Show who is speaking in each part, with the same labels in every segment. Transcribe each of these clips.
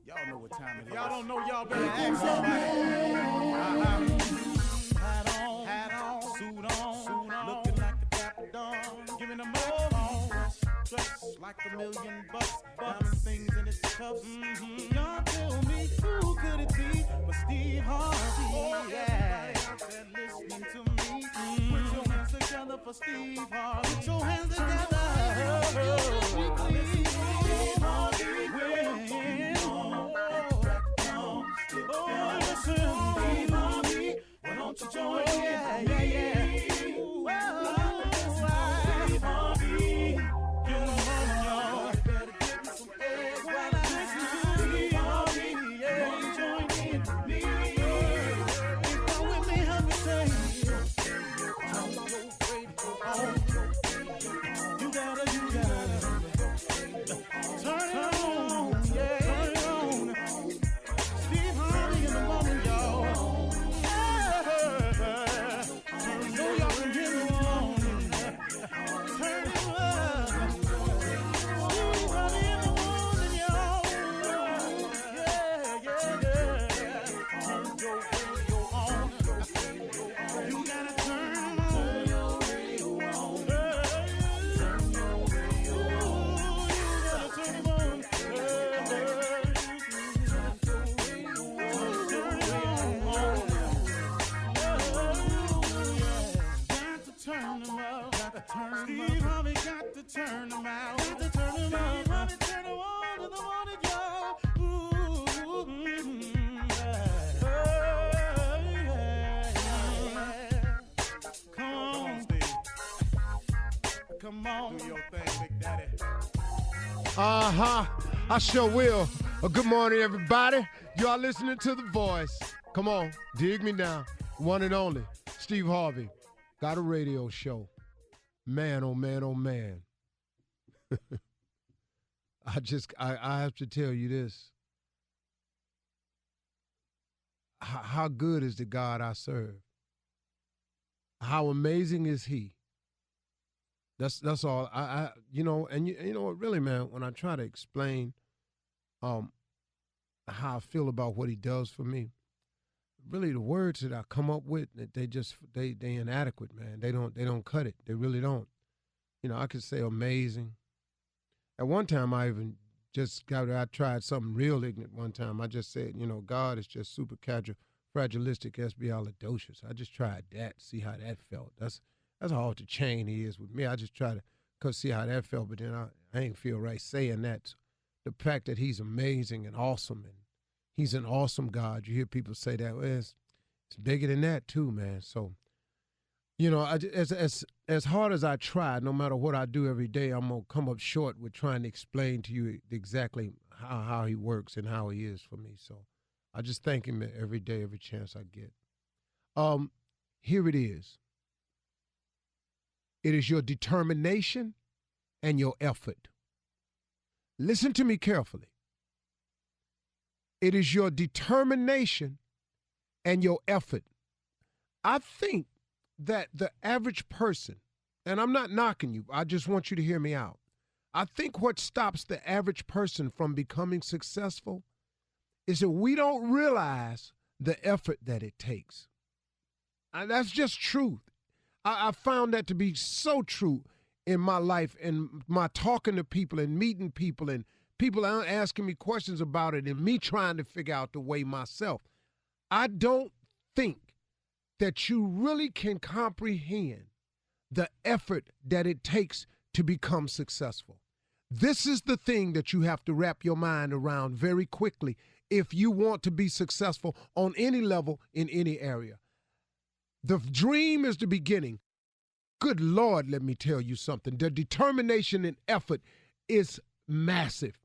Speaker 1: Y'all know what time it is. Y'all don't know, y'all better ask somebody. Hat on, suit on, looking like a dapper dawn, giving them all dressed like $1,000,000, diamond things in its cuffs. Y'all tell me who could it be but Steve Harvey? Yeah, listening to me. Put your hands together for Steve Harvey. Put your hands together. Steve Harvey. Steve Harvey, why don't you join me? Steve Harvey, get on, y'all. Better give me some eggs while I listen to Steve Harvey. Yeah, join in with me. Come with me, help me say. Turn your radio on. You gotta turn it on. Yeah, turn it on. Steve Harvey in the morning, y'all. I know y'all can hear me on. Turn it up. Steve Harvey in the morning, y'all. Yeah. Turn your radio on. You gotta turn your radio on. Turn your radio on. You gotta turn it on. Steve Harvey got to turn them out. Got to turn them out. Steve Harvey turn them on in the morning, y'all. Come on, Steve. Come on. Do your thing, Big Daddy.
Speaker 2: I sure will. Good morning, everybody. You are listening to The Voice. Come on, dig me now. One and only, Steve Harvey. Got a radio show. Man, oh man, oh man. I have to tell you this. How good is the God I serve? How amazing is he? That's all. You know what, really, man, when I try to explain how I feel about what he does for me, really the words that I come up with, they inadequate, man. They don't cut it. They really don't. You know, I could say amazing. At one time, I tried something real ignorant one time. I just said, God is just super fragilistic, espialidocious. I just tried that, see how that felt. That's how off the chain he is with me. I just try to see how that felt, but then I ain't feel right saying that. The fact that he's amazing and awesome, and he's an awesome God. You hear people say that. Well, it's bigger than that too, man. So, as hard as I try, no matter what I do every day, I'm going to come up short with trying to explain to you exactly how he works and how he is for me. So I just thank him every day, every chance I get. Here it is. It is your determination and your effort. Listen to me carefully. It is your determination and your effort. I think that the average person, and I'm not knocking you, I just want you to hear me out. I think what stops the average person from becoming successful is that we don't realize the effort that it takes. And that's just truth. I found that to be so true in my life and my talking to people and meeting people and people asking me questions about it and me trying to figure out the way myself. I don't think that you really can comprehend the effort that it takes to become successful. This is the thing that you have to wrap your mind around very quickly if you want to be successful on any level in any area. The dream is the beginning. Good Lord, let me tell you something. The determination and effort is massive.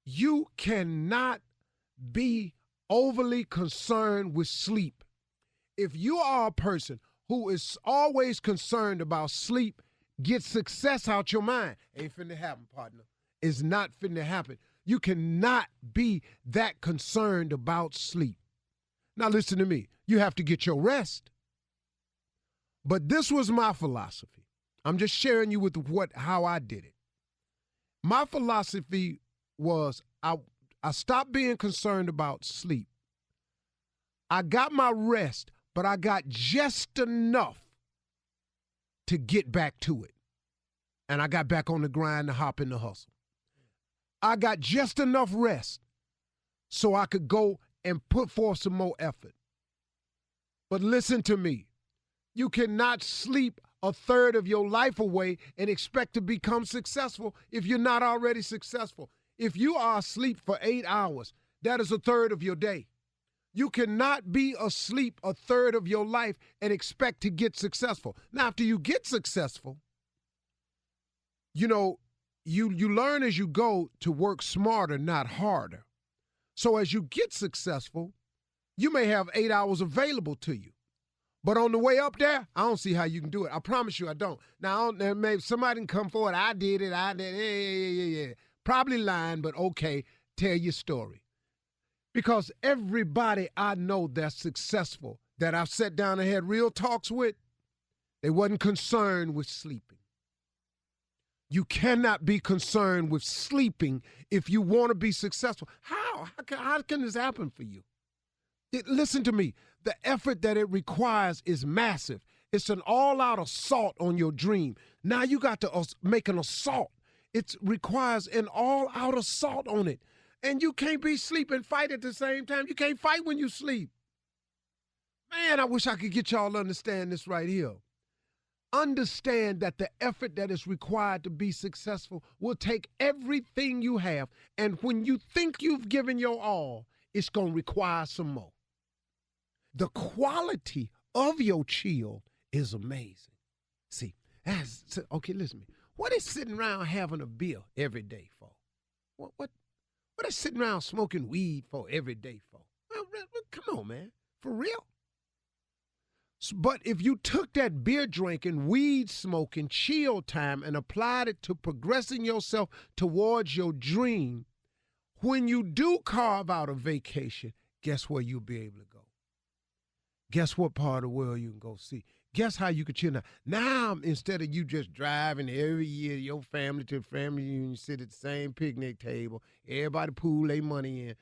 Speaker 2: You cannot be overly concerned with sleep. If you are a person who is always concerned about sleep, get success out your mind. Ain't finna happen, partner. It's not finna happen. You cannot be that concerned about sleep. Now listen to me. You have to get your rest. But this was my philosophy. I'm just sharing you with how I did it. My philosophy was I stopped being concerned about sleep. I got my rest, but I got just enough to get back to it. And I got back on the grind to hop in the hustle. I got just enough rest so I could go and put forth some more effort. But listen to me. You cannot sleep a third of your life away and expect to become successful if you're not already successful. If you are asleep for 8 hours, that is a third of your day. You cannot be asleep a third of your life and expect to get successful. Now, after you get successful, you know, you learn as you go to work smarter, not harder. So as you get successful, you may have 8 hours available to you. But on the way up there, I don't see how you can do it. I promise you I don't. Now, maybe somebody can come forward. I did it. Yeah. Probably lying, but okay, tell your story. Because everybody I know that's successful, that I've sat down and had real talks with, they wasn't concerned with sleeping. You cannot be concerned with sleeping if you want to be successful. How can this happen for you? Listen to me. The effort that it requires is massive. It's an all-out assault on your dream. Now you got to make an assault. It requires an all-out assault on it. And you can't be sleep and fight at the same time. You can't fight when you sleep. Man, I wish I could get y'all to understand this right here. Understand that the effort that is required to be successful will take everything you have. And when you think you've given your all, it's going to require some more. The quality of your chill is amazing. See, okay, listen to me. What is sitting around having a beer every day for? What is sitting around smoking weed for every day for? Well, come on, man. For real? But if you took that beer drinking, weed smoking, chill time and applied it to progressing yourself towards your dream, when you do carve out a vacation, guess where you'll be able to go? Guess what part of the world you can go see? Guess how you can chill now? Now, instead of you just driving every year, your family to family reunion, sit at the same picnic table, everybody pool their money in.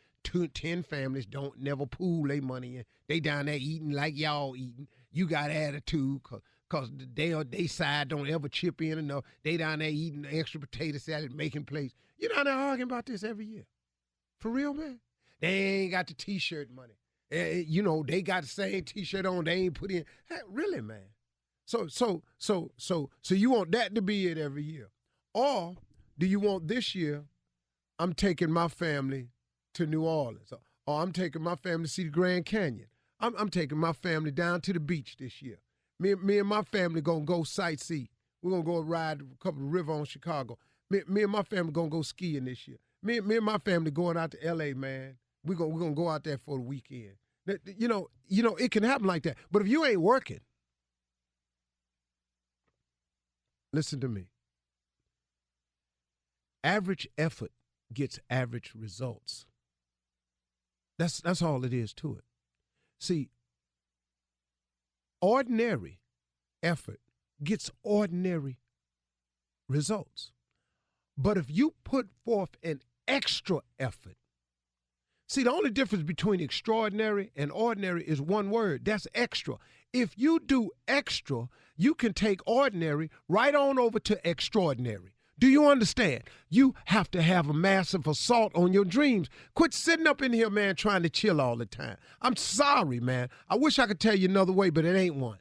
Speaker 2: 10 families don't never pool their money in. They down there eating like y'all eating. You got attitude because they side don't ever chip in enough. They down there eating extra potato salad, making plates. You down there arguing about this every year. For real, man? They ain't got the T-shirt money. They got the same T-shirt on. They ain't put in. Hey, really, man? So you want that to be it every year? Or do you want this year, I'm taking my family to New Orleans, or I'm taking my family to see the Grand Canyon. I'm taking my family down to the beach this year. Me and my family gonna go sightsee. We're gonna go ride a couple of river on Chicago. Me and my family gonna go skiing this year. Me and my family going out to L.A., man. We're gonna go out there for the weekend. You know, it can happen like that. But if you ain't working, listen to me. Average effort gets average results. That's all it is to it. See, ordinary effort gets ordinary results. But if you put forth an extra effort, see, the only difference between extraordinary and ordinary is one word. That's extra. If you do extra, you can take ordinary right on over to extraordinary. Do you understand? You have to have a massive assault on your dreams. Quit sitting up in here, man, trying to chill all the time. I'm sorry, man. I wish I could tell you another way, but it ain't one.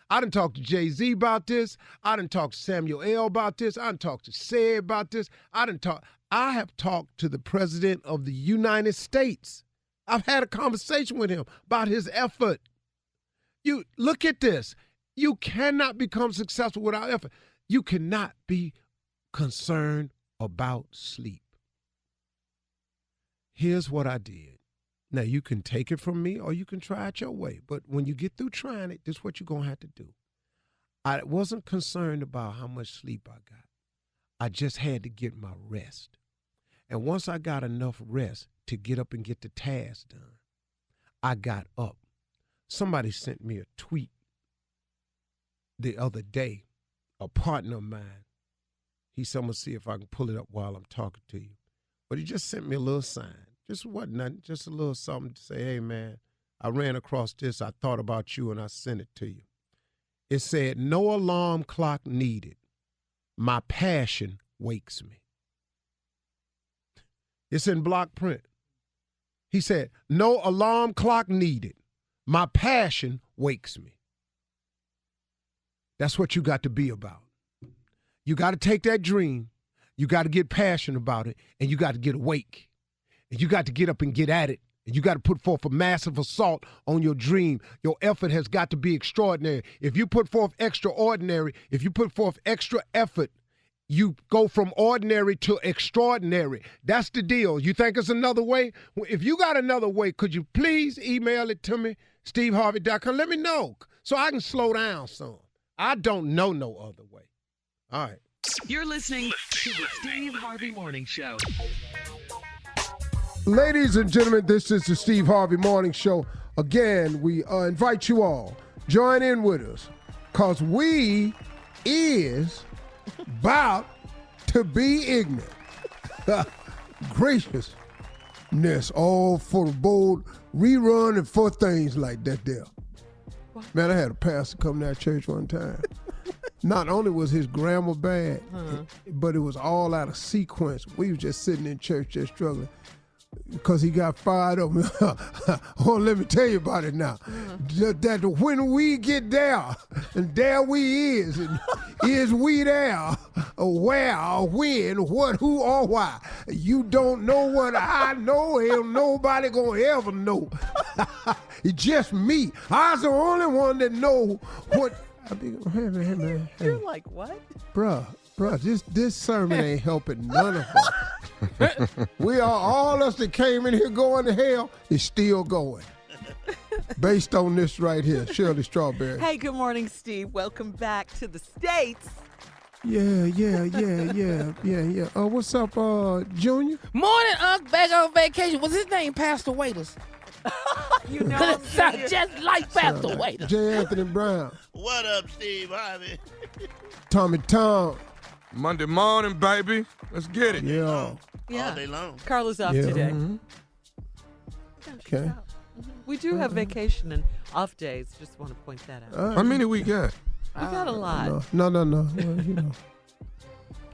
Speaker 2: I done talked to Jay-Z about this. I done talked to Samuel L. about this. I done talked to Sid about this. I have talked to the President of the United States. I've had a conversation with him about his effort. You look at this. You cannot become successful without effort. You cannot be concerned about sleep. Here's what I did. Now, you can take it from me or you can try it your way. But when you get through trying it, this is what you're going to have to do. I wasn't concerned about how much sleep I got. I just had to get my rest. And once I got enough rest to get up and get the task done, I got up. Somebody sent me a tweet the other day, a partner of mine. He said, I'm going to see if I can pull it up while I'm talking to you. But he just sent me a little sign. Just wasn't nothing, just a little something to say, hey, man, I ran across this. I thought about you, and I sent it to you. It said, no alarm clock needed. My passion wakes me. It's in block print. He said, no alarm clock needed. My passion wakes me. That's what you got to be about. You got to take that dream. You got to get passionate about it, and you got to get awake. And you got to get up and get at it. And you got to put forth a massive assault on your dream. Your effort has got to be extraordinary. If you put forth extraordinary, if you put forth extra effort, you go from ordinary to extraordinary. That's the deal. You think it's another way? If you got another way, could you please email it to me, steveharvey.com? Let me know so I can slow down some. I don't know no other way. All right.
Speaker 3: You're listening to the Steve Harvey Morning Show.
Speaker 2: Ladies and gentlemen, this is the Steve Harvey Morning Show. Again, we invite you all, join in with us, because we is about to be ignorant. Graciousness, all for the bold rerun and for things like that there. Man, I had a pastor come to our church one time. Not only was his grammar bad, but it was all out of sequence. We was just sitting in church just struggling because he got fired up. Oh, let me tell you about it now. That when we get there, and there we is, and is we there, where, when, what, who, or why. You don't know what I know, ain't nobody gonna ever know. It's just me. I was the only one that know what. Hey, man.
Speaker 4: You're like, what?
Speaker 2: Bruh, this sermon ain't helping none of us. We are all us that came in here going to hell is still going. Based on this right here, Shirley Strawberry.
Speaker 4: Hey, good morning, Steve. Welcome back to the States.
Speaker 2: Yeah. What's up, Junior?
Speaker 5: Morning, Unc. Back on vacation. Was his name Pastor Waiters?
Speaker 4: You know
Speaker 5: It sounds just like Pastor Waiters.
Speaker 2: J. Anthony Brown.
Speaker 6: What up, Steve Harvey?
Speaker 2: Tommy Tom.
Speaker 7: Monday morning, baby. Let's get it.
Speaker 2: Yeah.
Speaker 6: All day long.
Speaker 4: Carla's off
Speaker 2: Yeah.
Speaker 4: today.
Speaker 2: Okay.
Speaker 4: We do have vacation and off days. Just want to point that out.
Speaker 7: How many we got?
Speaker 4: We got a lot.
Speaker 2: No. Well, you know.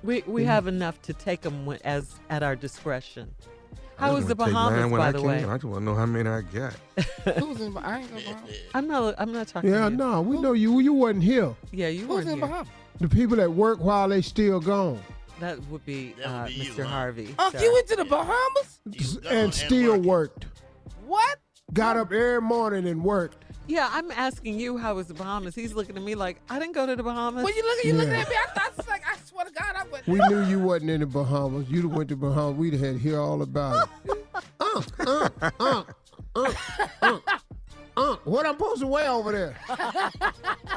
Speaker 4: We have enough to take them as at our discretion. How was the Bahamas, by the way?
Speaker 7: I just want to know how many I got.
Speaker 5: Who's in Bahamas?
Speaker 4: I'm not talking.
Speaker 2: Yeah,
Speaker 4: to you.
Speaker 2: no, we know you. You wasn't here.
Speaker 4: Yeah, you
Speaker 5: Who's
Speaker 4: weren't
Speaker 5: in
Speaker 4: here.
Speaker 5: Bahamas?
Speaker 2: The people that work while they still gone.
Speaker 4: That would be,
Speaker 6: That would be
Speaker 4: Mr.
Speaker 6: you, huh?
Speaker 4: Harvey.
Speaker 5: Unc,
Speaker 4: So-
Speaker 5: you went to the Bahamas?
Speaker 2: And still worked.
Speaker 5: What?
Speaker 2: Got up every morning and worked.
Speaker 4: Yeah, I'm asking you how was the Bahamas. He's looking at me like, I didn't go to the Bahamas.
Speaker 5: When you looking at me, I thought, like, I swear to God, I went.
Speaker 2: We knew you wasn't in the Bahamas. You'd have went to Bahamas. We'd have had to hear all about it. What I'm supposed to wear over there?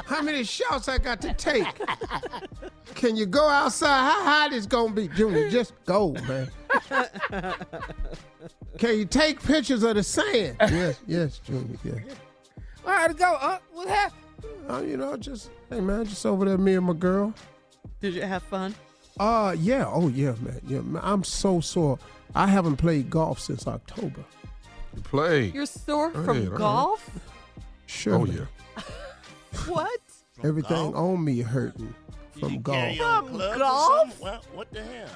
Speaker 2: How many shots I got to take? Can you go outside? How hot it's gonna be, Junior? Just go, man. Can you take pictures of the sand? Yes, Junior. Yes.
Speaker 5: I had to go, Unc. What happened?
Speaker 2: Just hey, man, just over there, me and my girl.
Speaker 4: Did you have fun?
Speaker 2: Yeah. Oh, yeah, man. Yeah, man. I'm so sore. I haven't played golf since October.
Speaker 7: You play.
Speaker 4: You're sore
Speaker 7: Go
Speaker 4: from
Speaker 7: ahead, all right.
Speaker 4: golf?
Speaker 2: Sure.
Speaker 7: Oh,
Speaker 2: man.
Speaker 7: yeah.
Speaker 4: What?
Speaker 2: Everything
Speaker 6: golf?
Speaker 2: on me hurting from
Speaker 6: You
Speaker 2: golf.
Speaker 6: carry on
Speaker 4: From
Speaker 6: clubs or
Speaker 4: golf?
Speaker 6: something? Well, what the hell?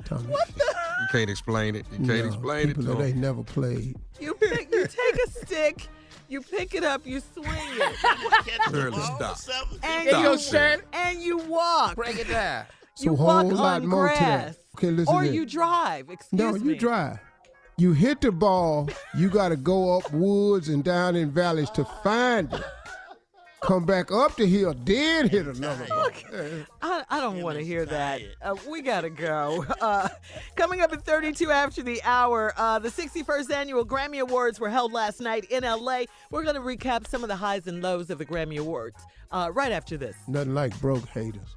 Speaker 2: Tommy.
Speaker 7: You can't explain it. You can't explain it
Speaker 2: people
Speaker 7: to
Speaker 2: that
Speaker 7: them.
Speaker 2: ain't never played.
Speaker 4: You take a stick, you pick it up, you swing it,
Speaker 6: Catch the
Speaker 7: Shirley,
Speaker 6: ball or
Speaker 7: stop.
Speaker 6: something?
Speaker 4: and
Speaker 7: Stop.
Speaker 5: Your shirt?
Speaker 4: you walk.
Speaker 5: Break it down.
Speaker 2: So
Speaker 4: You
Speaker 2: a whole
Speaker 4: walk
Speaker 2: lot
Speaker 4: on
Speaker 2: more to that.
Speaker 4: grass.
Speaker 2: Okay, listen
Speaker 4: Or
Speaker 2: to this.
Speaker 4: you drive. Excuse
Speaker 2: No,
Speaker 4: me.
Speaker 2: you drive. You hit the ball, you got to go up woods and down in valleys to find it. Come back up the hill, then hit another ball.
Speaker 4: I don't want to
Speaker 6: is
Speaker 4: hear that.
Speaker 6: tired.
Speaker 4: We got to go. Coming up at 32 after the hour, the 61st Annual Grammy Awards were held last night in L.A. We're going to recap some of the highs and lows of the Grammy Awards right after this.
Speaker 2: Nothing like broke haters.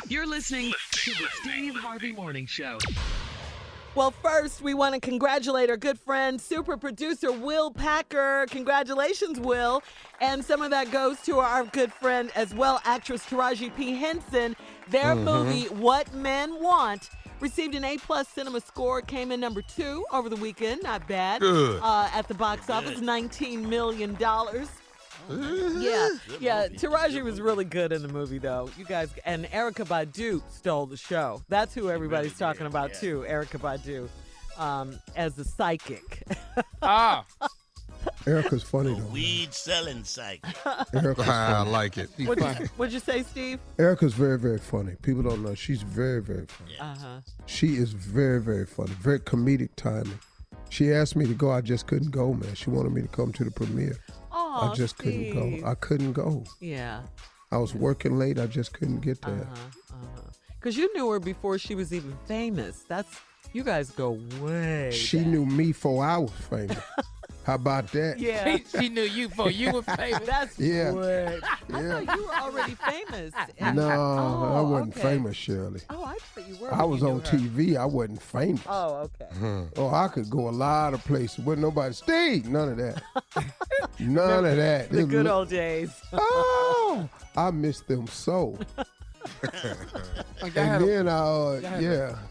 Speaker 3: You're listening to the Steve Harvey Morning Show.
Speaker 4: Well, first, we want to congratulate our good friend, super producer Will Packer. Congratulations, Will. And some of that goes to our good friend as well, actress Taraji P. Henson. Their movie, What Men Want, received an A-plus cinema score, came in number 2 over the weekend. Not bad.
Speaker 7: Good.
Speaker 4: At the box office, $19 million. Yeah. Taraji was really good in the movie, though. You guys, and Erykah Badu stole the show. That's who everybody's talking about, too. Erykah Badu, as the psychic.
Speaker 2: Erica's funny, though.
Speaker 6: Weed selling psych.
Speaker 2: Erica's
Speaker 7: I
Speaker 2: funny.
Speaker 7: like it.
Speaker 4: What'd you say, Steve?
Speaker 2: Erica's very, very funny. People don't know. She's very, very funny. She is very, very funny. Very comedic timing. She asked me to go. I just couldn't go, man. She wanted me to come to the premiere. I just couldn't go. I couldn't go.
Speaker 4: Yeah.
Speaker 2: I was working late. I just couldn't get there.
Speaker 4: Because you knew her before she was even famous. You guys go way
Speaker 2: She
Speaker 4: back.
Speaker 2: knew me before I was famous. How about that?
Speaker 4: Yeah.
Speaker 5: She knew you before you were famous.
Speaker 4: That's
Speaker 2: Yeah.
Speaker 4: way. I
Speaker 2: Yeah.
Speaker 4: thought you were already famous.
Speaker 2: No, I wasn't
Speaker 4: okay.
Speaker 2: famous, Shirley.
Speaker 4: Oh, I thought you were.
Speaker 2: I
Speaker 4: when
Speaker 2: was
Speaker 4: you knew
Speaker 2: on
Speaker 4: her.
Speaker 2: TV. I wasn't famous.
Speaker 4: Oh, okay.
Speaker 2: Oh, I could go a lot of places. Wasn't nobody. Steve, none of that. None of that.
Speaker 4: The
Speaker 2: It
Speaker 4: good
Speaker 2: was-
Speaker 4: old days.
Speaker 2: Oh, I miss them so.
Speaker 5: Like,
Speaker 2: And then
Speaker 5: y'all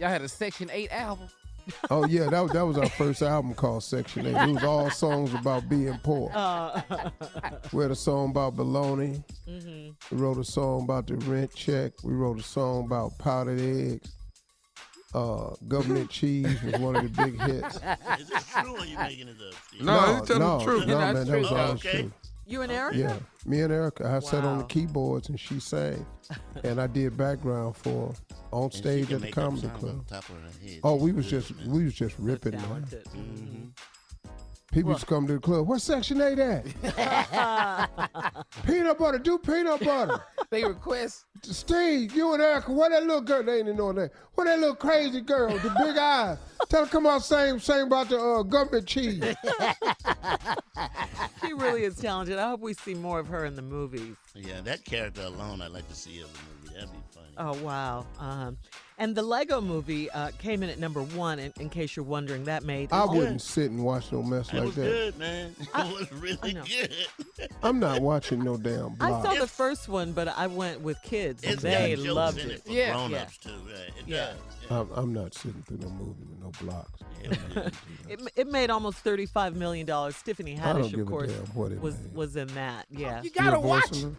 Speaker 5: had a Section 8 album.
Speaker 2: Oh yeah, that was our first album called Section 8. It was all songs about being poor. We had a song about baloney. We wrote a song about the rent check. We wrote a song about powdered eggs. Government cheese was one of the big hits.
Speaker 6: Is this true or are you making it up, Steve?
Speaker 7: No, you tell the truth.
Speaker 2: No,
Speaker 5: That's
Speaker 2: man, that was
Speaker 5: true.
Speaker 2: all
Speaker 6: Okay.
Speaker 2: true.
Speaker 4: You and Erica?
Speaker 2: Yeah, me and Erica. I sat on the
Speaker 4: Wow.
Speaker 2: keyboards and she sang, and I did background for her on
Speaker 6: And she
Speaker 2: stage
Speaker 6: can
Speaker 2: at the
Speaker 6: make up
Speaker 2: comedy
Speaker 6: songs
Speaker 2: club.
Speaker 6: on top of her head.
Speaker 2: Oh,
Speaker 6: She's
Speaker 2: we was
Speaker 6: good,
Speaker 2: just
Speaker 6: man.
Speaker 2: ripping, man.
Speaker 4: Talented.
Speaker 2: People used to come to the club. What's Section 8 at? Peanut butter. Do peanut butter.
Speaker 5: They request.
Speaker 2: Steve, you and Erica, where that little girl? They ain't know that. Where that little crazy girl with the big eyes? Tell her come out sing about the government cheese.
Speaker 4: She really is talented. I hope we see more of her in the movies.
Speaker 6: Yeah, that character alone I'd like to see in the movie. That'd be funny.
Speaker 4: Oh, wow. And the Lego movie came in at number 1, in case you're wondering. That made...
Speaker 2: I wouldn't sit and watch no mess
Speaker 6: It
Speaker 2: like
Speaker 6: was
Speaker 2: that.
Speaker 6: good, man. It was really
Speaker 4: know.
Speaker 6: good.
Speaker 2: I'm not watching no damn
Speaker 4: I
Speaker 2: block.
Speaker 4: saw the first one, but I went with kids, and
Speaker 6: It's
Speaker 4: they
Speaker 6: got jokes
Speaker 4: loved
Speaker 6: in
Speaker 4: it.
Speaker 6: it for
Speaker 5: Yeah.
Speaker 6: grown-ups, too. Right? It
Speaker 4: Yeah.
Speaker 6: does.
Speaker 2: I'm not sitting through no movie with no blocks.
Speaker 4: It made almost $35 million. Tiffany
Speaker 2: I don't
Speaker 4: Haddish,
Speaker 2: give
Speaker 4: of course,
Speaker 2: a damn what it made.
Speaker 4: was in that. Yeah.
Speaker 5: You
Speaker 2: You a
Speaker 5: gotta
Speaker 2: voice
Speaker 5: watch.
Speaker 2: of her?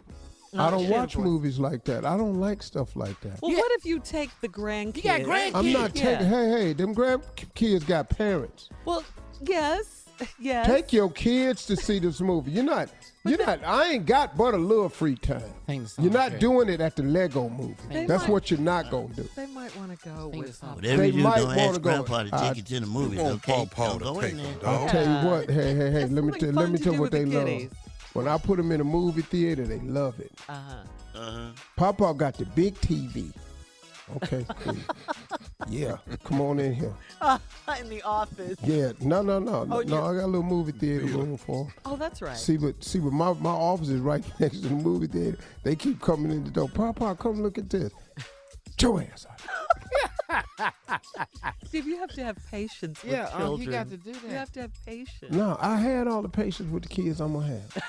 Speaker 2: I don't
Speaker 4: she
Speaker 2: watch
Speaker 4: a voice.
Speaker 2: movies like that. I don't like stuff like that.
Speaker 4: Well,
Speaker 5: Yeah.
Speaker 4: what if you take the grandkids?
Speaker 5: You got grandkids.
Speaker 2: I'm not
Speaker 4: Yeah.
Speaker 2: taking. Hey, them grandkids got parents.
Speaker 4: Well, yes.
Speaker 2: Take your kids to see this movie. You're not. I ain't got but a little free time.
Speaker 5: Sing the song,
Speaker 2: You're not
Speaker 5: Jay.
Speaker 2: doing it at the Lego movie.
Speaker 4: They
Speaker 2: That's
Speaker 4: might-
Speaker 2: what you're not gonna do.
Speaker 4: They might want to go
Speaker 5: Sing
Speaker 4: with
Speaker 5: the song.
Speaker 4: something.
Speaker 6: Whatever
Speaker 2: They
Speaker 6: you do,
Speaker 2: might
Speaker 6: don't
Speaker 2: wanna
Speaker 6: ask
Speaker 2: go-
Speaker 6: Grandpa to take you to the movies,
Speaker 7: want
Speaker 6: okay?
Speaker 7: Paw
Speaker 6: Don't
Speaker 7: to
Speaker 6: go
Speaker 7: take
Speaker 6: in
Speaker 7: them,
Speaker 6: there.
Speaker 7: dog.
Speaker 2: I'll tell you what. Hey. Let me
Speaker 4: something
Speaker 2: tell.
Speaker 4: fun
Speaker 2: Let me
Speaker 4: to
Speaker 2: tell
Speaker 4: do
Speaker 2: what
Speaker 4: with
Speaker 2: they
Speaker 4: the
Speaker 2: love.
Speaker 4: kiddies.
Speaker 2: When I put them in a movie theater, they love it.
Speaker 6: Uh-huh.
Speaker 2: Papa got the big TV. Okay, cool. Yeah, come on in here.
Speaker 4: In the office.
Speaker 2: Yeah, no.
Speaker 4: Oh,
Speaker 2: I got a little movie theater room for 'em.
Speaker 4: Oh, that's right.
Speaker 2: See, but my office is right next to the movie theater. They keep coming in the door. Papa, come look at this. Get your ass out.
Speaker 4: Steve, you have to have patience with
Speaker 5: Yeah,
Speaker 4: children.
Speaker 5: you got to do
Speaker 4: You
Speaker 5: that.
Speaker 4: have to have patience.
Speaker 2: No, I had all the patience with the kids I'm gonna have.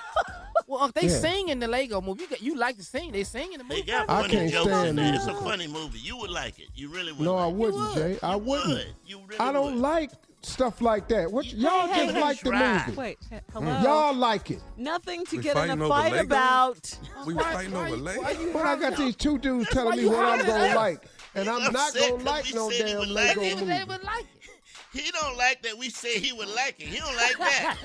Speaker 5: Well, if they
Speaker 2: Yeah.
Speaker 5: sing in the Lego movie, you like to sing. They sing in the
Speaker 6: They
Speaker 5: movie.
Speaker 6: got
Speaker 2: I
Speaker 6: funny
Speaker 2: can't
Speaker 6: jokes in
Speaker 2: stand
Speaker 6: there.
Speaker 2: these.
Speaker 6: It's a funny movie. You would like it. You really would.
Speaker 2: No, I
Speaker 6: like it.
Speaker 2: wouldn't, Jay. I
Speaker 6: You
Speaker 2: wouldn't.
Speaker 6: would. You really
Speaker 2: I don't
Speaker 6: would.
Speaker 2: like stuff like that. What y'all
Speaker 6: hey,
Speaker 2: just
Speaker 6: hey,
Speaker 2: like the
Speaker 6: try.
Speaker 2: movie?
Speaker 4: Wait, hello?
Speaker 2: Y'all like it.
Speaker 4: Nothing to
Speaker 7: We
Speaker 4: get in
Speaker 7: fighting
Speaker 4: a
Speaker 7: over
Speaker 4: fight
Speaker 7: Legos?
Speaker 4: about.
Speaker 7: We were fighting over Lego.
Speaker 2: But I got these two dudes telling me
Speaker 5: you
Speaker 2: what I'm
Speaker 5: hollering
Speaker 2: gonna
Speaker 5: at us.
Speaker 2: like, and I'm not
Speaker 6: upset
Speaker 2: gonna
Speaker 6: 'cause
Speaker 2: like
Speaker 6: we
Speaker 2: no
Speaker 6: said he
Speaker 2: damn
Speaker 6: would like
Speaker 2: Lego
Speaker 6: it.
Speaker 2: movie.
Speaker 5: They would like it.
Speaker 6: He don't like that. We say he would like it. He don't like that.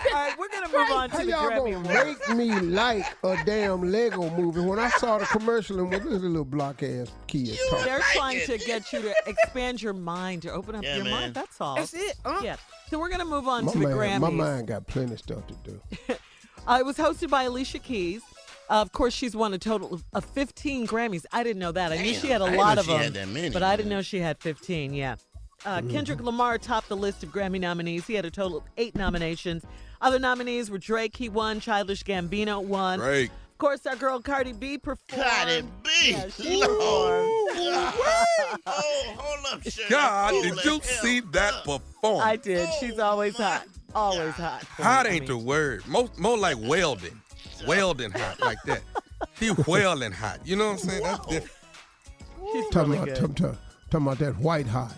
Speaker 4: All right, we're going to move on
Speaker 2: How
Speaker 4: to the
Speaker 2: y'all
Speaker 4: Grammy
Speaker 2: gonna
Speaker 4: Awards.
Speaker 2: make me like a damn Lego movie when I saw the commercial and with this little block ass kid talking?
Speaker 4: They're
Speaker 6: like
Speaker 4: trying
Speaker 6: it.
Speaker 4: to get you to expand your mind, to open up
Speaker 6: Yeah,
Speaker 4: your
Speaker 6: man.
Speaker 4: mind. That's all.
Speaker 5: That's it.
Speaker 4: Yeah. So we're going to move on
Speaker 2: My
Speaker 4: to the
Speaker 2: man, my
Speaker 4: Grammys.
Speaker 2: mind got plenty of stuff to do.
Speaker 4: It was hosted by Alicia Keys. Of course, she's won a total of 15 Grammys. I didn't know that. I knew
Speaker 6: Damn,
Speaker 4: she had a
Speaker 6: I didn't
Speaker 4: lot
Speaker 6: know
Speaker 4: of
Speaker 6: she
Speaker 4: them,
Speaker 6: had that many,
Speaker 4: but I didn't
Speaker 6: man.
Speaker 4: know she had 15. Yeah. Kendrick Lamar topped the list of Grammy nominees. He had a total of 8 nominations. Other nominees were Drake. He won. Childish Gambino won.
Speaker 7: Drake.
Speaker 4: Of course, our girl Cardi B performed.
Speaker 6: Cardi B.
Speaker 4: Yeah, she
Speaker 6: Lord.
Speaker 4: performed.
Speaker 6: Oh, hold I'm sure
Speaker 7: God,
Speaker 6: that's
Speaker 7: did
Speaker 6: cool
Speaker 7: you
Speaker 6: as hell.
Speaker 7: see that performance?
Speaker 4: I did. She's always hot. Always hot.
Speaker 7: Hot ain't the word. More like welding. Welding hot, like that. She welding hot. You know what I'm saying? That's different.
Speaker 4: She's
Speaker 2: Talking
Speaker 4: really
Speaker 2: about,
Speaker 4: good.
Speaker 2: talking about that white hot.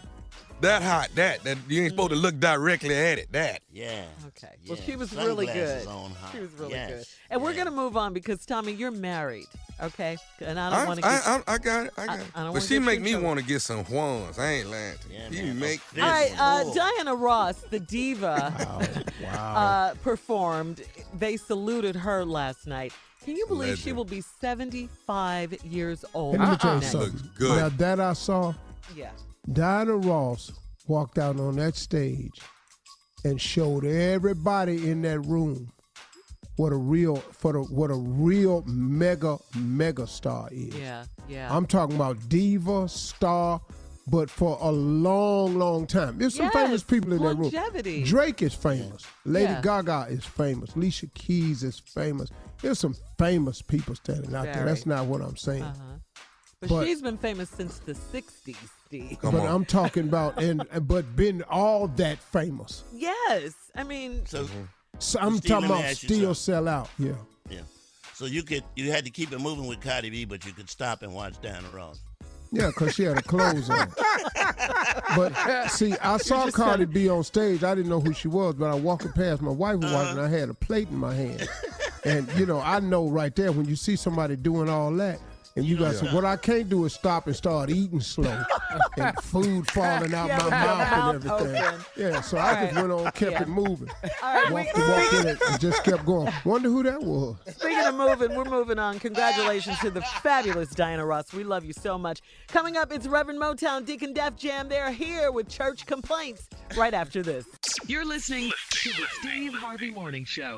Speaker 7: That hot, that you ain't supposed to look directly at it. That.
Speaker 6: Yeah.
Speaker 4: Okay. Well,
Speaker 6: Yeah.
Speaker 4: she was really
Speaker 6: Sunglasses
Speaker 4: good.
Speaker 6: on hot.
Speaker 4: She was really
Speaker 6: Yes.
Speaker 4: good. And we're
Speaker 6: Yeah.
Speaker 4: going to move on because, Tommy, you're married, okay? And I don't want to
Speaker 7: I got it. I got it.
Speaker 4: I don't
Speaker 7: But
Speaker 4: wanna
Speaker 7: she
Speaker 4: get
Speaker 7: make
Speaker 4: you in
Speaker 7: me
Speaker 4: trouble.
Speaker 7: want to get some Juans. I ain't lying to you.
Speaker 6: Yeah,
Speaker 7: She
Speaker 6: man.
Speaker 7: make
Speaker 6: Those
Speaker 4: All right,
Speaker 6: Cool.
Speaker 4: Diana Ross, the diva,
Speaker 2: Wow.
Speaker 4: performed. They saluted her last night. Can you believe she
Speaker 7: Legend.
Speaker 4: will be 75 years old?
Speaker 2: Hey, let me tell you
Speaker 4: next-
Speaker 2: something.
Speaker 7: Looks good.
Speaker 2: Now that I saw,
Speaker 4: Yeah.
Speaker 2: Diana Ross walked out on that stage and showed everybody in that room what a real mega star is.
Speaker 4: Yeah, yeah.
Speaker 2: I'm talking about diva, star, but for a long time. There's some
Speaker 4: Yes,
Speaker 2: famous people in that
Speaker 4: longevity.
Speaker 2: room. Drake is famous. Lady
Speaker 4: Yeah.
Speaker 2: Gaga is famous. Alicia Keys is famous. There's some famous people standing out there.
Speaker 4: Very.
Speaker 2: That's not what I'm saying.
Speaker 4: But
Speaker 2: but-
Speaker 4: she's been famous since the 60s, Steve.
Speaker 7: Come
Speaker 2: But
Speaker 7: on.
Speaker 2: I'm talking about but been all that famous.
Speaker 4: Yes. I mean,
Speaker 6: So,
Speaker 2: So I'm
Speaker 6: Steve,
Speaker 2: talking
Speaker 6: let me
Speaker 2: about
Speaker 6: ask you
Speaker 2: still
Speaker 6: something.
Speaker 2: sell out. Yeah.
Speaker 6: yeah. So you had to keep it moving with Cardi B, but you could stop and watch Diana Ross.
Speaker 2: Yeah, because she had her clothes on. But see, I saw Cardi B on stage. I didn't know who she was, but I walking past, my wife was watching, I had a plate in my hand. And, I know right there when you see somebody doing all that, and you got some, what I can't do is stop and start eating slow and food falling out
Speaker 4: Yeah,
Speaker 2: my
Speaker 4: with your
Speaker 2: mouth and
Speaker 4: mouth
Speaker 2: everything.
Speaker 4: open.
Speaker 2: Yeah, so I just went on, kept
Speaker 4: Yeah.
Speaker 2: it moving.
Speaker 4: all right,
Speaker 2: Walked in it and just kept going. Wonder who that was.
Speaker 4: Speaking of moving, we're moving on. Congratulations to the fabulous Diana Ross. We love you so much. Coming up, it's Reverend Motown Deacon Def Jam. They're here with church complaints right after this.
Speaker 3: You're listening to the Steve Harvey Morning Show.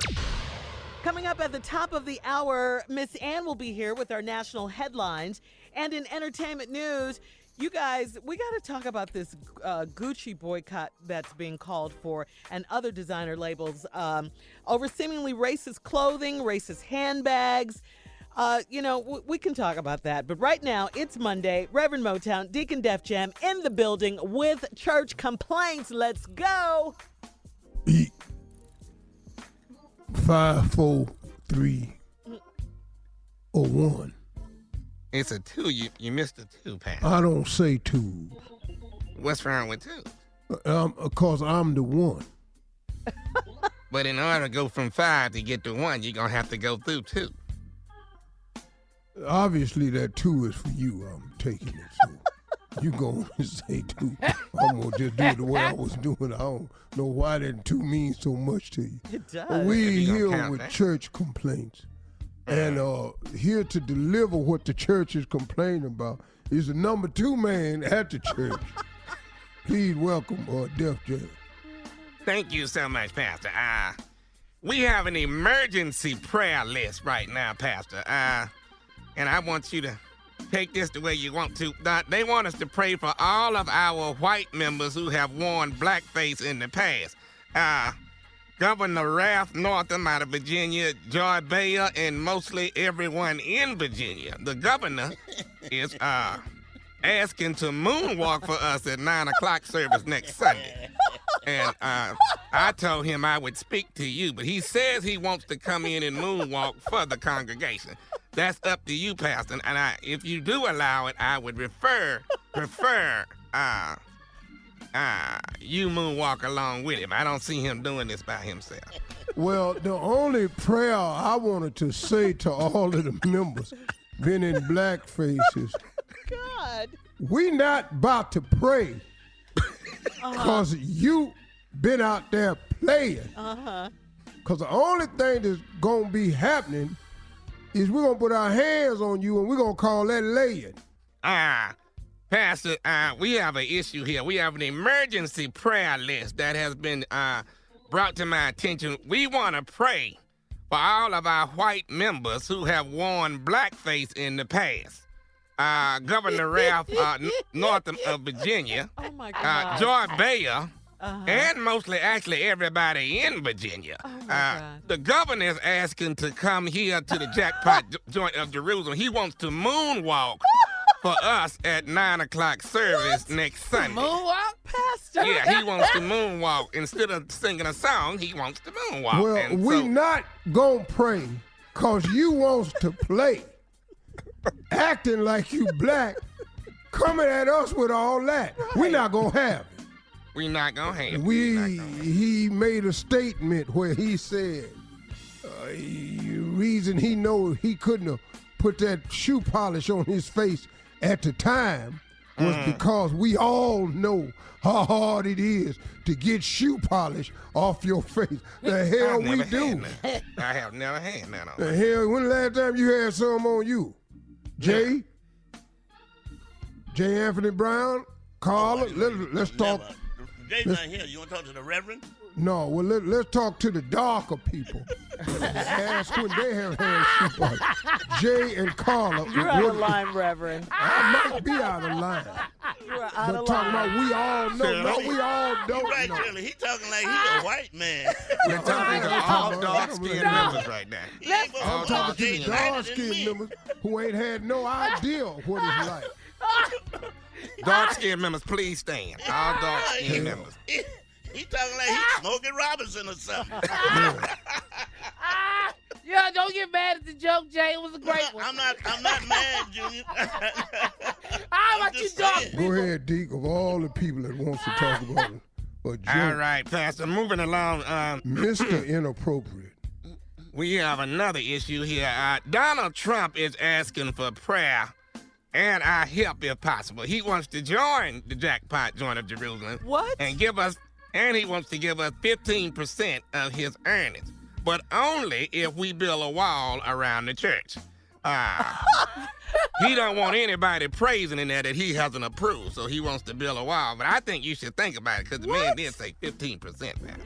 Speaker 4: Coming up at the top of the hour, Miss Ann will be here with our national headlines. And in entertainment news, you guys, we got to talk about this Gucci boycott that's being called for and other designer labels over seemingly racist clothing, racist handbags. We can talk about that. But right now, it's Monday. Reverend Motown, Deacon Def Jam in the building with church complaints. Let's go.
Speaker 2: 5, 4, 3, or 1.
Speaker 8: It's a 2. You missed a 2, Pat.
Speaker 2: I don't say 2.
Speaker 8: What's wrong with 2?
Speaker 2: Because I'm the one.
Speaker 8: But in order to go from 5 to get to 1, you're going to have to go through 2.
Speaker 2: Obviously, that 2 is for you. I'm taking it. So you go and say 2. I'm going to just do it the way I was doing. I don't know why that 2 means so much to you.
Speaker 4: It does.
Speaker 2: But we
Speaker 8: If you gonna
Speaker 2: here
Speaker 8: count
Speaker 2: with
Speaker 8: that.
Speaker 2: church complaints. And here to deliver what the church is complaining about is the number 2 man at the church. Please welcome Def Jam.
Speaker 8: Thank you so much, Pastor. We have an emergency prayer list right now, Pastor. And I want you to take this the way you want to. They want us to pray for all of our white members who have worn blackface in the past. Governor Ralph Northam out of Virginia, Joy Bayer, and mostly everyone in Virginia. The governor is asking to moonwalk for us at 9 o'clock service next Sunday. And I told him I would speak to you, but he says he wants to come in and moonwalk for the congregation. That's up to you, Pastor. And if you do allow it, I would prefer you moonwalk along with him. I don't see him doing this by himself.
Speaker 2: Well, the only prayer I wanted to say to all of the members been in blackfaces,
Speaker 4: God.
Speaker 2: we not about to pray because you been out there playing. Because the only thing that's going to be happening is we're going to put our hands on you and we're going to call that laying.
Speaker 8: Pastor, we have an issue here. We have an emergency prayer list that has been brought to my attention. We want to pray for all of our white members who have worn blackface in the past. Governor Ralph Northam of Virginia,
Speaker 4: Oh, my God.
Speaker 8: Joy Bayer, and mostly actually everybody in Virginia.
Speaker 4: Oh, my God.
Speaker 8: The governor is asking to come here to the jackpot joint of Jerusalem. He wants to moonwalk for us at 9 o'clock service next Sunday.
Speaker 5: Moonwalk?
Speaker 4: Pastor.
Speaker 8: Yeah, he wants to moonwalk. Instead of singing a song, he wants to moonwalk.
Speaker 2: Well,
Speaker 8: And
Speaker 2: we
Speaker 8: so-
Speaker 2: not gonna pray because you wants to play. Acting like you black, coming at us with all that. We not gonna have it.
Speaker 8: We not gonna have it.
Speaker 2: He made a statement where he said the reason he know he couldn't have put that shoe polish on his face at the time was because we all know how hard it is to get shoe polish off your face. The hell
Speaker 8: I've
Speaker 2: we
Speaker 8: never
Speaker 2: do.
Speaker 8: had none. I have never had none on.
Speaker 2: The hell, when the last time you had some on you? Jay? J. Anthony Brown? Carla? Let's talk.
Speaker 6: Never. Jay's not here. You want to talk to the Reverend?
Speaker 2: No, well, let's talk to the darker people. Ask when they have had shoe polish. Jay and Carla.
Speaker 4: You're out of line, Reverend.
Speaker 2: I might be out of line.
Speaker 4: You are out
Speaker 2: But
Speaker 4: of
Speaker 2: talking
Speaker 4: line.
Speaker 2: about we all know. No, we all
Speaker 6: You're
Speaker 2: don't
Speaker 6: right,
Speaker 2: know.
Speaker 6: Shirley. He talking like he a white man.
Speaker 8: We're talking to all dark-skinned members right now.
Speaker 6: He ain't gonna
Speaker 2: I'm talking to
Speaker 6: Jay
Speaker 2: the
Speaker 6: lighter than
Speaker 2: dark-skinned
Speaker 6: me.
Speaker 2: members who ain't had no idea what it's like.
Speaker 8: Dark-skinned members, please stand. All dark-skinned members.
Speaker 6: He talking like he's Smokey Robinson or something.
Speaker 5: Yeah, don't get mad at the joke, Jay. It was a great one.
Speaker 6: I'm not mad, Junior.
Speaker 5: How about
Speaker 6: I'm
Speaker 5: you
Speaker 6: just
Speaker 5: dark
Speaker 6: saying.
Speaker 2: Go ahead, Deke, of all the people that wants to talk about a joke.
Speaker 8: All right, Pastor, moving along.
Speaker 2: Mr. Inappropriate.
Speaker 8: We have another issue here. Donald Trump is asking for prayer and our help if possible. He wants to join the Jackpot Joint of Jerusalem.
Speaker 4: What?
Speaker 8: And he wants to give us 15% of his earnings, but only if we build a wall around the church. He don't want anybody praising in there that he hasn't approved, so he wants to build a wall. But I think you should think about it, because the man did say 15%, man.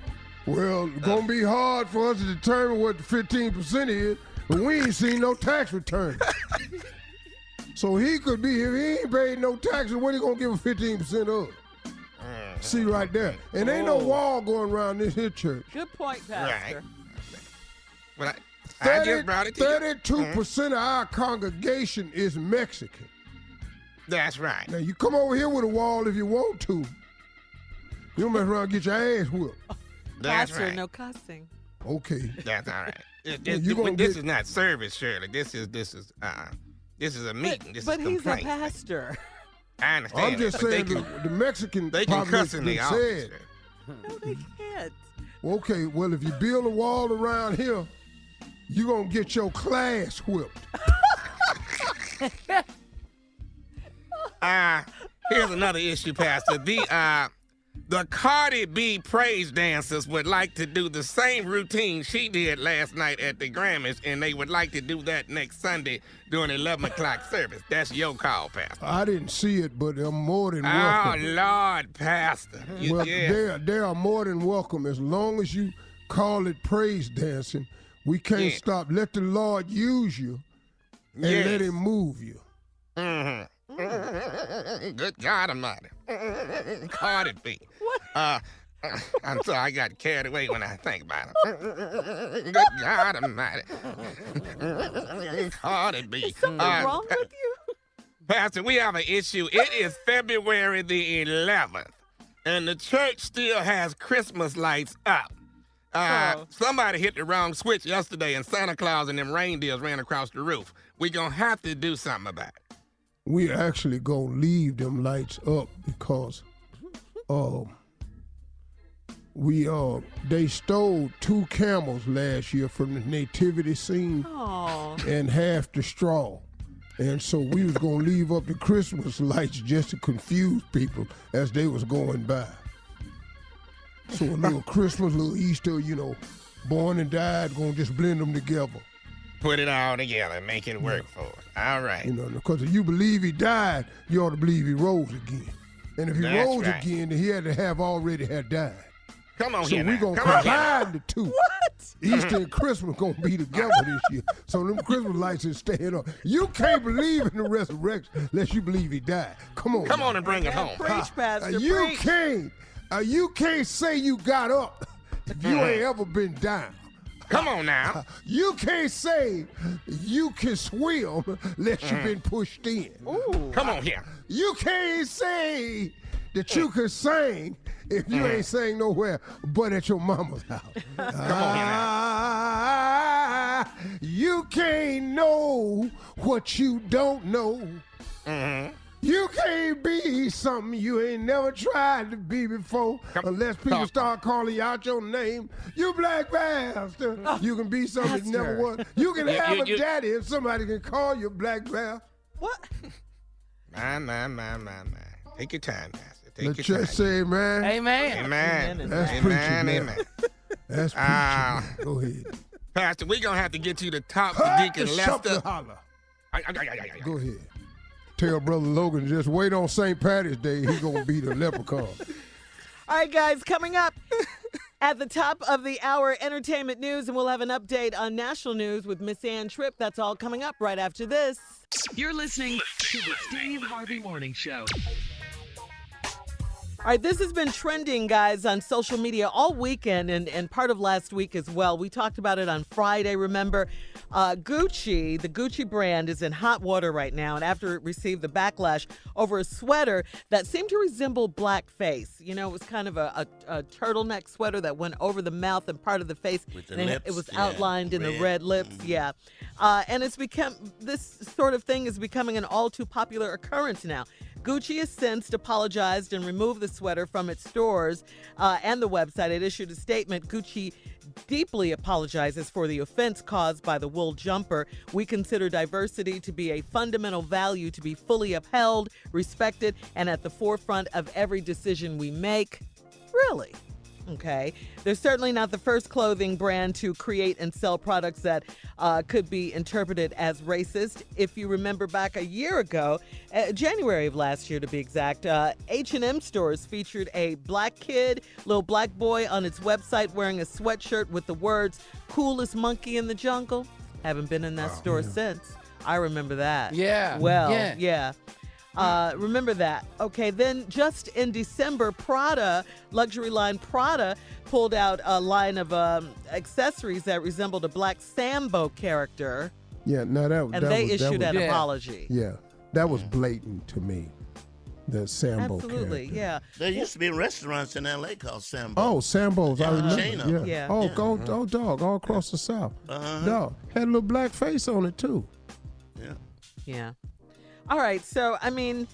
Speaker 2: Well, it's going to be hard for us to determine what the 15% is, but we ain't seen no tax return. So he could be, if he ain't paid no taxes, what he going to give a 15% of? See right there. And ain't no wall going around this here church.
Speaker 4: Good point, Pastor.
Speaker 8: But I just brought it to you.
Speaker 2: 32% of our congregation is Mexican.
Speaker 8: That's right.
Speaker 2: Now, you come over here with a wall if you want to. You don't mess around and get your ass whooped.
Speaker 8: That's
Speaker 4: Pastor,
Speaker 8: right.
Speaker 4: no cussing.
Speaker 2: Okay.
Speaker 8: That's all right.
Speaker 2: gonna
Speaker 8: This
Speaker 2: get-
Speaker 8: is not service, Shirley. This is a meeting. This
Speaker 4: But
Speaker 8: is
Speaker 4: he's a
Speaker 8: complaint.
Speaker 4: pastor.
Speaker 8: I understand.
Speaker 2: I'm just
Speaker 8: that, but
Speaker 2: saying the Mexican
Speaker 8: they can cuss in the
Speaker 2: population
Speaker 8: office.
Speaker 2: said,
Speaker 4: No, they can't.
Speaker 2: okay, well, if you build a wall around here, you're going to get your class whipped.
Speaker 8: Here's another issue, Pastor. The Cardi B praise dancers would like to do the same routine she did last night at the Grammys, and they would like to do that next Sunday during 11 o'clock service. That's your call, Pastor.
Speaker 2: I didn't see it, but they're more than
Speaker 8: Oh,
Speaker 2: welcome.
Speaker 8: Lord, Pastor.
Speaker 2: Well,
Speaker 8: Yeah.
Speaker 2: they are more than welcome as long as you call it praise dancing. We can't
Speaker 8: Yeah.
Speaker 2: stop. Let the Lord use you and
Speaker 8: Yes.
Speaker 2: let him move you.
Speaker 8: Mm-hmm. Good God Almighty. Cardi B. What? I'm sorry, I got carried away when I think about it. Good God Almighty. Cardi B.
Speaker 4: Something wrong with you?
Speaker 8: Pastor, we have an issue. It is February the 11th, and the church still has Christmas lights up. Somebody hit the wrong switch yesterday, and Santa Claus and them reindeers ran across the roof. We're going to have to do something about it.
Speaker 2: We actually gonna leave them lights up because they stole 2 camels last year from the nativity scene and half the straw. And so we was gonna leave up the Christmas lights just to confuse people as they was going by. So a little Christmas, little Easter, born and died, gonna just blend them together.
Speaker 8: Put it all together, make it work for us. All right.
Speaker 2: Because if you believe he died, you ought to believe he rose again. And if he
Speaker 8: That's
Speaker 2: rose
Speaker 8: right.
Speaker 2: again, then he had to have already had died.
Speaker 8: Come on
Speaker 2: So
Speaker 8: here
Speaker 2: we're
Speaker 8: now.
Speaker 2: going to
Speaker 8: Come on here now.
Speaker 2: combine the two. What? Easter and Christmas going to be together this year. So them Christmas lights is staying up. You can't believe in the resurrection unless you believe he died. Come on.
Speaker 8: Come
Speaker 2: now.
Speaker 8: on and bring it home.
Speaker 4: Preach, Pastor,
Speaker 2: You
Speaker 4: preach.
Speaker 2: can't say you got up if you ain't ever been down.
Speaker 8: Come on now.
Speaker 2: You can't say you can swim unless you've been pushed in.
Speaker 4: Ooh.
Speaker 8: Come on here.
Speaker 2: You can't say that you can sing if you ain't sang nowhere but at your mama's house. You can't know what you don't know. You can't be something you ain't never tried to be before unless people start calling you out your name. You black bastard. You can be something you never was. You can have a daddy if somebody can call you black bastard.
Speaker 4: What?
Speaker 8: My. Take your time, Pastor. Take
Speaker 2: The
Speaker 8: your
Speaker 2: church
Speaker 8: time.
Speaker 2: say amen.
Speaker 8: Amen.
Speaker 2: That's
Speaker 8: Amen.
Speaker 2: preaching,
Speaker 8: Amen.
Speaker 2: man. That's preaching. Man. Go ahead.
Speaker 8: Pastor, we're going to have to get you to top the Deacon Lester.
Speaker 2: Holler. Go ahead. Tell Brother Logan, just wait on St. Patty's Day. He going to be the leprechaun.
Speaker 4: All right, guys, coming up at the top of the hour, entertainment news, and we'll have an update on national news with Miss Ann Tripp. That's all coming up right after this.
Speaker 3: You're listening to the Steve Harvey Morning Show.
Speaker 4: All right, this has been trending, guys, on social media all weekend and part of last week as well. We talked about it on Friday, remember? Gucci, the Gucci brand, is in hot water right now, and after it received the backlash over a sweater that seemed to resemble blackface. You know, it was kind of a turtleneck sweater that went over the mouth and part of the face.
Speaker 6: With the
Speaker 4: and
Speaker 6: lips,
Speaker 4: it was
Speaker 6: yeah,
Speaker 4: outlined in the
Speaker 6: red.
Speaker 4: red lips, yeah. And it's become, this sort of thing is becoming an all too popular occurrence now. Gucci has since apologized and removed the sweater from its stores and the website. It issued a statement. Gucci deeply apologizes for the offense caused by the wool jumper. We consider diversity to be a fundamental value to be fully upheld, respected, and at the forefront of every decision we make. Really? Okay. They're certainly not the first clothing brand to create and sell products that could be interpreted as racist. If you remember back a year ago, January of last year to be exact, H&M stores featured a black kid, little black boy on its website wearing a sweatshirt with the words, "Coolest monkey in the jungle." Haven't been in that store since. I remember that.
Speaker 5: Yeah.
Speaker 4: Well,
Speaker 5: Yeah.
Speaker 4: remember that. Okay, then just in December, Prada, luxury line Prada, pulled out a line of accessories that resembled a black Sambo character,
Speaker 2: Yeah, no,
Speaker 4: and they issued an apology.
Speaker 2: Yeah, that was blatant to me. The Sambo
Speaker 4: Absolutely,
Speaker 2: character.
Speaker 4: yeah.
Speaker 6: There used to be restaurants in L.A. called Sambo.
Speaker 2: Oh, Sambo's, I remember.
Speaker 6: chain of them.
Speaker 4: Yeah.
Speaker 2: Oh,
Speaker 6: Yeah.
Speaker 2: oh, dog, all across the South. Dog, had a little black face on it, too.
Speaker 6: Yeah.
Speaker 4: Yeah. All right, so, I mean,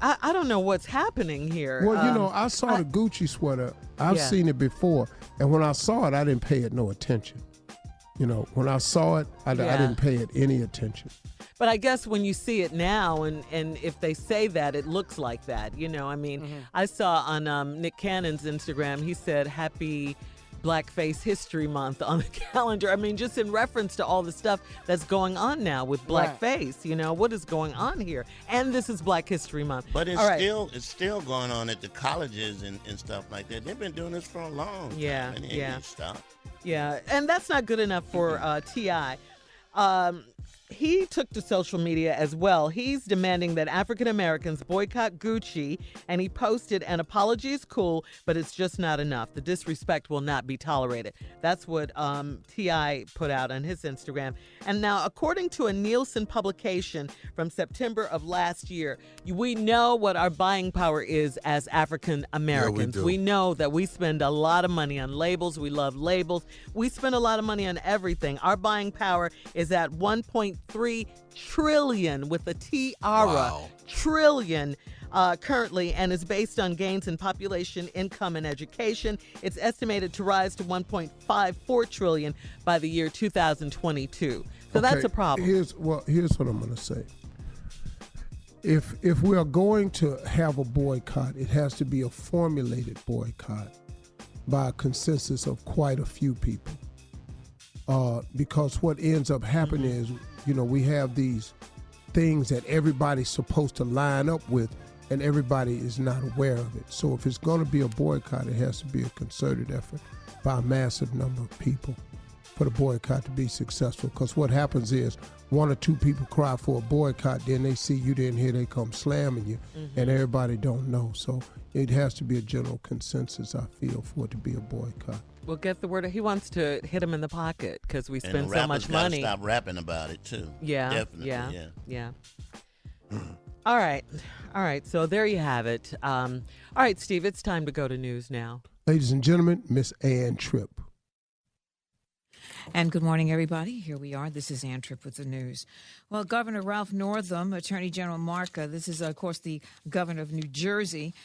Speaker 4: I don't know what's happening here.
Speaker 2: Well, you know, I saw the Gucci sweater. I've seen it before. And when I saw it, I didn't pay it no attention. You know, when I saw it, I didn't pay it any attention.
Speaker 4: But I guess when you see it now, and if they say that, it looks like that. You know, I mean, I saw on Nick Cannon's Instagram, he said, "Happy Blackface History Month" on the calendar. I mean, just in reference to all the stuff that's going on now with blackface. You know, what is going on here? And this is Black History Month.
Speaker 6: But it's
Speaker 4: All right.
Speaker 6: still going on at the colleges and stuff like that. They've been doing this for a long time.
Speaker 4: Yeah,
Speaker 6: And it
Speaker 4: yeah.
Speaker 6: ain't stopped.
Speaker 4: Yeah, and that's not good enough for T.I. He took to social media as well. He's demanding that African Americans boycott Gucci, and he posted, "An apology is cool, but it's just not enough. The disrespect will not be tolerated." That's what T.I. put out on his Instagram. And now, according to a Nielsen publication from September of last year, we know what our buying power is as African Americans.
Speaker 7: do.
Speaker 4: We know that we spend a lot of money on labels. We love labels. We spend a lot of money on everything. Our buying power is at 1.3 trillion with a tiara, trillion currently, and is based on gains in population, income, and education. It's estimated to rise to 1.54 trillion by the year 2022. So that's a problem.
Speaker 2: Here's what I'm going to say. If we are going to have a boycott, it has to be a formulated boycott by a consensus of quite a few people. Because what ends up happening is, you know, we have these things that everybody's supposed to line up with, and everybody is not aware of it. So if it's going to be a boycott, it has to be a concerted effort by a massive number of people. for the boycott to be successful. Because what happens is one or two people cry for a boycott, then they see you, then here they come slamming you, and everybody don't know. So it has to be a general consensus, I feel, for it to be a boycott.
Speaker 4: Well, get the word. He wants to hit him in the pocket because we
Speaker 6: And
Speaker 4: spend
Speaker 6: the
Speaker 4: so much
Speaker 6: rappers
Speaker 4: money.
Speaker 6: gotta stop rapping about it too.
Speaker 4: Yeah,
Speaker 6: Definitely.
Speaker 4: yeah. All right. So there you have it. All right, Steve, it's time to go to news now.
Speaker 2: Ladies and gentlemen, Miss Ann Tripp.
Speaker 9: And good morning, everybody. Here we are. This is Ann Tripp with the news. Well, Governor Ralph Northam, Attorney General Mark, this is, of course, the governor of New Jersey.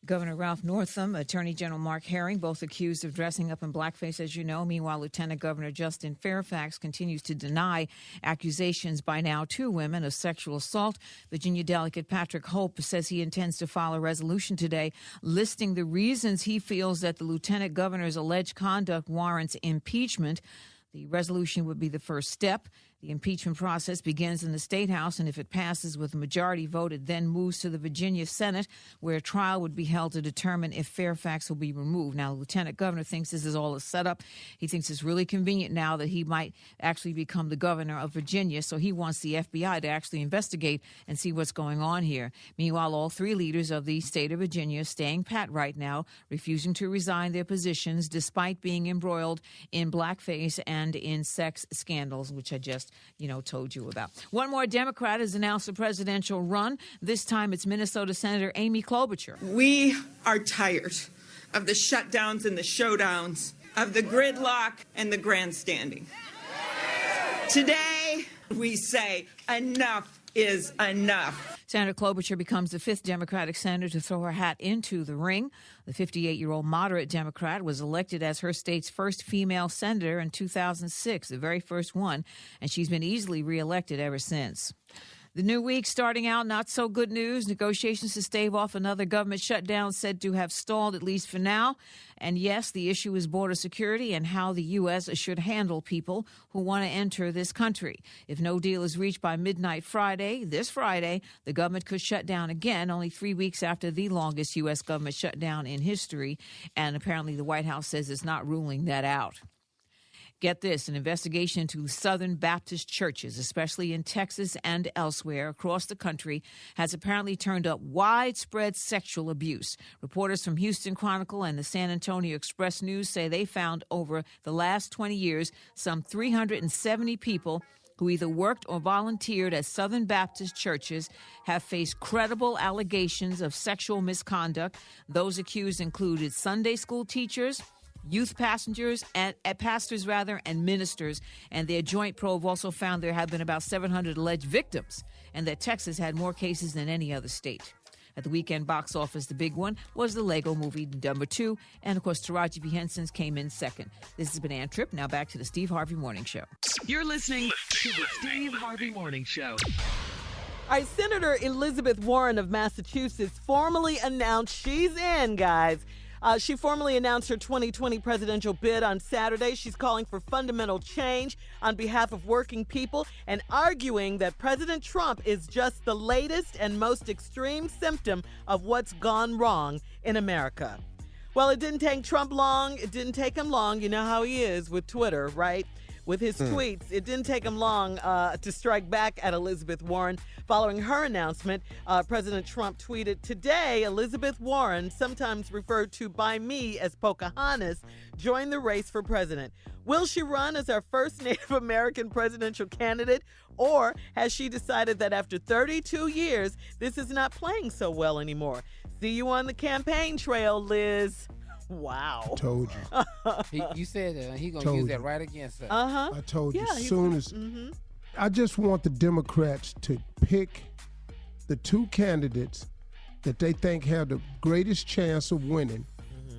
Speaker 9: Governor Ralph Northam, Attorney General Mark Herring, both accused of dressing up in blackface, as you know. Meanwhile, Lieutenant Governor Justin Fairfax continues to deny accusations by now 2 women of sexual assault. Virginia Delegate Patrick Hope says he intends to file a resolution today listing the reasons he feels that the lieutenant governor's alleged conduct warrants impeachment. The resolution would be the first step. The impeachment process begins in the State House, and if it passes with a majority vote, it then moves to the Virginia Senate, where a trial would be held to determine if Fairfax will be removed. Now, the lieutenant governor thinks this is all a setup. He thinks it's really convenient now that he might actually become the governor of Virginia, so he wants the FBI to actually investigate and see what's going on here. Meanwhile, all 3 leaders of the state of Virginia staying pat right now, refusing to resign their positions despite being embroiled in blackface and in sex scandals, which I just told you about. One more Democrat has announced a presidential run. This time it's Minnesota Senator Amy Klobuchar.
Speaker 10: We are tired of the shutdowns and the showdowns, of the gridlock and the grandstanding. Today, we say enough is enough.
Speaker 9: Senator Klobuchar becomes the 5th Democratic senator to throw her hat into the ring. The 58-year-old moderate Democrat was elected as her state's first female senator in 2006, the very first one, and she's been easily reelected ever since. The new week starting out, not so good news. Negotiations to stave off another government shutdown said to have stalled, at least for now. And yes, the issue is border security and how the U.S. should handle people who want to enter this country. If no deal is reached by midnight Friday, this Friday, the government could shut down again, only 3 weeks after the longest U.S. government shutdown in history. And apparently the White House says it's not ruling that out. Get this, an investigation into Southern Baptist churches, especially in Texas and elsewhere across the country, has apparently turned up widespread sexual abuse. Reporters from Houston Chronicle and the San Antonio Express News say they found over the last 20 years some 370 people who either worked or volunteered at Southern Baptist churches have faced credible allegations of sexual misconduct. Those accused included Sunday school teachers, youth pastors, and ministers. And their joint probe also found there have been about 700 alleged victims, and that Texas had more cases than any other state. At the weekend box office, the big one was the Lego Movie #2, and of course, Taraji P. Henson's came in second. This has been Ann Tripp. Now back to the Steve Harvey Morning Show.
Speaker 3: You're listening to the Steve Harvey Morning Show.
Speaker 4: All right, Senator Elizabeth Warren of Massachusetts formally announced she's in, guys. She formally announced her 2020 presidential bid on Saturday. She's calling for fundamental change on behalf of working people and arguing that President Trump is just the latest and most extreme symptom of what's gone wrong in America. Well, it didn't take Trump long. It didn't take him long. You know how he is with Twitter, right? With his tweets, it didn't take him long to strike back at Elizabeth Warren. Following her announcement, President Trump tweeted, "Today, Elizabeth Warren, sometimes referred to by me as Pocahontas, joined the race for president. Will she run as our first Native American presidential candidate, or has she decided that after 32 years, this is not playing so well anymore? See you on the campaign trail, Liz." Wow.
Speaker 2: I told you.
Speaker 5: You said that he gonna use that right against us.
Speaker 2: I told you. As soon as I just want the Democrats to pick the 2 candidates that they think have the greatest chance of winning,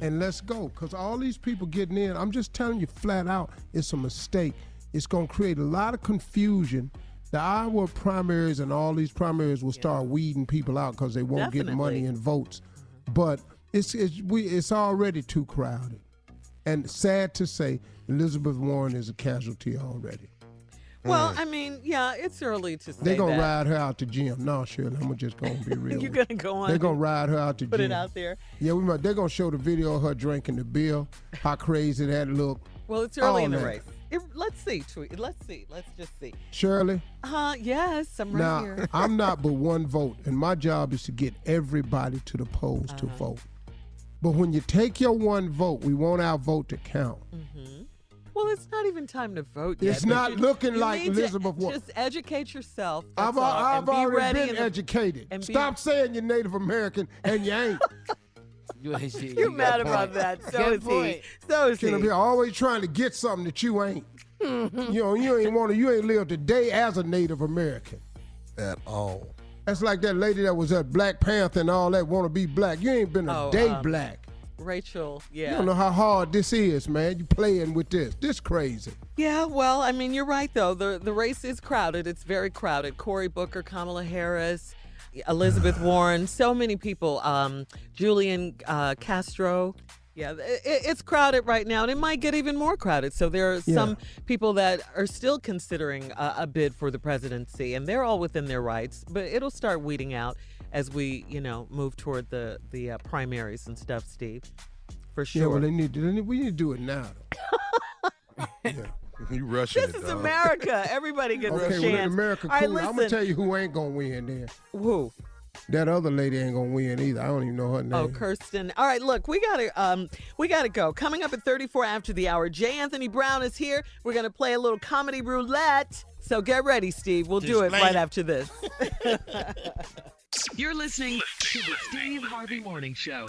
Speaker 2: and let's go. Because all these people getting in, I'm just telling you flat out, it's a mistake. It's going to create a lot of confusion. The Iowa primaries and all these primaries will start weeding people out because they won't get money and votes. But it's already too crowded. And sad to say, Elizabeth Warren is a casualty already.
Speaker 4: Well, I mean, yeah, it's early to say
Speaker 2: They're going
Speaker 4: that.
Speaker 2: to ride her out to gym. No, Shirley, I'm just going to be real.
Speaker 4: You're going to go on.
Speaker 2: They're going to ride her out to gym.
Speaker 4: Put it out there.
Speaker 2: Yeah, they're going to show the video of her drinking the beer, how crazy that look.
Speaker 4: Well, it's early
Speaker 2: All
Speaker 4: in the
Speaker 2: that.
Speaker 4: race. Let's see. Let's see. Let's just see.
Speaker 2: Shirley?
Speaker 4: Yes, I'm right
Speaker 2: Now,
Speaker 4: here.
Speaker 2: I'm not but one vote, and my job is to get everybody to the polls to vote. But when you take your one vote, we want our vote to count.
Speaker 4: Well, it's not even time to vote yet.
Speaker 2: It's not looking like
Speaker 4: need to
Speaker 2: Elizabeth Warren.
Speaker 4: Just educate yourself.
Speaker 2: I've
Speaker 4: that's all, and be
Speaker 2: already
Speaker 4: ready
Speaker 2: been
Speaker 4: and-
Speaker 2: educated.
Speaker 4: and be-
Speaker 2: Stop saying you're Native American and you ain't.
Speaker 4: You're mad about that. So is he. So is
Speaker 2: You're
Speaker 4: he.
Speaker 2: always trying to get something that you ain't. You ain't lived a day as a Native American.
Speaker 7: At all.
Speaker 2: That's like that lady that was at Black Panther and all that want to be black. You ain't been a day black.
Speaker 4: Rachel, yeah.
Speaker 2: You don't know how hard this is, man. You playing with this. This crazy.
Speaker 4: Yeah, well, I mean, you're right, though. The race is crowded. It's very crowded. Cory Booker, Kamala Harris, Elizabeth Warren, so many people. Julian Castro. Yeah, it's crowded right now, and it might get even more crowded. So there are some people that are still considering a bid for the presidency, and they're all within their rights. But it'll start weeding out as we, move toward the primaries and stuff, Steve. For sure.
Speaker 2: Yeah, well, we need to do it now, though. Yeah.
Speaker 7: You rushing
Speaker 4: This
Speaker 7: it,
Speaker 4: is
Speaker 7: dog.
Speaker 4: America. Everybody gets a
Speaker 2: Okay,
Speaker 4: chance.
Speaker 2: well, in America,
Speaker 4: All right,
Speaker 2: cool. I'm going
Speaker 4: listen.
Speaker 2: to tell you who ain't going to win there.
Speaker 4: Who?
Speaker 2: That other lady ain't going to win either. I don't even know her name.
Speaker 4: Oh, Kirsten. All right, look, we gotta go. Coming up at 34 after the hour, J. Anthony Brown is here. We're gonna play a little comedy roulette. So get ready, Steve. We'll do it right after this.
Speaker 3: You're listening to the Steve Harvey Morning Show.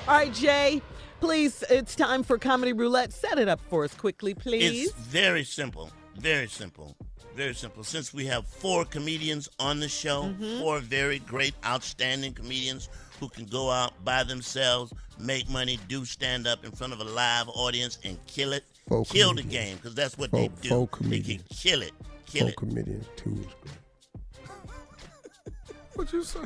Speaker 4: All right, Jay, please, it's time for comedy roulette. Set it up for us quickly, please.
Speaker 6: It's very simple. Very simple. Very simple. Since we have 4 comedians on the show, 4 very great, outstanding comedians who can go out by themselves, make money, do stand up in front of a live audience and kill it. Kill the game, because that's what they do.
Speaker 2: Four
Speaker 6: They
Speaker 2: comedians.
Speaker 6: can kill it. Kill
Speaker 2: 4
Speaker 6: it.
Speaker 2: comedians, 2 is great.
Speaker 7: What you say?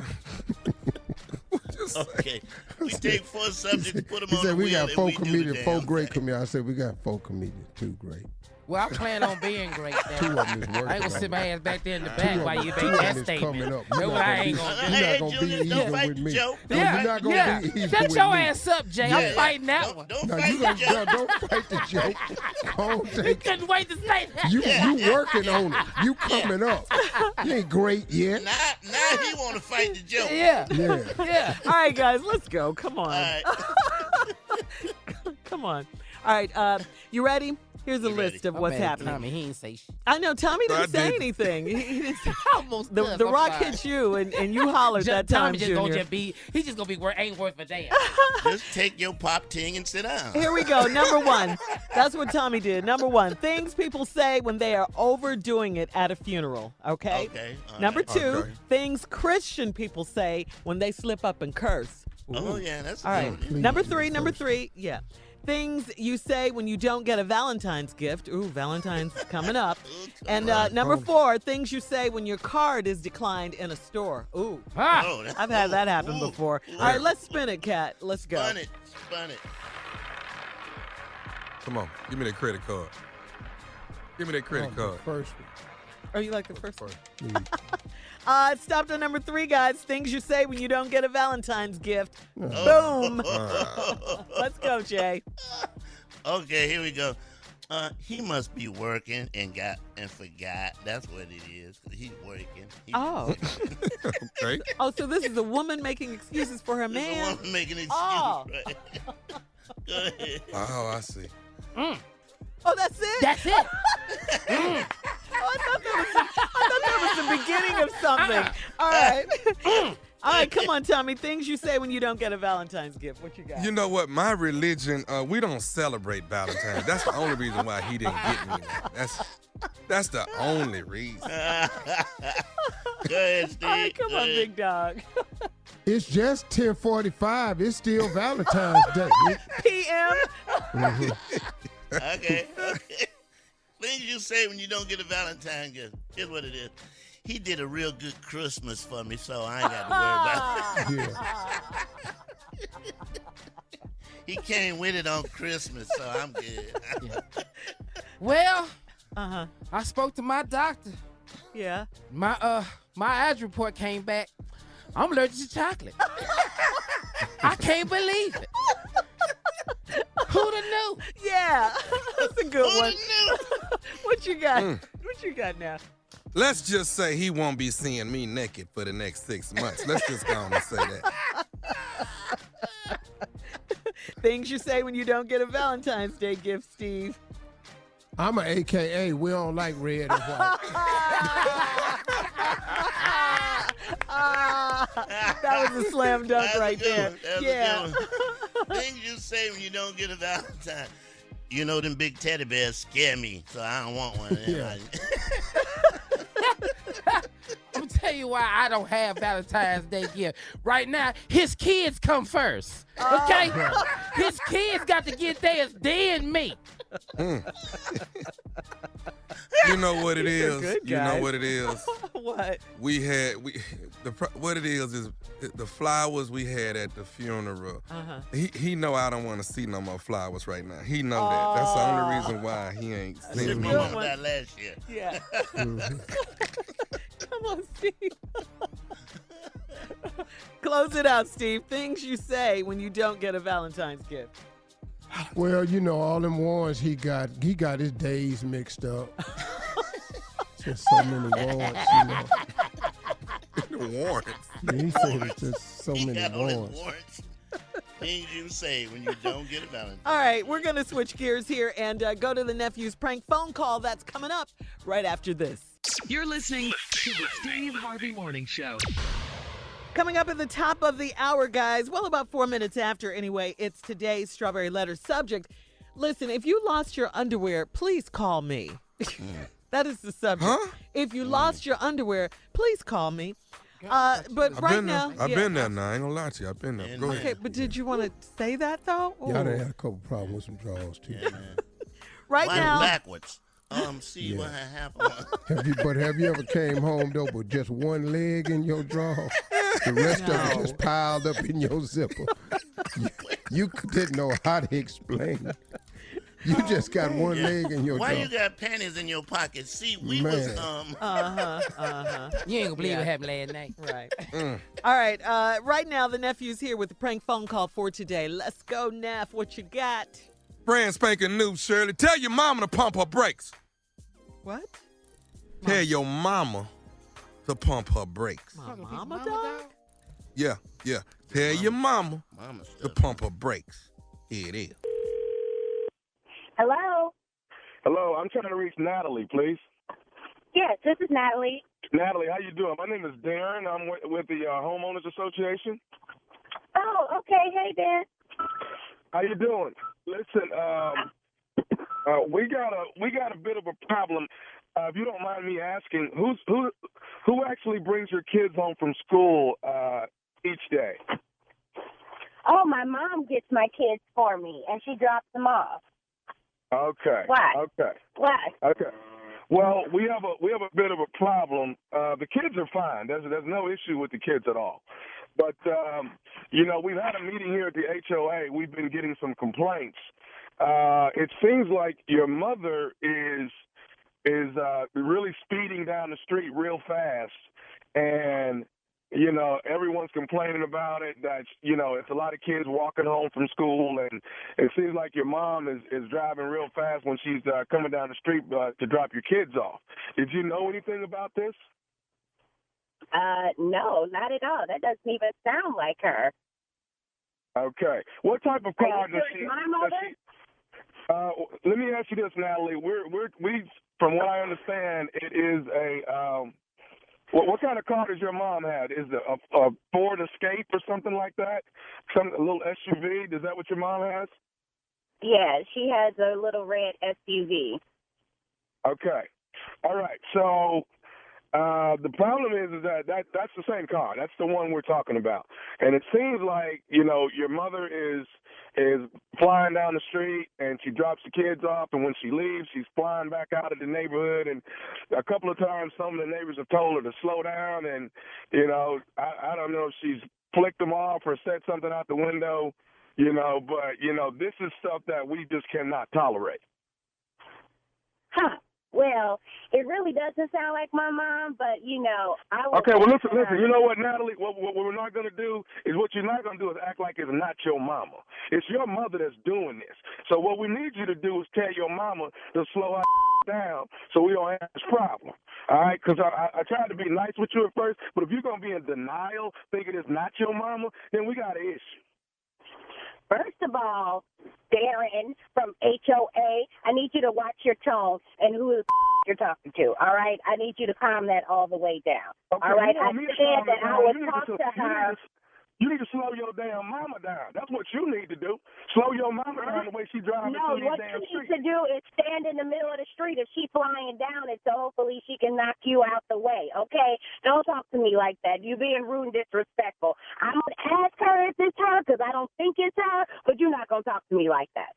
Speaker 7: What you say?
Speaker 6: Okay. We take 4 subjects, put them
Speaker 2: He
Speaker 6: on
Speaker 2: said
Speaker 6: the
Speaker 2: we
Speaker 6: wheel,
Speaker 2: got
Speaker 6: and
Speaker 2: 4
Speaker 6: we do the
Speaker 2: comedians, 4
Speaker 6: damn
Speaker 2: great
Speaker 6: thing.
Speaker 2: comedians. I said we got 4 comedians, 2 great.
Speaker 5: Well, I plan on being great.
Speaker 2: 2 of them is working.
Speaker 5: I ain't gonna sit my ass back there in the
Speaker 2: Two
Speaker 5: back
Speaker 2: of
Speaker 5: while
Speaker 2: them-
Speaker 5: you
Speaker 2: two
Speaker 5: make
Speaker 2: of
Speaker 5: that
Speaker 2: them is
Speaker 5: statement.
Speaker 2: coming up.
Speaker 5: No, I ain't gonna do.
Speaker 2: You're not
Speaker 6: Hey,
Speaker 2: going to
Speaker 6: Julius,
Speaker 2: be
Speaker 6: don't
Speaker 2: even
Speaker 6: fight
Speaker 2: with
Speaker 6: the
Speaker 2: me.
Speaker 6: joke.
Speaker 2: No, you're not going to be even
Speaker 5: Shut
Speaker 2: with
Speaker 5: your
Speaker 2: me.
Speaker 5: ass up, Jay.
Speaker 2: Yeah.
Speaker 5: I'm fighting that one.
Speaker 6: Don't
Speaker 2: No,
Speaker 6: fight
Speaker 2: you
Speaker 6: the
Speaker 2: gonna,
Speaker 6: joke.
Speaker 2: don't fight the joke. Don't
Speaker 5: You
Speaker 2: take
Speaker 5: couldn't wait to say that.
Speaker 2: You working on it. You coming up. You ain't great yet.
Speaker 6: Now he want to fight the joke.
Speaker 5: Yeah.
Speaker 2: Yeah.
Speaker 5: Yeah.
Speaker 4: All right, guys, let's go. Come on.
Speaker 6: All right.
Speaker 4: Come on. All right, you ready? Here's a
Speaker 6: We
Speaker 4: list
Speaker 6: ready.
Speaker 4: of
Speaker 5: My
Speaker 4: what's
Speaker 5: man,
Speaker 4: happening.
Speaker 5: Tommy, he ain't say shit.
Speaker 4: I know Tommy didn't
Speaker 7: I
Speaker 4: say
Speaker 7: did.
Speaker 4: anything. He didn't say,
Speaker 5: Almost
Speaker 4: the
Speaker 5: done.
Speaker 4: the
Speaker 5: I'm
Speaker 4: rock
Speaker 5: sorry.
Speaker 4: hit you, and you hollered that time,
Speaker 5: Tommy just gonna
Speaker 4: Junior.
Speaker 5: just be. He just gonna be ain't worth a damn.
Speaker 6: Just take your pop ting and sit down.
Speaker 4: Here we go. Number 1. That's what Tommy did. Number 1. Things people say when they are overdoing it at a funeral. Okay.
Speaker 6: Okay. all
Speaker 4: Number
Speaker 6: right.
Speaker 4: 2.
Speaker 7: Okay.
Speaker 4: Things Christian people say when they slip up and curse.
Speaker 6: Oh, yeah, that's a
Speaker 4: All right.
Speaker 6: good one.
Speaker 4: Number 3. Yeah. Things you say when you don't get a Valentine's gift. Ooh, Valentine's is coming up. And number 4, things you say when your card is declined in a store. Ooh,
Speaker 5: Ah,
Speaker 6: Oh, that's-
Speaker 4: I've had that happen
Speaker 6: Ooh,
Speaker 4: before.
Speaker 6: ooh.
Speaker 4: All right, let's spin it, Kat. Let's go.
Speaker 6: Spun it.
Speaker 7: Come on, give me that credit card. Give me that credit card.
Speaker 2: First one.
Speaker 4: Oh, you like the first one?
Speaker 2: Mm.
Speaker 4: It stopped on number 3, guys. Things you say when you don't get a Valentine's gift.
Speaker 6: Oh.
Speaker 4: Boom. Let's go, Jay.
Speaker 6: Okay, here we go. He must be working and forgot. That's what it is. He's working.
Speaker 4: Oh.
Speaker 7: Okay.
Speaker 4: Oh, so this is a woman making excuses for her
Speaker 6: This is a
Speaker 4: man.
Speaker 6: woman making an excuse.
Speaker 4: Oh.
Speaker 6: Right? Go ahead.
Speaker 7: Oh, I see.
Speaker 4: Oh, that's it?
Speaker 5: that's it.
Speaker 4: Oh, I thought that was the beginning of something. All right. All right, come on, Tommy. Things you say when you don't get a Valentine's gift. What you got?
Speaker 7: You know what? My religion, we don't celebrate Valentine's. That's the only reason why he didn't get me that. That's the only reason.
Speaker 6: Go ahead, Steve.
Speaker 4: All right, come
Speaker 6: Go
Speaker 4: on,
Speaker 6: ahead.
Speaker 4: big dog.
Speaker 2: It's just 10:45. It's still Valentine's Day.
Speaker 4: PM.
Speaker 6: Okay. Things you say when you don't get a Valentine gift. Here's what it is. He did a real good Christmas for me, so I ain't got to worry about it.
Speaker 2: Yeah.
Speaker 6: He came with it on Christmas, so I'm good.
Speaker 5: Well,
Speaker 4: Uh-huh.
Speaker 5: I spoke to my doctor.
Speaker 4: Yeah.
Speaker 5: My age report came back. I'm allergic to chocolate. I can't believe it. Who'da knew?
Speaker 4: Yeah, that's a good one.
Speaker 6: knew?
Speaker 4: What you got? What you got now?
Speaker 7: Let's just say he won't be seeing me naked for the next 6 months. Let's just go on and say that.
Speaker 4: Things you say when you don't get a Valentine's Day gift, Steve.
Speaker 2: I'm an AKA. We don't like red and white.
Speaker 4: That was a slam dunk right there. Yeah.
Speaker 6: Things you say when you don't get a Valentine. You know, them big teddy bears scare me, so I don't want one.
Speaker 2: Yeah.
Speaker 5: I'm gonna tell you why I don't have Valentine's Day gift. Right now, his kids come first. Okay? His kids got to get theirs, then me.
Speaker 7: You know what it is?
Speaker 4: good
Speaker 7: You know
Speaker 4: guys.
Speaker 7: what it is?
Speaker 4: What?
Speaker 7: What it is the flowers we had at the funeral. He know I don't want to see no more flowers right now. He know that. That's the only reason why he ain't seen
Speaker 6: Should
Speaker 7: me.
Speaker 6: have remembered that last year.
Speaker 4: Yeah. Come on, Steve. Close it out, Steve. Things you say when you don't get a Valentine's gift.
Speaker 2: Well, you know, all them warrants he got his days mixed up. Just so many warrants, you know.
Speaker 7: The warrants.
Speaker 2: Yeah, he said it's just so
Speaker 6: He
Speaker 2: many
Speaker 6: got all his
Speaker 2: warrants.
Speaker 6: warrants. Things you say when you don't get a Valentine.
Speaker 4: All right, we're going to switch gears here and go to the nephew's prank phone call. That's coming up right after this.
Speaker 3: You're listening to the Steve Harvey Morning Show.
Speaker 4: Coming up at the top of the hour, guys, well, about 4 minutes after anyway, it's today's Strawberry Letter subject. Listen, if you lost your underwear, please call me. That is the subject.
Speaker 7: Huh?
Speaker 4: If you lost your underwear, please call me. But right now,
Speaker 7: I've been there now. I ain't gonna lie to you. I've been there. Go
Speaker 4: Okay,
Speaker 7: ahead.
Speaker 4: but did you want to say that though?
Speaker 2: Y'all done had a couple problems with some drawers too.
Speaker 4: Right
Speaker 6: Why
Speaker 4: now,
Speaker 6: backwards? See what happened.
Speaker 2: Have you ever came home though with just one leg in your drawer? The rest of it just piled up in your zipper. You didn't know how to explain it. You just got one leg in your
Speaker 6: Why
Speaker 2: drawer.
Speaker 6: you got panties in your pocket? See, we
Speaker 2: Man.
Speaker 6: was
Speaker 5: You ain't gonna believe what happened last night.
Speaker 4: right. All right. Right now, the nephew's here with the prank phone call for today. Let's go, Neff. What you got?
Speaker 7: Brand spanking new, Shirley. Tell your mama to pump her brakes.
Speaker 4: What?
Speaker 7: Tell your mama to pump her brakes.
Speaker 4: My mama, dog?
Speaker 7: Yeah. Tell your mama
Speaker 6: Mama
Speaker 7: to
Speaker 6: stuff.
Speaker 7: pump her brakes. Here it is.
Speaker 11: Hello?
Speaker 12: Hello, I'm trying to reach Natalie, please.
Speaker 11: Yes, this is Natalie.
Speaker 12: Natalie, how you doing? My name is Darren. I'm with the Homeowners Association.
Speaker 11: Oh, okay. Hey, Dan.
Speaker 12: How you doing? Listen, we got a bit of a problem. If you don't mind me asking, who actually brings your kids home from school each day?
Speaker 11: Oh, my mom gets my kids for me, and she drops them off.
Speaker 12: Okay.
Speaker 11: Why?
Speaker 12: Okay.
Speaker 11: Why?
Speaker 12: Okay. Well, we have a bit of a problem. The kids are fine. There's no issue with the kids at all. But we've had a meeting here at the HOA. We've been getting some complaints. It seems like your mother is really speeding down the street real fast, and everyone's complaining about it, that, it's a lot of kids walking home from school, and it seems like your mom is driving real fast when she's coming down the street to drop your kids off. Did you know anything about this?
Speaker 11: No, not at all. That doesn't even sound like her.
Speaker 12: Okay. What type of car does she...
Speaker 11: My mother?
Speaker 12: Let me ask you this, Natalie. We from what I understand, it is a... What kind of car does your mom have? Is it a Ford Escape or something like that? A little SUV? Is that what your mom has?
Speaker 11: Yeah, she has a little red SUV.
Speaker 12: Okay. All right. So the problem is that that's the same car. That's the one we're talking about. And it seems like, your mother is flying down the street, and she drops the kids off, and when she leaves, she's flying back out of the neighborhood. And a couple of times, some of the neighbors have told her to slow down, and, I don't know if she's flicked them off or said something out the window, but, this is stuff that we just cannot tolerate.
Speaker 11: Huh. Well, it really doesn't sound like my mom, but, I was...
Speaker 12: Okay, well, listen. You know what, Natalie? What we're not going to do is what you're not going to do is act like it's not your mama. It's your mother that's doing this. So what we need you to do is tell your mama to slow her down so we don't have this problem. All right? Because I tried to be nice with you at first, but if you're going to be in denial, thinking it's not your mama, then we got an issue.
Speaker 11: First of all, Darren from HOA, I need you to watch your tone and who the you're talking to, all right? I need you to calm that all the way down,
Speaker 12: okay,
Speaker 11: all right? I said that I would talk to her.
Speaker 12: You need to slow your damn mama down. That's what you need to do. Slow your mama down the way she drives
Speaker 11: No,
Speaker 12: through
Speaker 11: what
Speaker 12: these damn
Speaker 11: you
Speaker 12: streets.
Speaker 11: need to do is stand in the middle of the street. If she's flying down it, so hopefully she can knock you out the way, okay? Don't talk to me like that. You're being rude and disrespectful. I'm going to ask her if it's her because I don't think it's her, but you're not going to talk to me like that.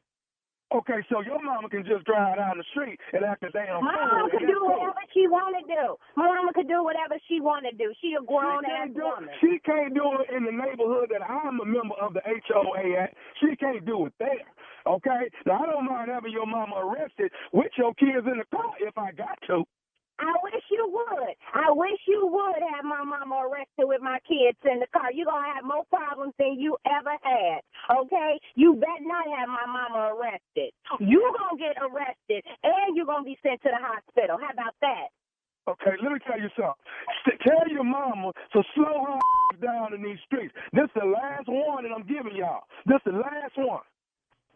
Speaker 12: Okay, so your mama can just drive down the street and act a damn fool.
Speaker 11: My mama can do whatever she want to do. My mama can do whatever she want to do. She a grown-ass woman.
Speaker 12: She can't do it in the neighborhood that I'm a member of the HOA at. She can't do it there, okay? Now, I don't mind having your mama arrested with your kids in the car if I got to.
Speaker 11: I wish you would. I wish you would have my mama arrested with my kids in the car. You're going to have more problems than you ever had, okay? You better not have my mama arrested. You're going to get arrested, and you're going to be sent to the hospital. How about that?
Speaker 12: Okay, let me tell you something. Tell your mama to slow her down in these streets. This is the last warning I'm giving y'all. This is the last one.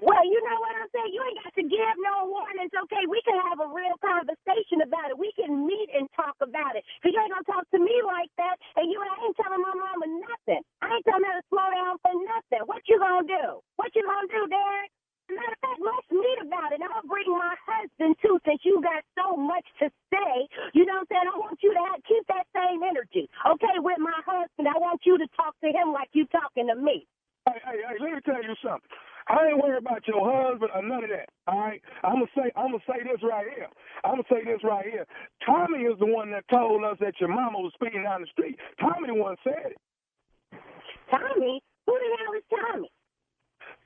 Speaker 11: Well, you know what I'm saying? You ain't got to give no warnings, okay? We can have a real conversation about it. We can meet and talk about it. Because you ain't going to talk to me like that, and you ain't telling my mama nothing. I ain't telling her to slow down for nothing. What you going to do? What you going to do, Derek? Matter of fact, let's meet about it. I'll bring my husband, too, since you got so much to say. You know what I'm saying? I want you to keep that same energy, okay, with my husband. I want you to talk to him like you talking to me.
Speaker 12: Hey, let me tell you something. I ain't worried about your husband or none of that. All right, I'm gonna say this right here. Tommy is the one that told us that your mama was speeding down the street. Tommy the one said it.
Speaker 11: Tommy? Who the hell is Tommy?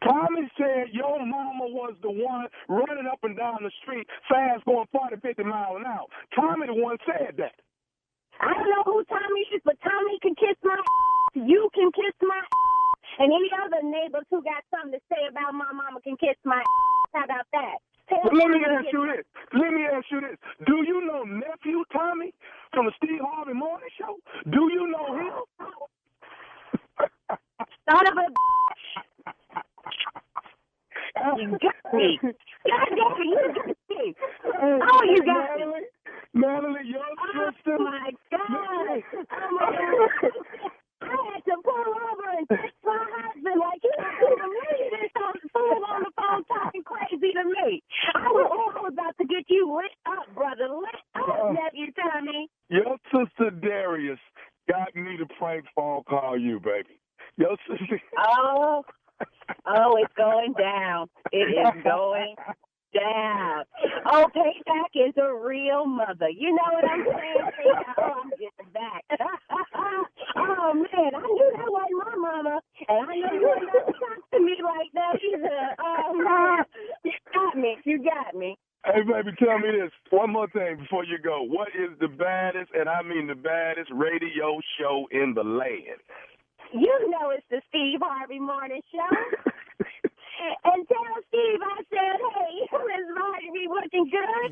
Speaker 12: Tommy said your mama was the one running up and down the street fast, going 40, 50 miles an hour. Tommy the one said that.
Speaker 11: I don't know who Tommy is, but Tommy can kiss my You can kiss my and any other neighbors who got something to say about my mama can kiss my How about that?
Speaker 12: Well, let me ask you this. Do you know nephew Tommy from the Steve Harvey Morning Show? Do you know him?
Speaker 11: Son of a You got me. God damn it, you got me. Oh, you got me.
Speaker 12: Natalie, your sister.
Speaker 11: Oh, my God. I had to pull over and text my husband like, you don't believe this fool on the phone talking crazy to me. I was about to get you lit up, brother. Lit up, nephew Tommy.
Speaker 12: Your sister Darius got me to prank phone call you, baby. Your sister.
Speaker 11: Oh, it's going down. It is going down. Oh, Payback is a real mother. You know what I'm saying? Oh, I'm getting back. Oh, man, I knew that wasn't my mama, and I know you would never talk to me like that either. Oh, you got me.
Speaker 12: Hey, baby, tell me this. One more thing before you go. What is the baddest, and I mean the baddest, radio show in the land?
Speaker 11: You know it's the Steve Harvey Morning Show. And tell Steve I said, hey, Miss Harvey looking good.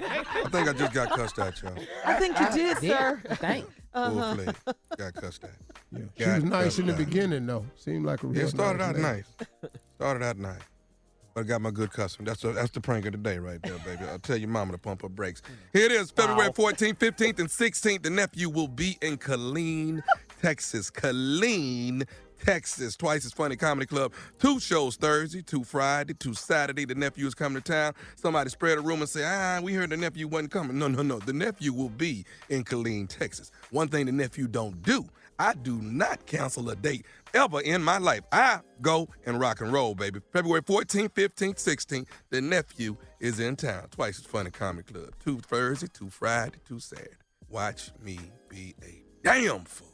Speaker 7: I think I just got cussed at, y'all.
Speaker 4: I think you did, sir.
Speaker 5: Thanks.
Speaker 7: Full-fledged. Got cussed at.
Speaker 2: Yeah. She was nice in the beginning, though. Seemed like a real
Speaker 7: started
Speaker 2: nice
Speaker 7: out
Speaker 2: lady.
Speaker 7: nice. Started out nice. But I got my good cussing. That's the prank of the day right there, baby. I'll tell your mama to pump her brakes. Here it is, February 14th, 15th, and 16th. The nephew will be in Killeen, Texas. Killeen, Texas. Twice as Funny Comedy Club. 2 shows Thursday, 2 Friday, 2 Saturday. The nephew is coming to town. Somebody spread a rumor and say, we heard the nephew wasn't coming. No. The nephew will be in Killeen, Texas. One thing the nephew don't do, I do not cancel a date ever in my life. I go and rock and roll, baby. February 14th, 15th, 16th, the nephew is in town. Twice as Funny Comedy Club. 2 Thursday, 2 Friday, 2 Saturday. Watch me be a damn fool.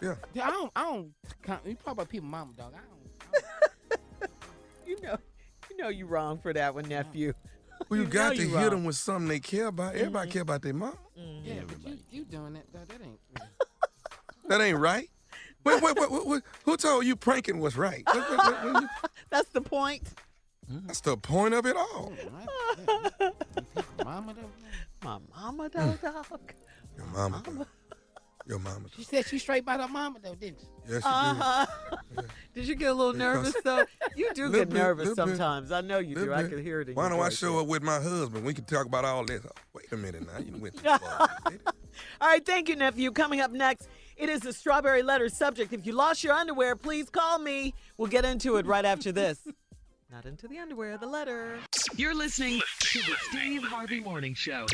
Speaker 7: Yeah.
Speaker 5: I don't. You talk about people, mama, dog. I don't.
Speaker 4: You know you're wrong for that one, nephew.
Speaker 7: Well, you got to hit them with something they care about. Everybody care about their mom.
Speaker 5: Yeah, but you doing that, though. That ain't really.
Speaker 7: That ain't right. Wait, who told you pranking was right?
Speaker 4: That's the point.
Speaker 7: That's the point of it all.
Speaker 5: Mama, though.
Speaker 4: My mama, though, dog.
Speaker 7: Your mama. Your mama.
Speaker 5: She said she straight by her mama, though, didn't she?
Speaker 7: Yes, she did.
Speaker 4: Did you get a little nervous, though? You do get nervous sometimes. I know you do. I can hear it in your
Speaker 7: Why don't I
Speaker 4: voice.
Speaker 7: show up with my husband? We can talk about all this. Oh, wait a minute now. You went too far.
Speaker 4: All right, thank you, nephew. Coming up next, it is the strawberry letter subject. If you lost your underwear, please call me. We'll get into it right after this. Not into the underwear, the letter.
Speaker 3: You're listening to the Steve Harvey Morning Show.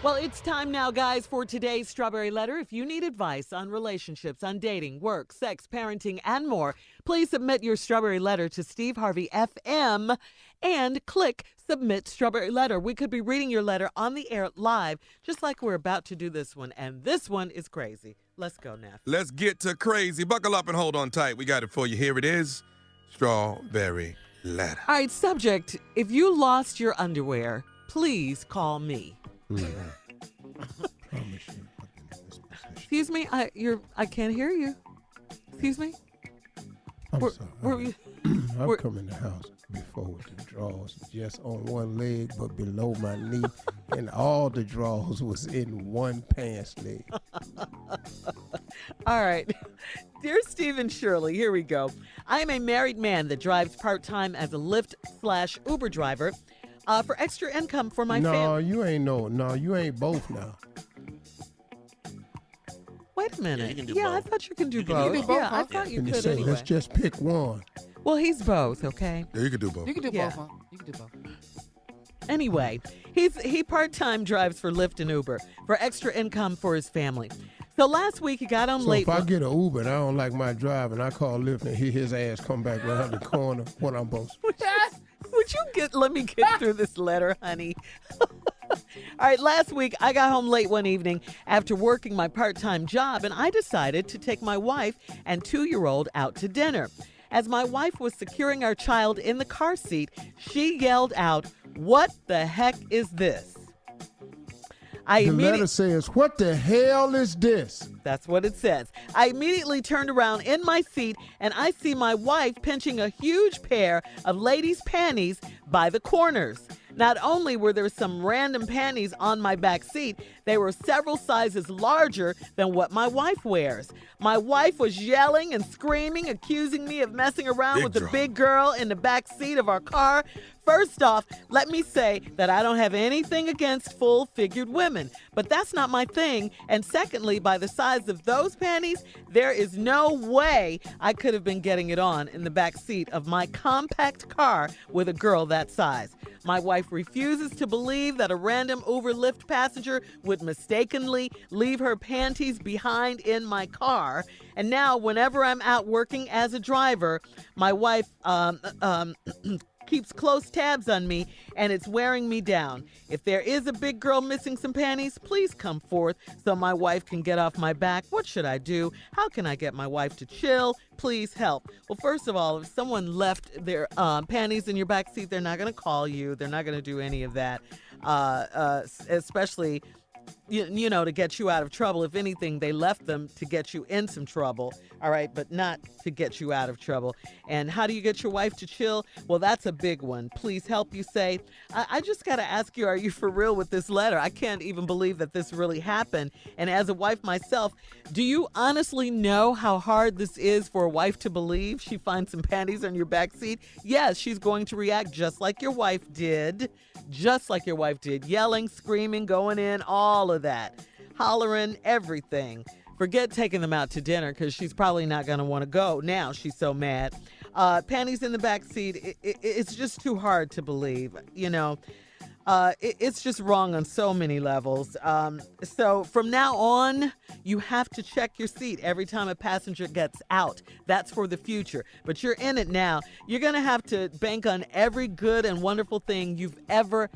Speaker 4: Well, it's time now, guys, for today's Strawberry Letter. If you need advice on relationships, on dating, work, sex, parenting, and more, please submit your Strawberry Letter to Steve Harvey FM and click Submit Strawberry Letter. We could be reading your letter on the air live, just like we're about to do this one. And this one is crazy. Let's go, Neff.
Speaker 7: Let's get to crazy. Buckle up and hold on tight. We got it for you. Here it is. Strawberry Letter.
Speaker 4: All right, subject. If you lost your underwear, please call me. Excuse me, I can't hear you. Excuse me.
Speaker 2: I'm sorry. I've come in the house before with the drawers just on one leg but below my knee, and all the drawers was in one pants leg.
Speaker 4: All right. Dear Steve and Shirley, here we go. I am a married man that drives part-time as a Lyft/Uber driver for extra income for my family.
Speaker 2: You ain't both now.
Speaker 4: Wait a minute.
Speaker 6: Yeah, you can do
Speaker 4: I
Speaker 6: both.
Speaker 4: thought you can do
Speaker 6: You can
Speaker 4: both.
Speaker 6: do both,
Speaker 4: Yeah, I thought you
Speaker 2: Can you
Speaker 4: could
Speaker 2: say,
Speaker 4: anyway.
Speaker 2: let's just pick one?
Speaker 4: Well, he's both, okay?
Speaker 7: Yeah, you can do both.
Speaker 5: You can do
Speaker 4: Yeah.
Speaker 5: both, huh? You can do both.
Speaker 4: Anyway, he part-time drives for Lyft and Uber for extra income for his family. So last week he got on
Speaker 2: So
Speaker 4: late.
Speaker 2: if I get an Uber and I don't like my drive and I call Lyft and hear his ass come back around the corner, what I'm supposed to
Speaker 4: Would you let me get through this letter, honey? All right, last week I got home late one evening after working my part-time job, and I decided to take my wife and 2-year-old out to dinner. As my wife was securing our child in the car seat, she yelled out, "What the heck is this?"
Speaker 2: The letter says, what the hell is this?
Speaker 4: That's what it says. I immediately turned around in my seat and I see my wife pinching a huge pair of ladies' panties by the corners. Not only were there some random panties on my back seat, they were several sizes larger than what my wife wears. My wife was yelling and screaming, accusing me of messing around with the big girl in the back seat of our car. First off, let me say that I don't have anything against full-figured women, but that's not my thing. And secondly, by the size of those panties, there is no way I could have been getting it on in the back seat of my compact car with a girl that size. My wife refuses to believe that a random Uber Lyft passenger would mistakenly leave her panties behind in my car. And now, whenever I'm out working as a driver, my wife keeps close tabs on me, and it's wearing me down. If there is a big girl missing some panties, please come forth so my wife can get off my back. What should I do? How can I get my wife to chill? Please help. Well, first of all, if someone left their panties in your back seat, they're not going to call you. They're not going to do any of that, especially you know, to get you out of trouble. If anything, they left them to get you in some trouble, all right, but not to get you out of trouble. And how do you get your wife to chill? Well, that's a big one. Please help, you say. I just got to ask you, are you for real with this letter? I can't even believe that this really happened. And as a wife myself, do you honestly know how hard this is for a wife to believe she finds some panties on your backseat? Yes, she's going to react just like your wife did. Just like your wife did. Yelling, screaming, going in, all of that. Hollering, everything. Forget taking them out to dinner because she's probably not going to want to go now. She's so mad. Panties in the back seat, it's just too hard to believe, you know. It's just wrong on so many levels. So from now on, you have to check your seat every time a passenger gets out. That's for the future. But you're in it now. You're going to have to bank on every good and wonderful thing you've ever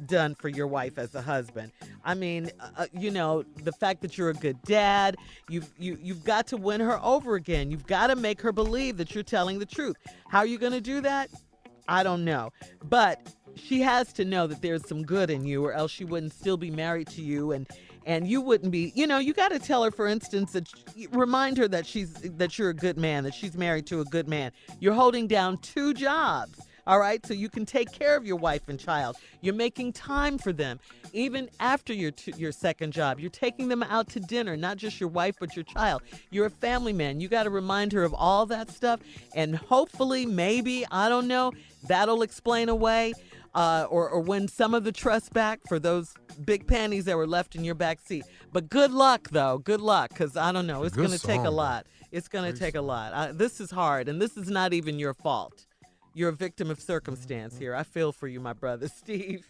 Speaker 4: done for your wife as a husband. I mean, you know, the fact that you're a good dad, you've got to win her over again. You've got to make her believe that you're telling the truth. How are you going to do that? I don't know. But she has to know that there's some good in you, or else she wouldn't still be married to you, and you wouldn't be, you got to tell her, for instance, remind her that you're a good man, that she's married to a good man. You're holding down 2 jobs. All right, so you can take care of your wife and child. You're making time for them. Even after your second job, you're taking them out to dinner, not just your wife, but your child. You're a family man. You got to remind her of all that stuff. And hopefully, maybe, I don't know, that'll explain away or win some of the trust back for those big panties that were left in your back seat. But good luck, though. Good luck, because I don't know. It's going to take a lot. It's going to take a lot. This is hard, and this is not even your fault. You're a victim of circumstance here. I feel for you, my brother. Steve?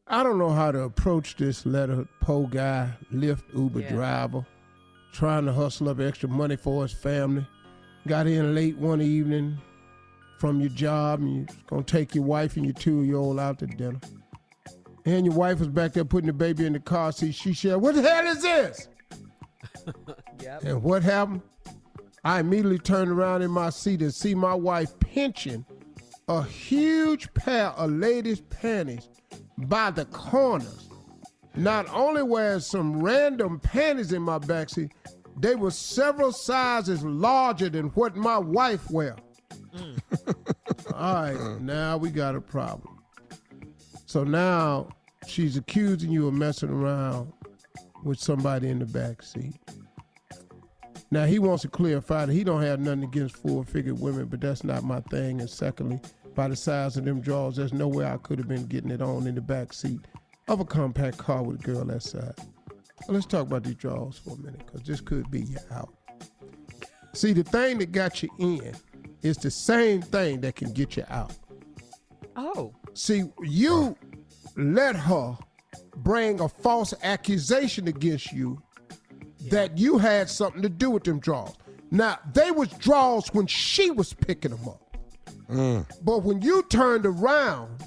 Speaker 2: I don't know how to approach this letter. Poor guy, Lyft Uber driver, trying to hustle up extra money for his family. Got in late one evening from your job, and you're going to take your wife and your 2-year-old out to dinner. And your wife was back there putting the baby in the car seat. She said, "What the hell is this?"
Speaker 4: Yep.
Speaker 2: And what happened? I immediately turned around in my seat and see my wife pinching a huge pair of ladies' panties by the corners. Not only were some random panties in my backseat, they were several sizes larger than what my wife wear. All right, now we got a problem. So now she's accusing you of messing around with somebody in the backseat. Now, he wants to clarify that he don't have nothing against full-figured women, but that's not my thing. And secondly, by the size of them drawers, there's no way I could have been getting it on in the back seat of a compact car with a girl that size. Well, let's talk about these drawers for a minute, because this could be you out. See, the thing that got you in is the same thing that can get you out.
Speaker 4: Oh.
Speaker 2: See, you let her bring a false accusation against you that you had something to do with them drawers. Now, they was drawers when she was picking them up. But when you turned around,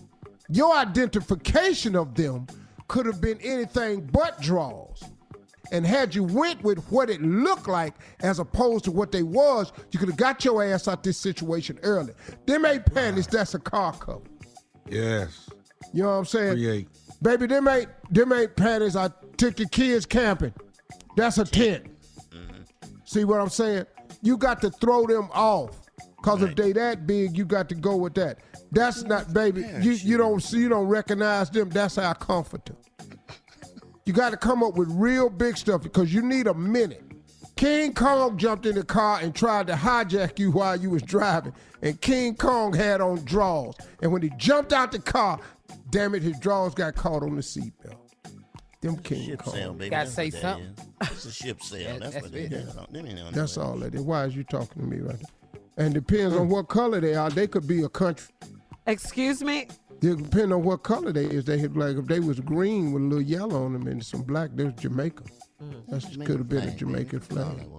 Speaker 2: your identification of them could have been anything but drawers. And had you went with what it looked like as opposed to what they was, you could have got your ass out this situation early. Them ain't panties, that's a car cover.
Speaker 7: Yes.
Speaker 2: You know what I'm saying?
Speaker 7: Create.
Speaker 2: Baby, them ain't panties. I took the kids camping. That's a tent. See what I'm saying? You got to throw them off. Because if they that big, you got to go with that. That's not, baby, you don't recognize them. That's our comforter. You got to come up with real big stuff because you need a minute. King Kong jumped in the car and tried to hijack you while you was driving. And King Kong had on drawers. And when he jumped out the car, damn it, his drawers got caught on the seatbelt. Them King Kong.
Speaker 6: Sale, baby.
Speaker 5: Gotta say something.
Speaker 6: It's a ship sale. That's what it is.
Speaker 2: That's all that is. Why is you talking to me right now? And depends on what color they are. They could be a country.
Speaker 4: Excuse me?
Speaker 2: It depends on what color they is. They had, like, if they was green with a little yellow on them and some black, there's Jamaica. That could have been a Jamaican flag.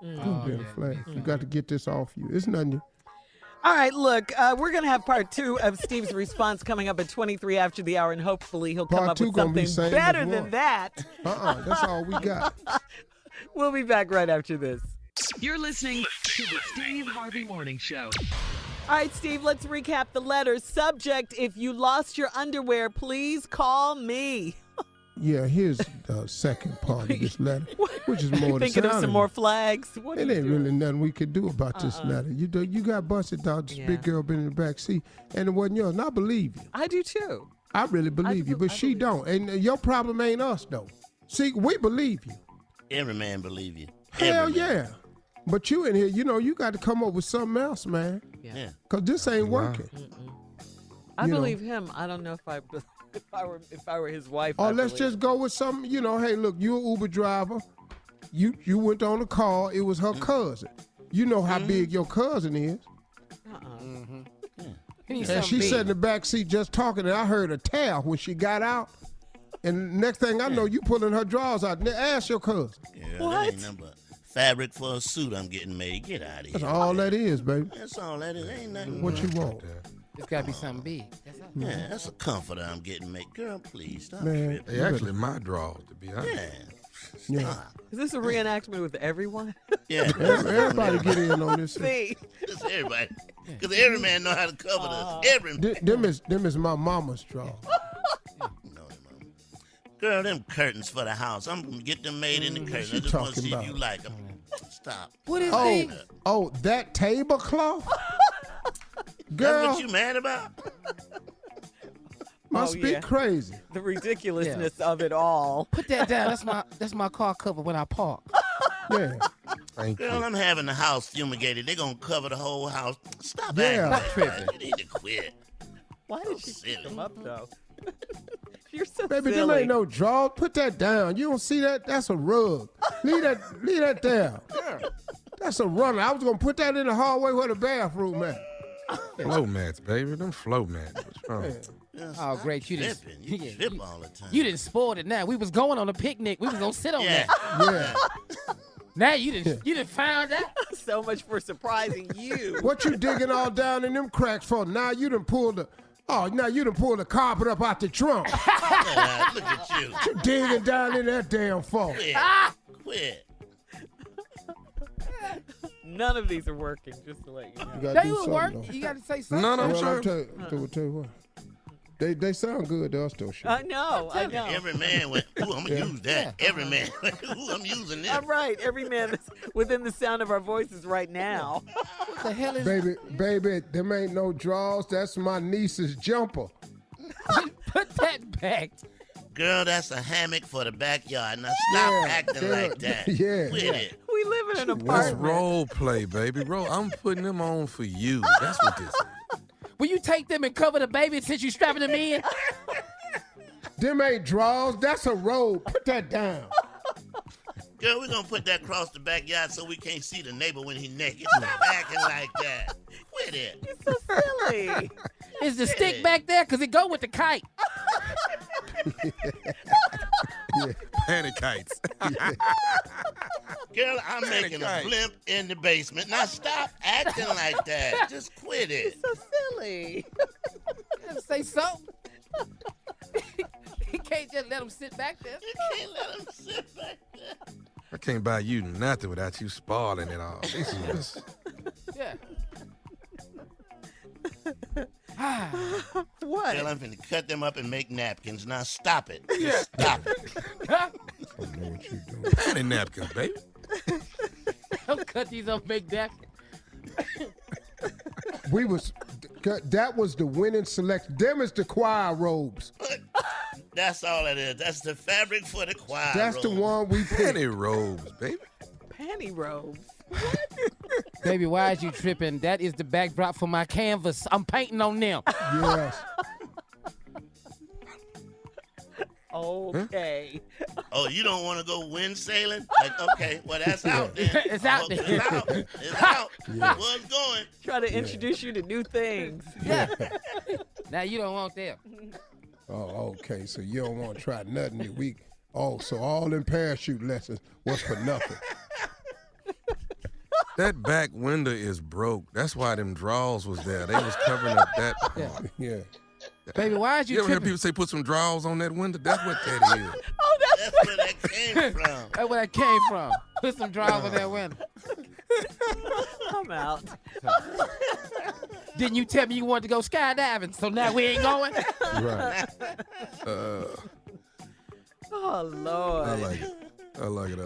Speaker 2: Could have been a flag. You got to get this off you. It's nothing.
Speaker 4: All right, look, we're going to have part 2 of Steve's response coming up at 23 after the hour, and hopefully he'll come up with something better than that.
Speaker 2: That's all we got.
Speaker 4: We'll be back right after this.
Speaker 3: You're listening to the Steve Harvey Morning Show.
Speaker 4: All right, Steve, let's recap the letters. Subject, if you lost your underwear, please call me.
Speaker 2: Yeah, here's the second part of this letter, which is more
Speaker 4: thinking of some more flags. What
Speaker 2: it ain't really nothing we could do about this letter. You got busted out. This big girl been in the back seat, and it wasn't yours. And I believe you.
Speaker 4: I do too.
Speaker 2: I really believe you, but she don't. And your problem ain't us though. See, we believe you.
Speaker 6: Every man believe you.
Speaker 2: Hell yeah. But you in here, you got to come up with something else, man.
Speaker 6: Yeah.
Speaker 2: Because this ain't working.
Speaker 4: I believe him. I don't know if I were his wife.
Speaker 2: Or let's just go with something, hey, look, you an Uber driver. You went on a call. It was her cousin. You know how big your cousin is. And she sat in the back seat just talking, and I heard her towel when she got out. And next thing I know, you pulling her drawers out. Ask your cousin.
Speaker 6: Yeah, that ain't nothing but fabric for a suit I'm getting made. Get out of here.
Speaker 2: That's all that is, baby.
Speaker 6: That's all that is. Ain't nothing.
Speaker 2: What you want?
Speaker 5: It's got to be something big. That's all.
Speaker 6: Yeah, that's a comforter I'm getting made. Girl, please stop.
Speaker 2: Man,
Speaker 7: they actually my drawers, to be honest.
Speaker 2: Yeah.
Speaker 4: Is this a reenactment with everyone?
Speaker 6: Yeah.
Speaker 2: Everybody get in on this.
Speaker 4: See.
Speaker 6: Just everybody. Because every man know how to cover this.
Speaker 2: Them is my mama's draw.
Speaker 6: Girl, them curtains for the house. I'm going to get them made in the curtains. I just want to see if you like them. Stop.
Speaker 5: What is this?
Speaker 2: Oh, that tablecloth? Girl.
Speaker 6: That's what you mad about?
Speaker 2: Must be crazy.
Speaker 4: The ridiculousness of it all.
Speaker 5: Put that down. That's my car cover when I park.
Speaker 2: Yeah.
Speaker 6: Girl, I'm having the house fumigated. They're going to cover the whole house. Stop
Speaker 2: Yeah.
Speaker 6: acting like that. You need to quit.
Speaker 4: Why did she pick them up, though? You're so
Speaker 2: Baby,
Speaker 4: silly.
Speaker 2: them ain't no drawers. Put that down. You don't see that? That's a rug. Leave that there. That's a runner. I was going to put that in the hallway where the bathroom at.
Speaker 7: Flow mats, baby. Them flow mats. What's wrong?
Speaker 5: Oh, great. You
Speaker 6: You trip all the time.
Speaker 5: You didn't spoil it now. We was going on a picnic. We was going to sit on that.
Speaker 2: Yeah.
Speaker 5: Now you didn't find out.
Speaker 4: So much for surprising you.
Speaker 2: What you digging all down in them cracks for? Now you done pulled the carpet up out the trunk.
Speaker 6: Look at you.
Speaker 2: What you digging down in that damn for?
Speaker 6: Quit.
Speaker 4: None of these are working, just to let you know.
Speaker 2: You gotta
Speaker 5: They
Speaker 2: do
Speaker 5: will
Speaker 2: something,
Speaker 5: work.
Speaker 2: though.
Speaker 5: You got to say something.
Speaker 7: No, I'm
Speaker 2: Well,
Speaker 7: sure.
Speaker 2: I'll tell you what. They sound good to us, though. Shit.
Speaker 4: I know.
Speaker 6: Every man went, ooh, I'm going to use that. Every man went, ooh, I'm using this.
Speaker 4: All right. Every man that's within the sound of our voices right now.
Speaker 5: What the hell is
Speaker 2: Baby, them ain't no drawers. That's my niece's jumper.
Speaker 5: Put that back.
Speaker 6: Girl, that's a hammock for the backyard. Now stop acting like that.
Speaker 2: Yeah.
Speaker 6: Quit it.
Speaker 4: We live in an
Speaker 7: That's
Speaker 4: apartment.
Speaker 7: role play, baby. I'm putting them on for you. That's what this is.
Speaker 5: Will you take them and cover the baby since you strapping them in?
Speaker 2: Them ain't drawers. That's a robe. Put that down.
Speaker 6: Girl, we're going to put that across the backyard so we can't see the neighbor when he's naked. Stop acting like that. Quit it.
Speaker 4: You're so silly.
Speaker 5: Is the stick back there? Because it go with the kite.
Speaker 7: Panic kites.
Speaker 6: Girl, I'm making a blimp in the basement. Now stop acting like that. Just quit it.
Speaker 4: So silly.
Speaker 5: Say something. You can't just let them sit back there.
Speaker 6: You can't let him sit back there.
Speaker 7: I can't buy you nothing without you spoiling it all. This is just...
Speaker 5: Yeah.
Speaker 4: What?
Speaker 6: Girl, I'm finna cut them up and make napkins. Now stop it. Just stop it.
Speaker 2: I don't know what you doing.
Speaker 7: Panty napkins, baby.
Speaker 5: Don't cut these up, make that.
Speaker 2: That was the winning selection. Them is the choir robes.
Speaker 6: That's all it is. That's the fabric for the choir.
Speaker 2: That's the one we picked.
Speaker 7: Panty robes, baby.
Speaker 4: Panty robes.
Speaker 5: Baby, why is you tripping? That is the backdrop for my canvas. I'm painting on them.
Speaker 2: Yes.
Speaker 4: Okay.
Speaker 6: Oh, you don't want to go wind sailing? Like, okay, well, that's out then.
Speaker 5: It's out
Speaker 6: Well,
Speaker 5: there.
Speaker 6: It's out. It's out.
Speaker 2: Yeah.
Speaker 6: It was going.
Speaker 4: Try to introduce you to new things.
Speaker 5: Yeah. Now you don't want them.
Speaker 2: Oh, okay. So you don't want to try nothing this week. Oh, so all them parachute lessons was for nothing.
Speaker 7: That back window is broke. That's why them drawers was there. They was covering up that.
Speaker 2: Yeah.
Speaker 5: Baby, why is
Speaker 7: You
Speaker 5: you
Speaker 7: ever hear
Speaker 5: tripping?
Speaker 7: people say put some drawers on that window? That's what that is.
Speaker 6: That's where that came from.
Speaker 5: That's where that came from. Put some drawers on that window.
Speaker 4: I'm out.
Speaker 5: Didn't you tell me you wanted to go skydiving? So now we ain't going?
Speaker 2: Right.
Speaker 4: Oh, Lord.
Speaker 7: I like it.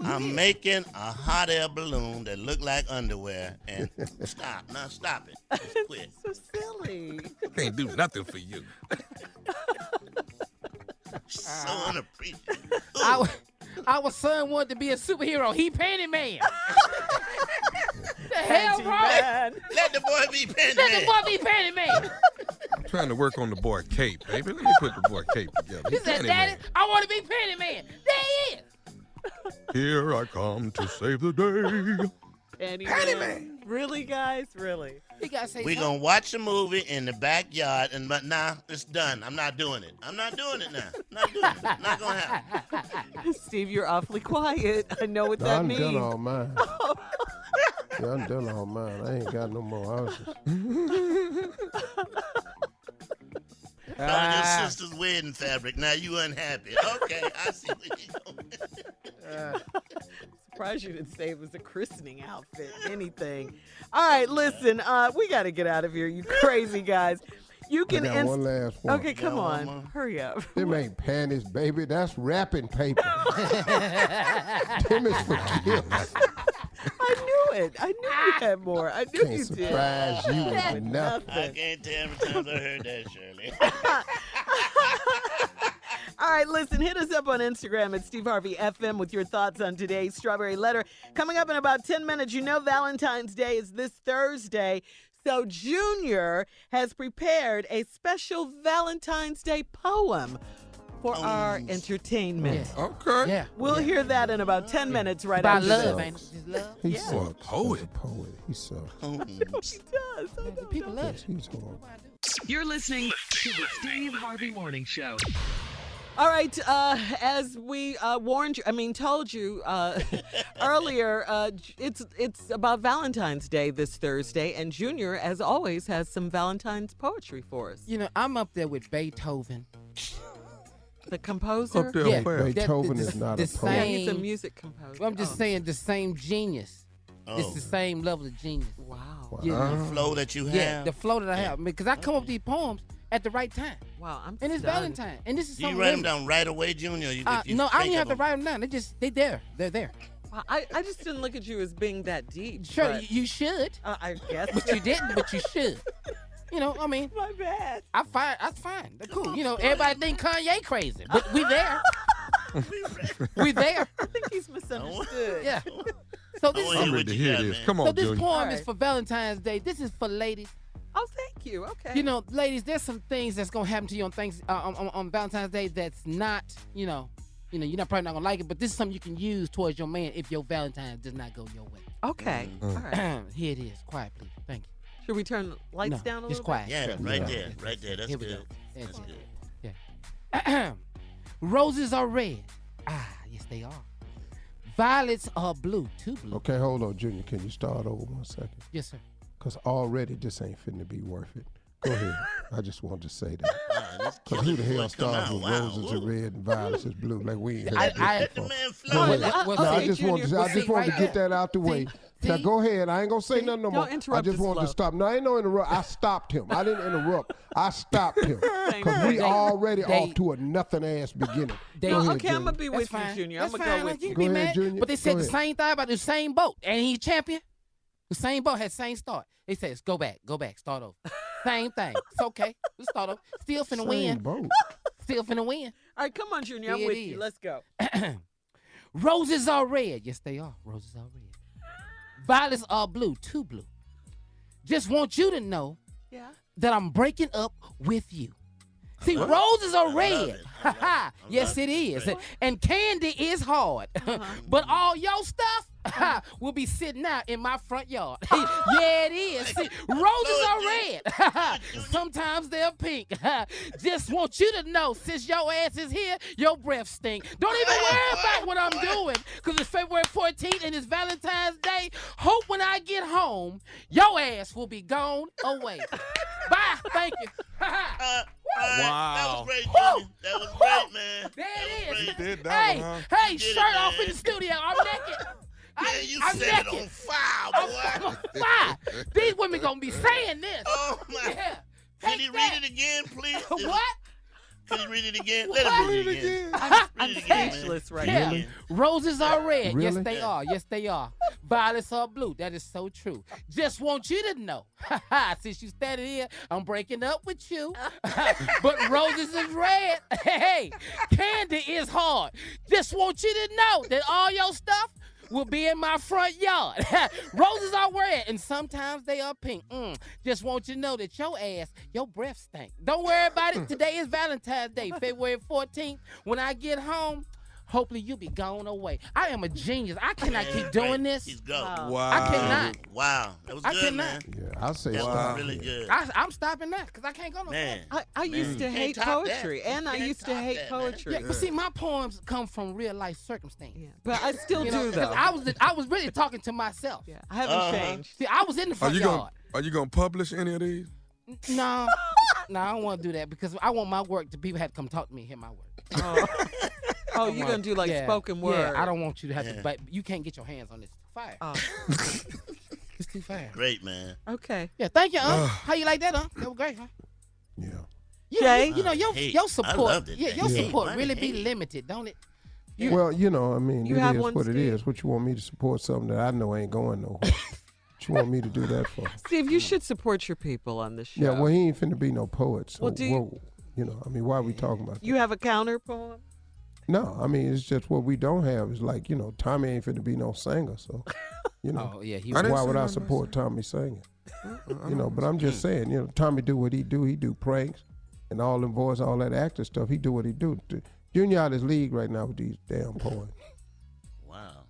Speaker 6: I'm making a hot air balloon that look like underwear. And stop. Now stop it. Just quit.
Speaker 4: So silly.
Speaker 7: Can't do nothing for you.
Speaker 6: So unappreciative.
Speaker 5: Our son wanted to be a superhero. He painted man. The hell, bro?
Speaker 4: Man.
Speaker 6: Let the boy be penny
Speaker 5: Let the
Speaker 6: man.
Speaker 5: boy be painted man.
Speaker 7: I'm trying to work on the boy Cape, baby. Let me put the boy Cape together.
Speaker 5: He said,
Speaker 7: Panty
Speaker 5: Daddy,
Speaker 7: man.
Speaker 5: I want to be painted man. There he is.
Speaker 7: Here I come to save the day.
Speaker 4: Panty man. Really, guys? Really?
Speaker 5: He got to say
Speaker 6: We're
Speaker 5: something.
Speaker 6: going to watch a movie in the backyard, but nah, it's done. I'm not doing it. I'm not doing it now. Not doing it. Not going to happen.
Speaker 4: Steve, you're awfully quiet. I know what that
Speaker 2: I'm
Speaker 4: means.
Speaker 2: done all mine. Yeah, I'm done all mine. I ain't got no more houses.
Speaker 6: On your sister's wedding fabric. Now you unhappy. Okay, I see where you going.
Speaker 4: surprised you didn't say it was a christening outfit. Anything. All right, listen. We got to get out of here, you crazy guys. You can.
Speaker 2: I got one last one.
Speaker 4: Okay, come on. Hurry up.
Speaker 2: Them ain't panties, baby. That's wrapping paper. Them is for kids.
Speaker 4: I knew it. I knew you had more. I knew
Speaker 2: Can't
Speaker 4: you did.
Speaker 2: surprise you with nothing.
Speaker 6: I can't tell how many times I heard that, Shirley.
Speaker 4: All right, listen, hit us up on Instagram at Steve Harvey FM with your thoughts on today's Strawberry Letter. Coming up in about 10 minutes, you know Valentine's Day is this Thursday. So Junior has prepared a special Valentine's Day poem for our entertainment.
Speaker 7: Yeah. Okay.
Speaker 5: Yeah.
Speaker 4: We'll hear that in about 10 minutes right
Speaker 5: About
Speaker 4: after
Speaker 5: love,
Speaker 4: this.
Speaker 5: ain't it? Just love.
Speaker 2: He
Speaker 4: Yeah.
Speaker 2: sucks.
Speaker 7: Poet.
Speaker 2: He's a poet. He sucks.
Speaker 4: He does. I know.
Speaker 5: People love
Speaker 2: Yes,
Speaker 5: it.
Speaker 2: he's horrible.
Speaker 3: You're listening to the Steve Harvey Morning Show.
Speaker 4: All right, as we told you earlier, it's about Valentine's Day this Thursday, and Junior, as always, has some Valentine's poetry for us.
Speaker 5: You know, I'm up there with Beethoven.
Speaker 4: The composer?
Speaker 7: Up there
Speaker 5: Yeah.
Speaker 7: where?
Speaker 2: Beethoven
Speaker 5: the-
Speaker 2: is not
Speaker 5: the
Speaker 2: a
Speaker 4: Yeah,
Speaker 2: poet.
Speaker 4: he's a
Speaker 5: same-
Speaker 4: music composer.
Speaker 5: Well, I'm just saying the same genius. It's the same level of genius.
Speaker 4: Wow.
Speaker 5: Yeah.
Speaker 6: The flow that you have.
Speaker 5: Yeah, the flow that I have. Because I come up with these poems at the right time.
Speaker 4: Wow, I'm
Speaker 5: And it's
Speaker 4: stunned.
Speaker 5: Valentine. And this is
Speaker 6: Do you
Speaker 5: something
Speaker 6: write them
Speaker 5: different.
Speaker 6: down right away, Junior?
Speaker 5: No, I don't even have to write them down. They're there. They're there.
Speaker 4: Wow, I just didn't look at you as being that deep.
Speaker 5: Sure,
Speaker 4: but,
Speaker 5: you should.
Speaker 4: I guess.
Speaker 5: But you didn't, but you should. You know, I mean,
Speaker 4: My bad.
Speaker 5: that's fine. They're cool. You know, everybody think Kanye crazy, but we there. We there.
Speaker 4: I think he's misunderstood.
Speaker 5: Yeah. So this,
Speaker 6: wanna
Speaker 7: I'm
Speaker 6: hear
Speaker 7: ready to
Speaker 6: what you
Speaker 7: hear
Speaker 6: got,
Speaker 7: this.
Speaker 6: man.
Speaker 7: Come
Speaker 5: so
Speaker 7: on,
Speaker 5: this
Speaker 7: Junior.
Speaker 5: poem
Speaker 4: All
Speaker 5: is
Speaker 4: right.
Speaker 5: for Valentine's Day. This is for ladies.
Speaker 4: Oh, thank you. Okay.
Speaker 5: You know, ladies, there's some things that's gonna happen to you on Valentine's Day that's not, you're not probably not gonna like it, but this is something you can use towards your man if your Valentine does not go your way.
Speaker 4: Okay. All right.
Speaker 5: Here it is. Quiet, please. Thank you.
Speaker 4: Should we turn the lights
Speaker 5: No,
Speaker 4: down a
Speaker 5: just
Speaker 4: little
Speaker 5: quiet.
Speaker 6: Yeah, right there. Right there. That's
Speaker 5: Here we
Speaker 6: good.
Speaker 5: go.
Speaker 6: That's good.
Speaker 5: Yeah. Roses are red. Ah, yes they are. Violets are blue. Too blue.
Speaker 2: Okay, hold on, Junior. Can you start over 1 second?
Speaker 5: Yes, sir.
Speaker 2: Because already this ain't finna be worth it. Go ahead. I just wanted to say that.
Speaker 6: This
Speaker 2: Because who the
Speaker 6: killer
Speaker 2: hell
Speaker 6: boy come
Speaker 2: starts
Speaker 6: out.
Speaker 2: with
Speaker 6: Wow.
Speaker 2: roses are
Speaker 6: Ooh.
Speaker 2: red and violets is blue? Like we ain't heard
Speaker 5: I-
Speaker 2: this
Speaker 6: Let the
Speaker 2: before.
Speaker 6: man
Speaker 2: Go
Speaker 6: flow.
Speaker 2: ahead.
Speaker 5: Well,
Speaker 2: No, I
Speaker 5: see,
Speaker 2: just wanted
Speaker 4: Junior,
Speaker 2: to
Speaker 5: right
Speaker 2: get that out the way. Now,
Speaker 5: See?
Speaker 2: go ahead. I ain't gonna say nothing no more.
Speaker 4: Don't
Speaker 2: I
Speaker 4: interrupt
Speaker 2: just
Speaker 4: his
Speaker 2: wanted
Speaker 4: flow.
Speaker 2: to stop. No, I ain't no interrupt. I stopped him. I didn't interrupt. I stopped him because we
Speaker 5: They-
Speaker 2: already
Speaker 5: they-
Speaker 2: off to a nothing ass beginning.
Speaker 5: They-
Speaker 2: Go
Speaker 4: No,
Speaker 2: ahead,
Speaker 4: okay, I'm
Speaker 2: Junior.
Speaker 4: gonna be
Speaker 5: That's
Speaker 4: with
Speaker 5: fine.
Speaker 4: you, Junior.
Speaker 5: That's
Speaker 4: I'm
Speaker 5: fine.
Speaker 4: gonna go
Speaker 5: Like,
Speaker 4: with
Speaker 5: you
Speaker 4: you.
Speaker 5: can be
Speaker 2: Go ahead,
Speaker 5: mad.
Speaker 2: Junior.
Speaker 5: But they said
Speaker 2: Go
Speaker 5: the
Speaker 2: ahead.
Speaker 5: same thing about the same boat. And he champion. The same boat had same start. They said, go back, start over. Same thing. It's okay. Let's start over. Still finna
Speaker 2: Same
Speaker 5: win.
Speaker 2: boat.
Speaker 5: Still finna win.
Speaker 4: All right, come on, Junior. I'm
Speaker 5: Here it
Speaker 4: with you.
Speaker 5: is.
Speaker 4: Let's go.
Speaker 5: Roses are red. Yes, they are. Roses are red. Violets are blue. Too blue. Just want you to know
Speaker 4: Yeah.
Speaker 5: that I'm breaking up with you. See, roses are
Speaker 6: love
Speaker 5: red.
Speaker 6: it. I love it. I
Speaker 5: Yes,
Speaker 6: love
Speaker 5: it
Speaker 6: it.
Speaker 5: is. And candy is hard. But all your stuff will be sitting out in my front yard. Yeah, it is. See, roses are red. Sometimes they're pink. Just want you to know, since your ass is here, your breath stink. Don't even worry about what I'm doing, because it's February 14th and it's Valentine's Day. Hope when I get home, your ass will be gone away. Bye. Thank you.
Speaker 6: That was great,
Speaker 5: Woo!
Speaker 6: Junior. That was great, man.
Speaker 5: There
Speaker 6: That was
Speaker 5: it is.
Speaker 6: great.
Speaker 7: Did that
Speaker 5: Hey,
Speaker 7: one,
Speaker 5: hey,
Speaker 6: You did it,
Speaker 5: shirt off
Speaker 6: man.
Speaker 5: in the studio. I'm naked.
Speaker 6: Man, you
Speaker 5: I'm
Speaker 6: set
Speaker 5: naked.
Speaker 6: it on fire,
Speaker 5: I'm
Speaker 6: boy.
Speaker 5: on fire. These women gonna be saying this.
Speaker 6: Oh, my.
Speaker 5: Yeah.
Speaker 6: Can
Speaker 5: Take
Speaker 6: he
Speaker 5: that.
Speaker 6: read it again, please?
Speaker 5: What?
Speaker 6: Can he read it again? Let him read it again.
Speaker 4: I'm
Speaker 6: Read it again, man.
Speaker 4: speechless right
Speaker 5: Yeah.
Speaker 4: now.
Speaker 2: Really?
Speaker 5: Roses are red. Yes,
Speaker 2: Really?
Speaker 5: they are. Yes, they are. Violets are blue. That is so true. Just want you to know. Since you standing here, I'm breaking up with you. But roses is red. Hey, candy is hard. Just want you to know that all your stuff will be in my front yard. Roses are red, and sometimes they are pink. Just want you to know that your ass, your breath stink. Don't worry about it. Today is Valentine's Day, February 14th. When I get home, hopefully you'll be gone away. I am a genius. I cannot keep doing this.
Speaker 6: He's go.
Speaker 7: Wow.
Speaker 5: I cannot.
Speaker 6: Wow. That was
Speaker 5: I
Speaker 6: good,
Speaker 5: cannot.
Speaker 6: man.
Speaker 2: Yeah, I say
Speaker 6: That
Speaker 2: stop.
Speaker 6: was really good.
Speaker 5: I'm stopping that because I can't go no
Speaker 6: Man.
Speaker 4: I used to
Speaker 6: Can't
Speaker 4: hate
Speaker 6: top that.
Speaker 4: poetry,
Speaker 6: You
Speaker 4: and I
Speaker 6: can't
Speaker 4: used to
Speaker 6: top
Speaker 4: hate
Speaker 6: that, man.
Speaker 4: poetry.
Speaker 5: Yeah, but see, my poems come from real life circumstance.
Speaker 4: Yeah, but I still
Speaker 5: You know,
Speaker 4: do
Speaker 5: 'cause
Speaker 4: though.
Speaker 5: I was really talking to myself.
Speaker 4: Yeah, I haven't changed.
Speaker 5: See, I was in the
Speaker 7: Are
Speaker 5: front
Speaker 7: you
Speaker 5: yard.
Speaker 7: gonna publish any of these?
Speaker 5: No, I don't want to do that because I want my work to people have to come talk to me and hear my work.
Speaker 4: Oh, you're going to do like spoken word.
Speaker 5: Yeah, I don't want you to have to, but you can't get your hands on this. Fire.
Speaker 4: Oh.
Speaker 5: It's too fast.
Speaker 6: Great, man.
Speaker 4: Okay.
Speaker 5: Yeah, thank you, How you like that, That was great, huh?
Speaker 2: Yeah.
Speaker 4: Jay?
Speaker 5: You know, your support,
Speaker 6: loved it.
Speaker 5: your
Speaker 6: Hey,
Speaker 5: support
Speaker 6: hey,
Speaker 5: really
Speaker 6: hey.
Speaker 5: be limited, don't it?
Speaker 2: Well, you know, I mean,
Speaker 4: You
Speaker 2: it
Speaker 4: have
Speaker 2: is
Speaker 4: one,
Speaker 2: what it
Speaker 4: Steve?
Speaker 2: is. What you want me to support something that I know ain't going nowhere? What you want me to do that for?
Speaker 4: Steve, you should support your people on this show.
Speaker 2: Yeah, well, he ain't finna be no poet. So,
Speaker 4: Well, do you-
Speaker 2: you know, I mean, why are we talking about that?
Speaker 4: You have a counter poem?
Speaker 2: No, I mean, it's just what we don't have is like, you know, Tommy ain't finna be no singer, so, you know.
Speaker 5: Oh, yeah.
Speaker 2: Why would I support Tommy singing? You know, but I'm just saying, you know, Tommy do what he do. He do pranks and all them boys, all that actor stuff. He do what he do. Junior out of his league right now with these damn poems.
Speaker 6: Wow.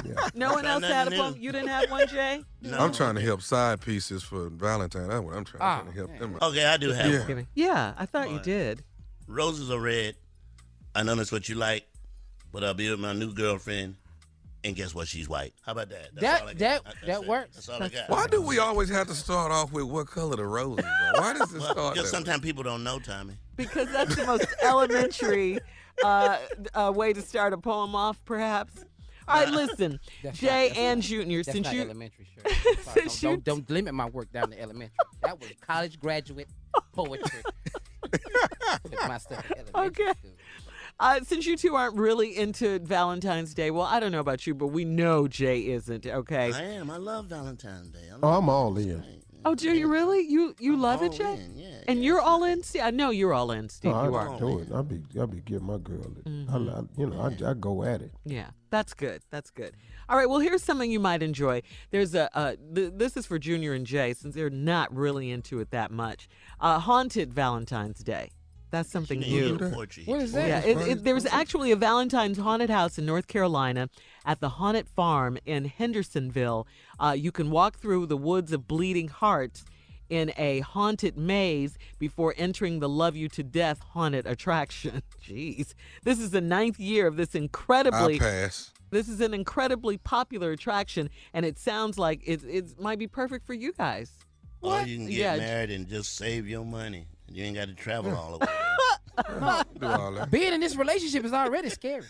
Speaker 2: Yeah.
Speaker 4: No one else had a
Speaker 6: nothing
Speaker 4: poem?
Speaker 6: new.
Speaker 4: You didn't have one, Jay?
Speaker 6: No.
Speaker 7: I'm trying to help side pieces for Valentine. That's what I'm trying, to help them.
Speaker 6: Okay, I do have
Speaker 7: Yeah.
Speaker 6: one.
Speaker 4: Yeah, I thought you did.
Speaker 6: Roses are red. I know that's what you like, but I'll be with my new girlfriend, and guess what? She's white. How about that? That's all I got. That's it.
Speaker 5: works.
Speaker 6: That's all I got.
Speaker 7: Why do we always have to start off with what color the roses are? Why does it
Speaker 6: Well,
Speaker 7: start
Speaker 6: because
Speaker 7: that
Speaker 6: sometimes people don't know, Tommy.
Speaker 4: Because that's the most elementary way to start a poem off, perhaps. All right, listen, Jay and Junior,
Speaker 5: That's
Speaker 4: since
Speaker 5: not
Speaker 4: you
Speaker 5: elementary, sure.
Speaker 4: since you
Speaker 5: Don't limit my work down to elementary. That was college graduate poetry. Put my stuff in elementary
Speaker 4: Okay.
Speaker 5: school.
Speaker 4: Since you two aren't really into Valentine's Day, well, I don't know about you, but we know Jay isn't. Okay.
Speaker 6: I am. I love Valentine's Day.
Speaker 2: Oh, I'm all in.
Speaker 4: Oh, do you really? You love it,
Speaker 6: all
Speaker 4: Jay?
Speaker 6: in, yeah,
Speaker 4: And you're all in, Steve? I know you're all in, Steve.
Speaker 2: No,
Speaker 4: You
Speaker 2: I
Speaker 4: are.
Speaker 2: do it. I'll be giving my girl it. I go at it.
Speaker 4: Yeah, that's good. That's good. All right, well, here's something you might enjoy. There's this is for Junior and Jay, since they're not really into it that much. Haunted Valentine's Day. That's something new.
Speaker 5: What is that?
Speaker 4: Yeah, there's actually a Valentine's haunted house in North Carolina at the Haunted Farm in Hendersonville. You can walk through the woods of Bleeding Hearts in a haunted maze before entering the Love You to Death haunted attraction. Jeez. This is the 9th year of this incredibly...
Speaker 7: I pass.
Speaker 4: This is an incredibly popular attraction, and it sounds like it might be perfect for you guys.
Speaker 6: Or you can get married and just save your money. You ain't got to travel all the way.
Speaker 7: Do all that.
Speaker 5: Being in this relationship is already scary.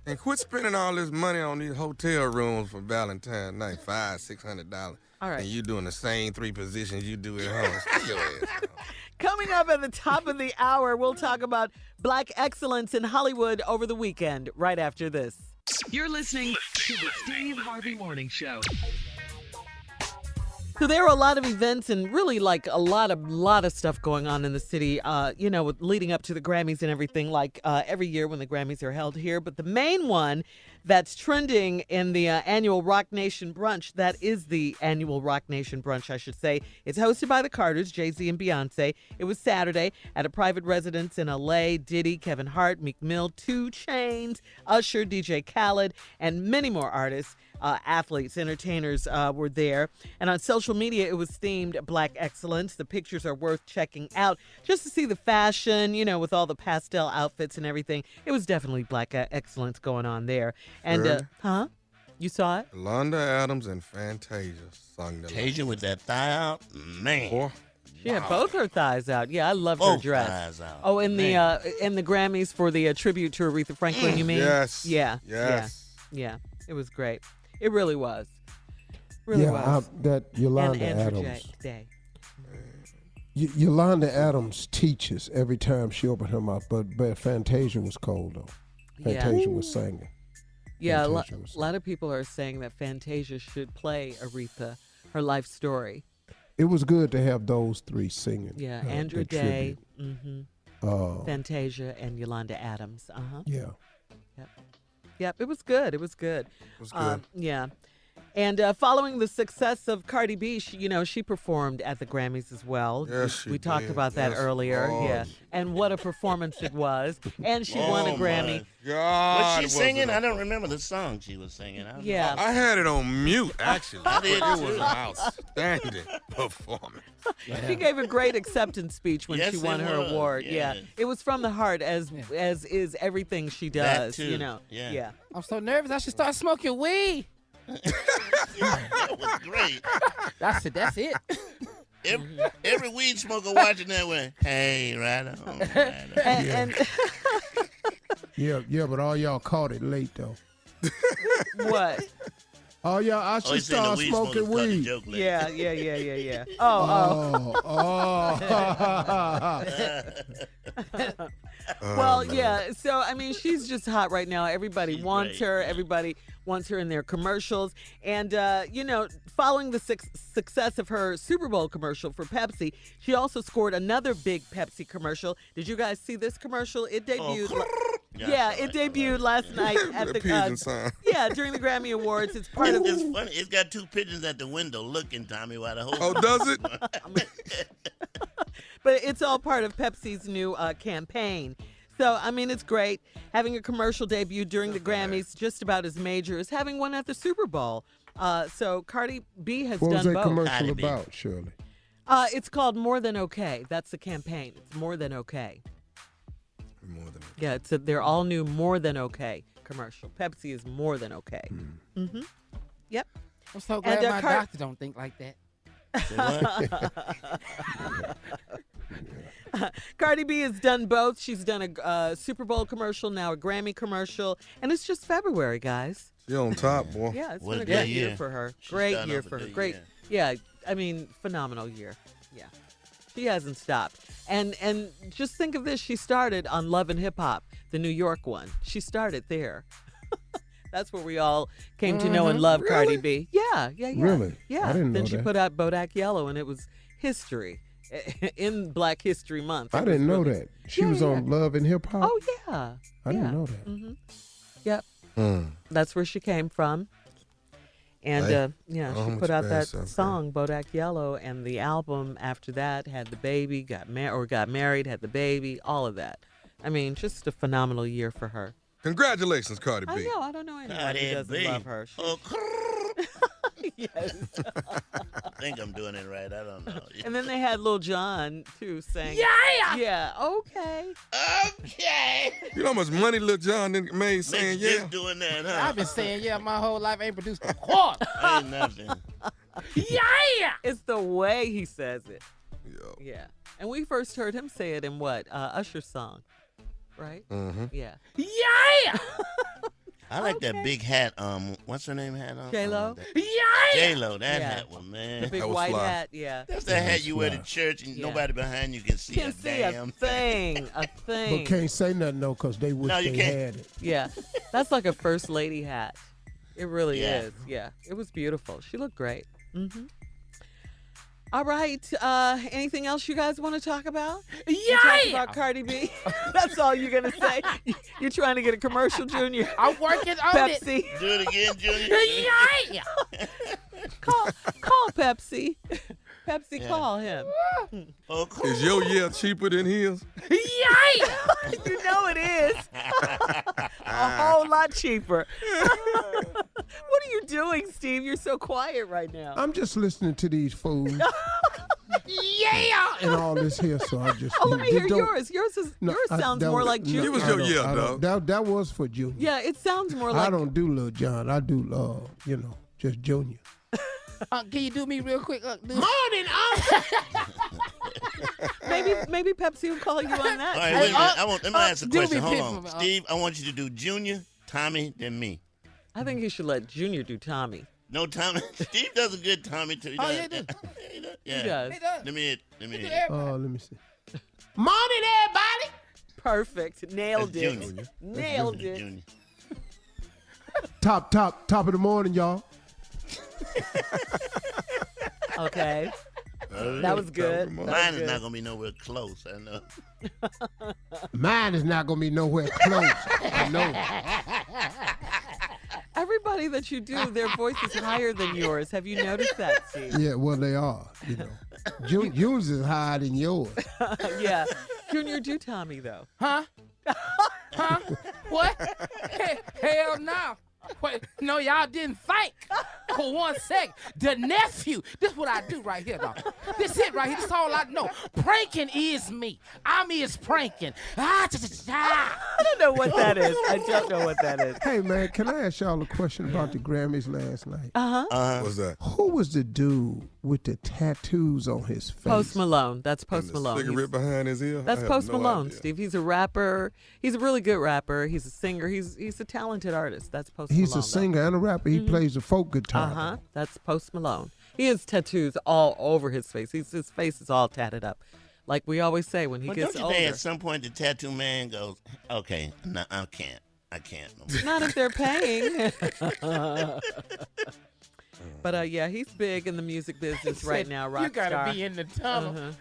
Speaker 7: And quit spending all this money on these hotel rooms for Valentine's night, $500-$600.
Speaker 4: All right.
Speaker 7: And you doing the same 3 positions you do at home. Stay your ass home.
Speaker 4: Coming up at the top of the hour, we'll talk about Black excellence in Hollywood over the weekend, right after this.
Speaker 3: You're listening to the Steve Harvey Morning Show.
Speaker 4: So there are a lot of events and really like a lot of stuff going on in the city, with leading up to the Grammys and everything, like every year when the Grammys are held here. But the main one that's trending in the annual Rock Nation brunch, that is the annual Rock Nation brunch, I should say. It's hosted by the Carters, Jay-Z and Beyonce. It was Saturday at a private residence in L.A. Diddy, Kevin Hart, Meek Mill, 2 Chainz, Usher, DJ Khaled, and many more artists. Athletes, entertainers were there. And on social media, it was themed Black Excellence. The pictures are worth checking out just to see the fashion, with all the pastel outfits and everything. It was definitely Black Excellence going on there. And, you saw it?
Speaker 7: Londa Adams and Fantasia sung the
Speaker 6: Fantasia with that thigh out, man.
Speaker 7: Boy.
Speaker 4: She had both her thighs out. Yeah, I loved her
Speaker 6: Both
Speaker 4: dress.
Speaker 6: thighs out.
Speaker 4: Oh, in the Grammys for the tribute to Aretha Franklin, you mean?
Speaker 7: Yes.
Speaker 4: Yeah.
Speaker 7: Yes.
Speaker 4: Yeah. It was great. It really was. Really was.
Speaker 2: That Yolanda
Speaker 4: and for
Speaker 2: Adams.
Speaker 4: Jay.
Speaker 2: Yolanda Adams teaches every time she opened her mouth, but Fantasia was cold though. Fantasia was singing.
Speaker 4: Yeah, a
Speaker 2: Fantasia was
Speaker 4: lot of people are saying that Fantasia should play Aretha, her life story.
Speaker 2: It was good to have those 3 singing.
Speaker 4: Yeah, Andra
Speaker 2: the
Speaker 4: Day,
Speaker 2: tribute.
Speaker 4: Fantasia, and Yolanda Adams.
Speaker 2: Yeah.
Speaker 4: Yep, it was good. It was good.
Speaker 7: It was good.
Speaker 4: Yeah. And following the success of Cardi B, she performed at the Grammys as well.
Speaker 7: Yes,
Speaker 4: we
Speaker 7: she
Speaker 4: talked
Speaker 7: did.
Speaker 4: about that
Speaker 7: Yes,
Speaker 4: earlier.
Speaker 7: Lord.
Speaker 4: Yeah. And what a performance it was. And she won a Grammy.
Speaker 7: God,
Speaker 6: Was she singing? I don't remember the song she was singing.
Speaker 4: Yeah.
Speaker 7: I had it on mute, actually.
Speaker 6: I did,
Speaker 7: It was
Speaker 6: too.
Speaker 7: an outstanding performance.
Speaker 4: She gave a great acceptance speech when
Speaker 6: Yes,
Speaker 4: she won
Speaker 6: it
Speaker 4: her
Speaker 6: was.
Speaker 4: award.
Speaker 6: Yes.
Speaker 4: Yeah. It was from the heart as is everything she does,
Speaker 6: That too.
Speaker 4: Yeah.
Speaker 6: Yeah.
Speaker 5: I'm so nervous. I should start smoking weed.
Speaker 6: That was great.
Speaker 5: That's it.
Speaker 6: Every weed smoker watching that way. Hey, right on.
Speaker 4: And
Speaker 2: Yeah, but all y'all caught it late, though.
Speaker 4: what?
Speaker 2: All y'all, I should start smoking weed.
Speaker 4: Yeah. Well, yeah. So, I mean, she's just hot right now. Everybody wants her. Everybody wants her in their commercials. And, following the success of her Super Bowl commercial for Pepsi, she also scored another big Pepsi commercial. Did you guys see this commercial? It debuted. It debuted last night at the
Speaker 7: pigeon sign.
Speaker 4: Yeah, during the Grammy Awards. It's part of.
Speaker 6: It's funny. It's got two pigeons at the window looking, Tommy, while the whole.
Speaker 7: Oh, does it?
Speaker 4: But it's all part of Pepsi's new campaign. So, I mean, it's great. Having a commercial debut during the Grammys, just about as major as having one at the Super Bowl. So Cardi B has done both.
Speaker 2: What was that commercial about, Shirley?
Speaker 4: It's called More Than Okay. That's the campaign. It's More Than Okay.
Speaker 7: More than okay.
Speaker 4: Yeah, it's their all new More Than Okay commercial. Pepsi is more than okay. Mm-hmm. Yep.
Speaker 5: I'm so glad my doctor don't think like that.
Speaker 4: Cardi B has done both. She's done a Super Bowl commercial, now a Grammy commercial, and it's just February, guys.
Speaker 7: You're on top, boy.
Speaker 4: Yeah, it's been a great year for her. Great year for her. Great. Yeah, I mean, phenomenal year. Yeah. She hasn't stopped. And just think of this. She started on Love and Hip Hop, the New York one. She started there. That's where we all came to know and love Cardi B. Yeah.
Speaker 2: Really?
Speaker 4: Yeah.
Speaker 2: I didn't know
Speaker 4: then she
Speaker 2: that.
Speaker 4: put out Bodak Yellow, and it was history in Black History Month.
Speaker 2: I didn't know that. She was on Love and Hip Hop?
Speaker 4: Oh, yeah.
Speaker 2: I didn't know that.
Speaker 4: Mm-hmm. Yep. That's where she came from. And, she put out that song, Bodak Yellow, and the album after that had the baby, got married, had the baby, all of that. I mean, just a phenomenal year for her.
Speaker 7: Congratulations, Cardi B.
Speaker 4: I know. I don't know anyone who doesn't love her. Yes.
Speaker 6: I think I'm doing it right. I don't know.
Speaker 4: And then they had Lil Jon, too, saying, Yeah, okay.
Speaker 7: You know how much money Lil Jon made saying
Speaker 6: just doing that, huh?
Speaker 5: I've been saying my whole life. I ain't produced a quarter.
Speaker 6: Ain't nothing.
Speaker 4: It's the way he says it. Yeah. And we first heard him say it in what? Usher's song, right?
Speaker 7: Mm-hmm.
Speaker 4: Yeah.
Speaker 6: I like that big hat. What's her name hat on?
Speaker 4: J-Lo?
Speaker 6: J-Lo, that hat one, man.
Speaker 4: The big white hat, yeah.
Speaker 6: That's the hat you wear to church and nobody behind you can see a damn thing.
Speaker 2: But can't say nothing, though, because they wish they had it.
Speaker 4: Yeah. That's like a first lady hat. It really is. Yeah. It was beautiful. She looked great. Mm-hmm. All right. Anything else you guys want to talk about? Talk about Cardi B? That's all you're going to say? You're trying to get a commercial, Junior?
Speaker 5: I'm working on
Speaker 4: Pepsi.
Speaker 5: it.
Speaker 6: Do it again, Junior.
Speaker 4: Call Pepsi. Pepsi, call him.
Speaker 7: Is your year cheaper than his?
Speaker 4: You know it is. A whole lot cheaper. What are you doing, Steve? You're so quiet right now.
Speaker 2: I'm just listening to these fools. And all this here, so I just.
Speaker 4: Let me hear yours. Yours sounds more like Junior.
Speaker 7: Give us your year, dog.
Speaker 2: That was for Junior.
Speaker 4: Yeah, it sounds more like.
Speaker 2: I don't do Lil Jon. I do, just Junior.
Speaker 5: Can you do me real quick?
Speaker 6: Morning,
Speaker 4: Maybe Pepsi will call you on that.
Speaker 6: All right, wait a minute. Let me ask a question. Hold on. Steve, I want you to do Junior, Tommy, then me.
Speaker 4: I think you should let Junior do Tommy.
Speaker 6: No, Tommy. Steve does a good Tommy, too.
Speaker 5: He does.
Speaker 6: Yeah.
Speaker 4: He does.
Speaker 6: Let me
Speaker 2: Let me see.
Speaker 5: Morning, everybody.
Speaker 4: Perfect. Nailed
Speaker 6: That's
Speaker 4: it.
Speaker 6: Junior.
Speaker 4: Nailed it.
Speaker 6: Junior.
Speaker 2: Top of the morning, y'all.
Speaker 4: Okay. That was good.
Speaker 6: Mine is not going to be nowhere close, I know.
Speaker 2: Mine is not going to be nowhere close. I know.
Speaker 4: Everybody that you do, their voice is higher than yours. Have you noticed that, Steve?
Speaker 2: Yeah, well, they are, Yours is higher than yours.
Speaker 4: Yeah. Junior, do Tommy, though.
Speaker 5: Huh? What? Hell no. Wait, no, y'all didn't think for 1 second. The nephew. This is what I do right here, dog. This it right here. This is all I know. Pranking is me. I'm is pranking.
Speaker 4: I don't know what that is. I don't know what that is.
Speaker 2: Hey, man, can I ask y'all a question about the Grammys last night?
Speaker 4: Uh-huh.
Speaker 7: What's that?
Speaker 2: Who was the dude with the tattoos on his face?
Speaker 4: Post Malone. That's Post Malone.
Speaker 7: Cigarette behind his ear.
Speaker 4: That's Post Malone,
Speaker 7: idea.
Speaker 4: Steve. He's a rapper. He's a really good rapper. He's a singer. He's a talented artist. That's Post Malone.
Speaker 2: He's a singer and a rapper. He plays the folk guitar.
Speaker 4: That's Post Malone. He has tattoos all over his face. His face is all tatted up. Like we always say when he gets
Speaker 6: don't you
Speaker 4: older.
Speaker 6: think at some point the tattoo man goes, okay, no, I can't no more.
Speaker 4: Not if they're paying. But yeah, he's big in the music business right now. Rock
Speaker 5: You gotta
Speaker 4: star.
Speaker 5: be in the tunnel.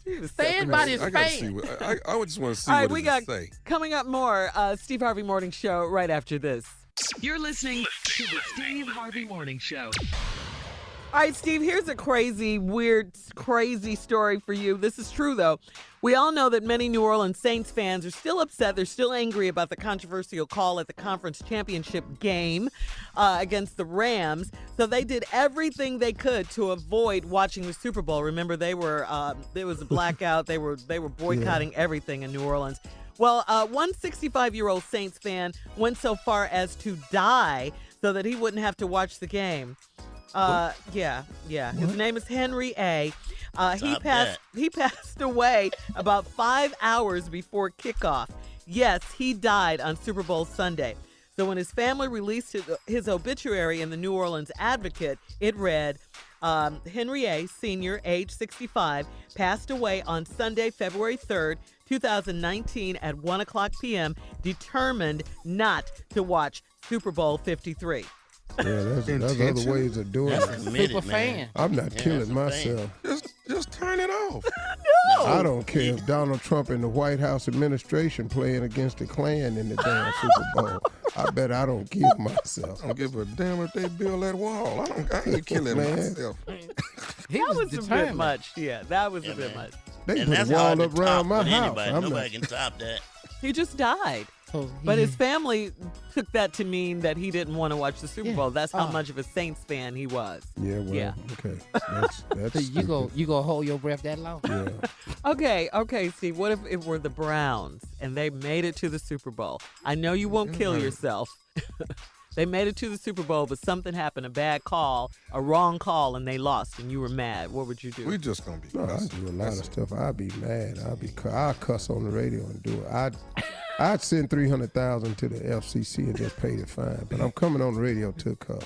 Speaker 4: Steve is
Speaker 5: Stand
Speaker 4: so
Speaker 5: by
Speaker 4: crazy.
Speaker 5: this
Speaker 7: I gotta
Speaker 5: fan.
Speaker 7: see what I just want to see
Speaker 4: All right,
Speaker 7: what
Speaker 4: we
Speaker 7: it
Speaker 4: got
Speaker 7: say.
Speaker 4: coming up more Steve Harvey Morning Show right after this.
Speaker 3: You're listening to the Steve Harvey Morning Show.
Speaker 4: All right, Steve, here's a crazy, weird, crazy story for you. This is true, though. We all know that many New Orleans Saints fans are still upset. They're still angry about the controversial call at the conference championship game against the Rams. So they did everything they could to avoid watching the Super Bowl. Remember, there was a blackout. They were boycotting everything in New Orleans. Well, one 65-year-old Saints fan went so far as to die so that he wouldn't have to watch the game. Yeah. His name is Henry A. He passed away about 5 hours before kickoff. Yes, he died on Super Bowl Sunday. So when his family released his obituary in the New Orleans Advocate, it read, Henry A., senior, age 65, passed away on Sunday, February 3rd, 2019 at 1 o'clock p.m., determined not to watch Super Bowl 53.
Speaker 2: Yeah, there's other ways of doing
Speaker 6: That's
Speaker 2: it.
Speaker 6: committed,
Speaker 5: Super
Speaker 6: man.
Speaker 5: fan.
Speaker 2: I'm not killing
Speaker 6: that's a
Speaker 2: myself.
Speaker 7: Just turn it off.
Speaker 2: I don't care if Donald Trump and the White House administration playing against the Klan in the damn Super Bowl. I bet I don't kill myself.
Speaker 7: I don't give a damn if they build that wall. I ain't killing
Speaker 2: Man.
Speaker 7: myself.
Speaker 5: He
Speaker 4: That was a bit
Speaker 5: determined.
Speaker 4: much. Yeah, that was a bit
Speaker 6: man.
Speaker 4: much.
Speaker 2: They
Speaker 6: And
Speaker 2: put
Speaker 6: that's
Speaker 2: a
Speaker 6: hard
Speaker 2: wall
Speaker 6: to
Speaker 2: up around
Speaker 6: top
Speaker 2: my
Speaker 6: with
Speaker 2: house.
Speaker 6: anybody.
Speaker 2: I'm
Speaker 6: Nobody
Speaker 2: not.
Speaker 6: can top that.
Speaker 4: He just died.
Speaker 5: So
Speaker 4: But
Speaker 5: he-
Speaker 4: his family took that to mean that he didn't want to watch the Super
Speaker 5: Yeah.
Speaker 4: Bowl. That's how
Speaker 5: Oh.
Speaker 4: much of a Saints fan he was.
Speaker 2: Yeah, well,
Speaker 4: Yeah.
Speaker 2: okay. That's
Speaker 5: so you
Speaker 2: stupid.
Speaker 5: go hold your breath that long?
Speaker 2: Yeah.
Speaker 4: Okay, Steve, what if it were the Browns and they made it to the Super Bowl? I know you won't kill yourself. They made it to the Super Bowl, but something happened, a bad call, a wrong call, and they lost, and you were mad. What would you do?
Speaker 7: We just gonna be.
Speaker 2: No, I do a lot of stuff. I'd be mad. I'd cuss on the radio and do it. I'd send $300,000 to the FCC and just pay the fine. But I'm coming on the radio to cuss.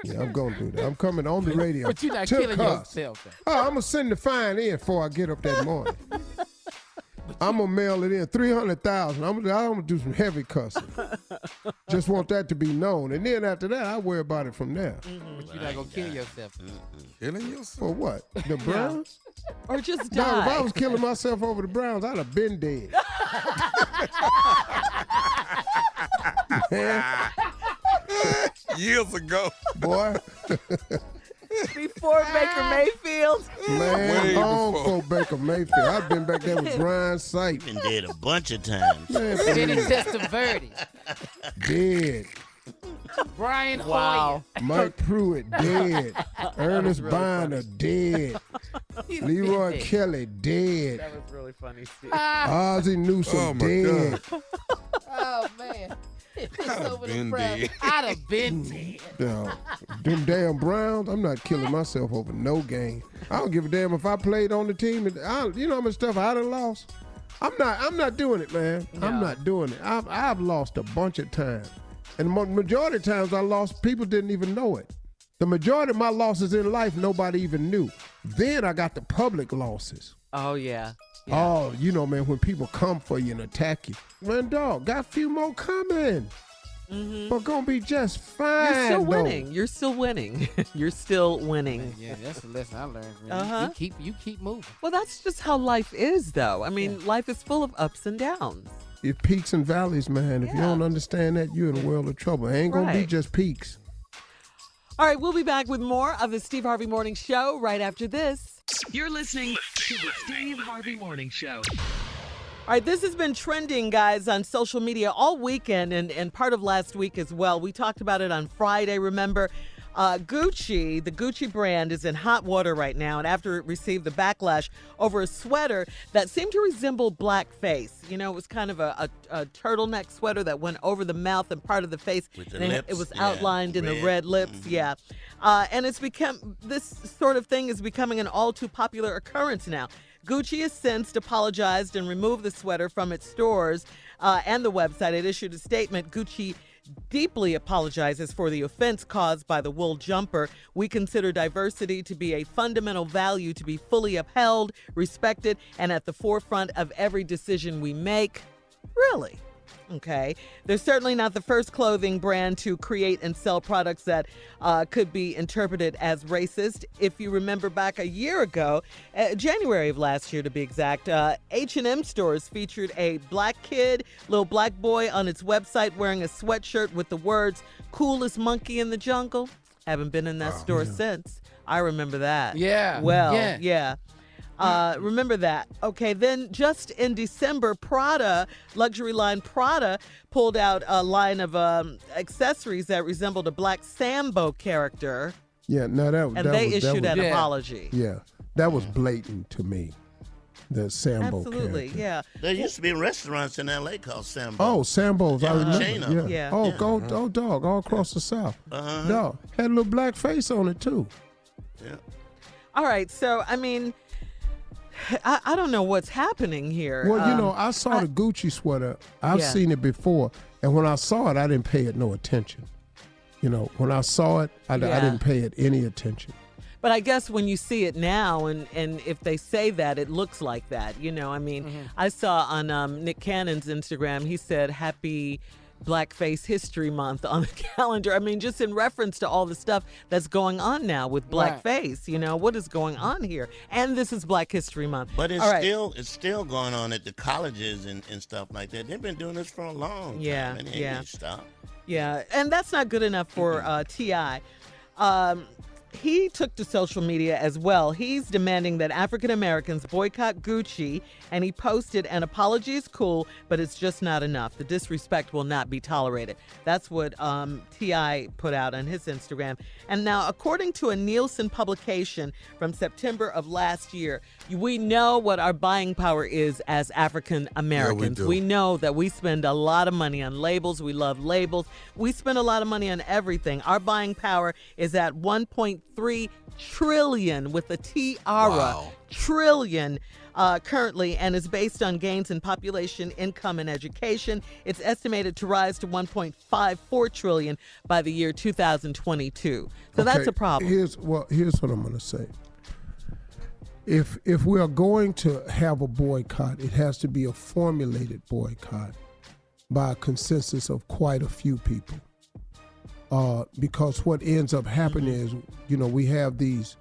Speaker 2: Yeah, I'm gonna do that. I'm coming on the radio.
Speaker 5: But you're not
Speaker 2: to
Speaker 5: killing
Speaker 2: cuss.
Speaker 5: yourself.
Speaker 2: Oh, I'm gonna send the fine in before I get up that morning. I'm gonna mail it in, $300,000. I'm gonna do some heavy cussing. Just want that to be known, and then after that, I worry about it from there.
Speaker 5: But you're not gonna kill yourself.
Speaker 7: Killing yourself?
Speaker 2: For what? The Browns?
Speaker 4: Or just
Speaker 2: No, if I
Speaker 4: die.
Speaker 2: was killing myself over the Browns, I'd have been dead. Man,
Speaker 7: Years ago.
Speaker 2: boy,
Speaker 4: Before Baker Mayfield.
Speaker 2: man,
Speaker 7: Way
Speaker 2: long
Speaker 7: before.
Speaker 2: for Baker Mayfield. I've been back there with Brian Sight.
Speaker 6: Been dead a bunch of times.
Speaker 2: Man,
Speaker 5: Then he
Speaker 2: please,
Speaker 5: Testaverde,
Speaker 2: dead.
Speaker 5: Brian
Speaker 4: Wow.
Speaker 2: Mike Pruitt, dead. Ernest Biner, dead.
Speaker 5: Hoyer.
Speaker 2: Leroy Kelly, dead.
Speaker 4: That was really funny, Steve.
Speaker 2: Ozzie Newsome,
Speaker 7: Oh, my
Speaker 2: dead.
Speaker 5: Oh man. Over the
Speaker 7: been
Speaker 5: Browns.
Speaker 7: dead.
Speaker 5: I'd have been dead.
Speaker 2: No, them damn Browns, I'm not killing myself over no game. I don't give a damn if I played on the team. You know how much stuff I done lost? I'm not doing it, man. I'm
Speaker 4: No.
Speaker 2: not doing it. I've lost a bunch of times. And the majority of times I lost, people didn't even know it. The majority of my losses in life, nobody even knew. Then I got the public losses.
Speaker 4: Oh, yeah.
Speaker 2: Oh, you know, man, when people come for you and attack you. Man, dog, got a few more coming. But gonna be just fine.
Speaker 4: You're still
Speaker 2: though.
Speaker 4: winning. You're still winning. You're still winning.
Speaker 5: Yeah, that's a lesson I learned. Man.
Speaker 4: Uh-huh.
Speaker 5: You keep moving.
Speaker 4: Well, that's just how life is, though. I mean, life is full of ups and downs.
Speaker 2: It peaks and valleys, man. If you
Speaker 4: Yeah.
Speaker 2: don't understand that, you're in a world of trouble. It ain't gonna be
Speaker 4: Right.
Speaker 2: just peaks.
Speaker 4: All right, we'll be back with more of the Steve Harvey Morning Show right after this.
Speaker 3: You're listening to the Steve Harvey Morning Show.
Speaker 4: All right, this has been trending, guys, on social media all weekend and part of last week as well. We talked about it on Friday, remember? Gucci, the Gucci brand, is in hot water right now, and after it received the backlash over a sweater that seemed to resemble blackface. You know, it was kind of a turtleneck sweater that went over the mouth and part of the face.
Speaker 6: With the
Speaker 4: and
Speaker 6: lips,
Speaker 4: it was
Speaker 6: yeah,
Speaker 4: outlined in the
Speaker 6: red.
Speaker 4: red lips, yeah. And it's become, this sort of thing is becoming an all too popular occurrence now. Gucci has since apologized and removed the sweater from its stores and the website. It issued a statement. Gucci deeply apologizes for the offense caused by the wool jumper. We consider diversity to be a fundamental value to be fully upheld, respected, and at the forefront of every decision we make. Really? Okay. They're certainly not the first clothing brand to create and sell products that could be interpreted as racist. If you remember back a year ago, January of last year to be exact, H&M stores featured a black kid, little black boy on its website wearing a sweatshirt with the words, "Coolest monkey in the jungle." Haven't been in that store since. I remember that.
Speaker 5: Yeah.
Speaker 4: Well,
Speaker 5: Yeah.
Speaker 4: remember that. Okay, then just in December, Prada, luxury line Prada, pulled out a line of accessories that resembled a black Sambo character.
Speaker 2: Yeah, no, that
Speaker 4: they
Speaker 2: was,
Speaker 4: issued
Speaker 2: that
Speaker 4: an
Speaker 2: was,
Speaker 4: apology.
Speaker 2: Yeah, that was blatant to me. The Sambo
Speaker 4: Absolutely,
Speaker 2: character.
Speaker 4: yeah.
Speaker 6: There used to be restaurants in L.A. called Sambo.
Speaker 2: Oh, Sambo's. I remember.
Speaker 6: chain of them.
Speaker 4: Yeah.
Speaker 2: Oh, dog, all across the South. Dog, had a little black face on it, too.
Speaker 6: Yeah.
Speaker 4: All right, so, I mean, I don't know what's happening here.
Speaker 2: Well, you know, I saw the Gucci sweater. I've
Speaker 4: Yeah.
Speaker 2: seen it before. And when I saw it, I didn't pay it no attention. You know, when I saw it, I didn't pay it any attention.
Speaker 4: But I guess when you see it now, and if they say that, it looks like that. You know, I mean, I saw on Nick Cannon's Instagram, he said, "Happy Blackface History Month" on the calendar. I mean, just in reference to all the stuff that's going on now with blackface. You know, what is going on here? And this is Black History Month.
Speaker 6: But it's
Speaker 4: All right.
Speaker 6: it's still going on at the colleges and stuff like that. They've been doing this for a long time.
Speaker 4: Yeah,
Speaker 6: and they
Speaker 4: yeah.
Speaker 6: ain't stop.
Speaker 4: Yeah, and that's not good enough for T.I. He took to social media as well. He's demanding that African Americans boycott Gucci, and he posted, "An apology is cool, but it's just not enough. The disrespect will not be tolerated." That's what T.I. put out on his Instagram. And now, according to a Nielsen publication from September of last year, we know what our buying power is as African Americans.
Speaker 7: do.
Speaker 4: We know that we spend a lot of money on labels. We love labels. We spend a lot of money on everything. Our buying power is at 1.3 trillion with a tiara. Trillion currently, and is based on gains in population, income, and education. It's estimated to rise to 1.54 trillion by the year 2022. So that's a problem.
Speaker 2: Here's what I'm going to say. If we are going to have a boycott, it has to be a formulated boycott by a consensus of quite a few people. Because what ends up happening is, you know, we have these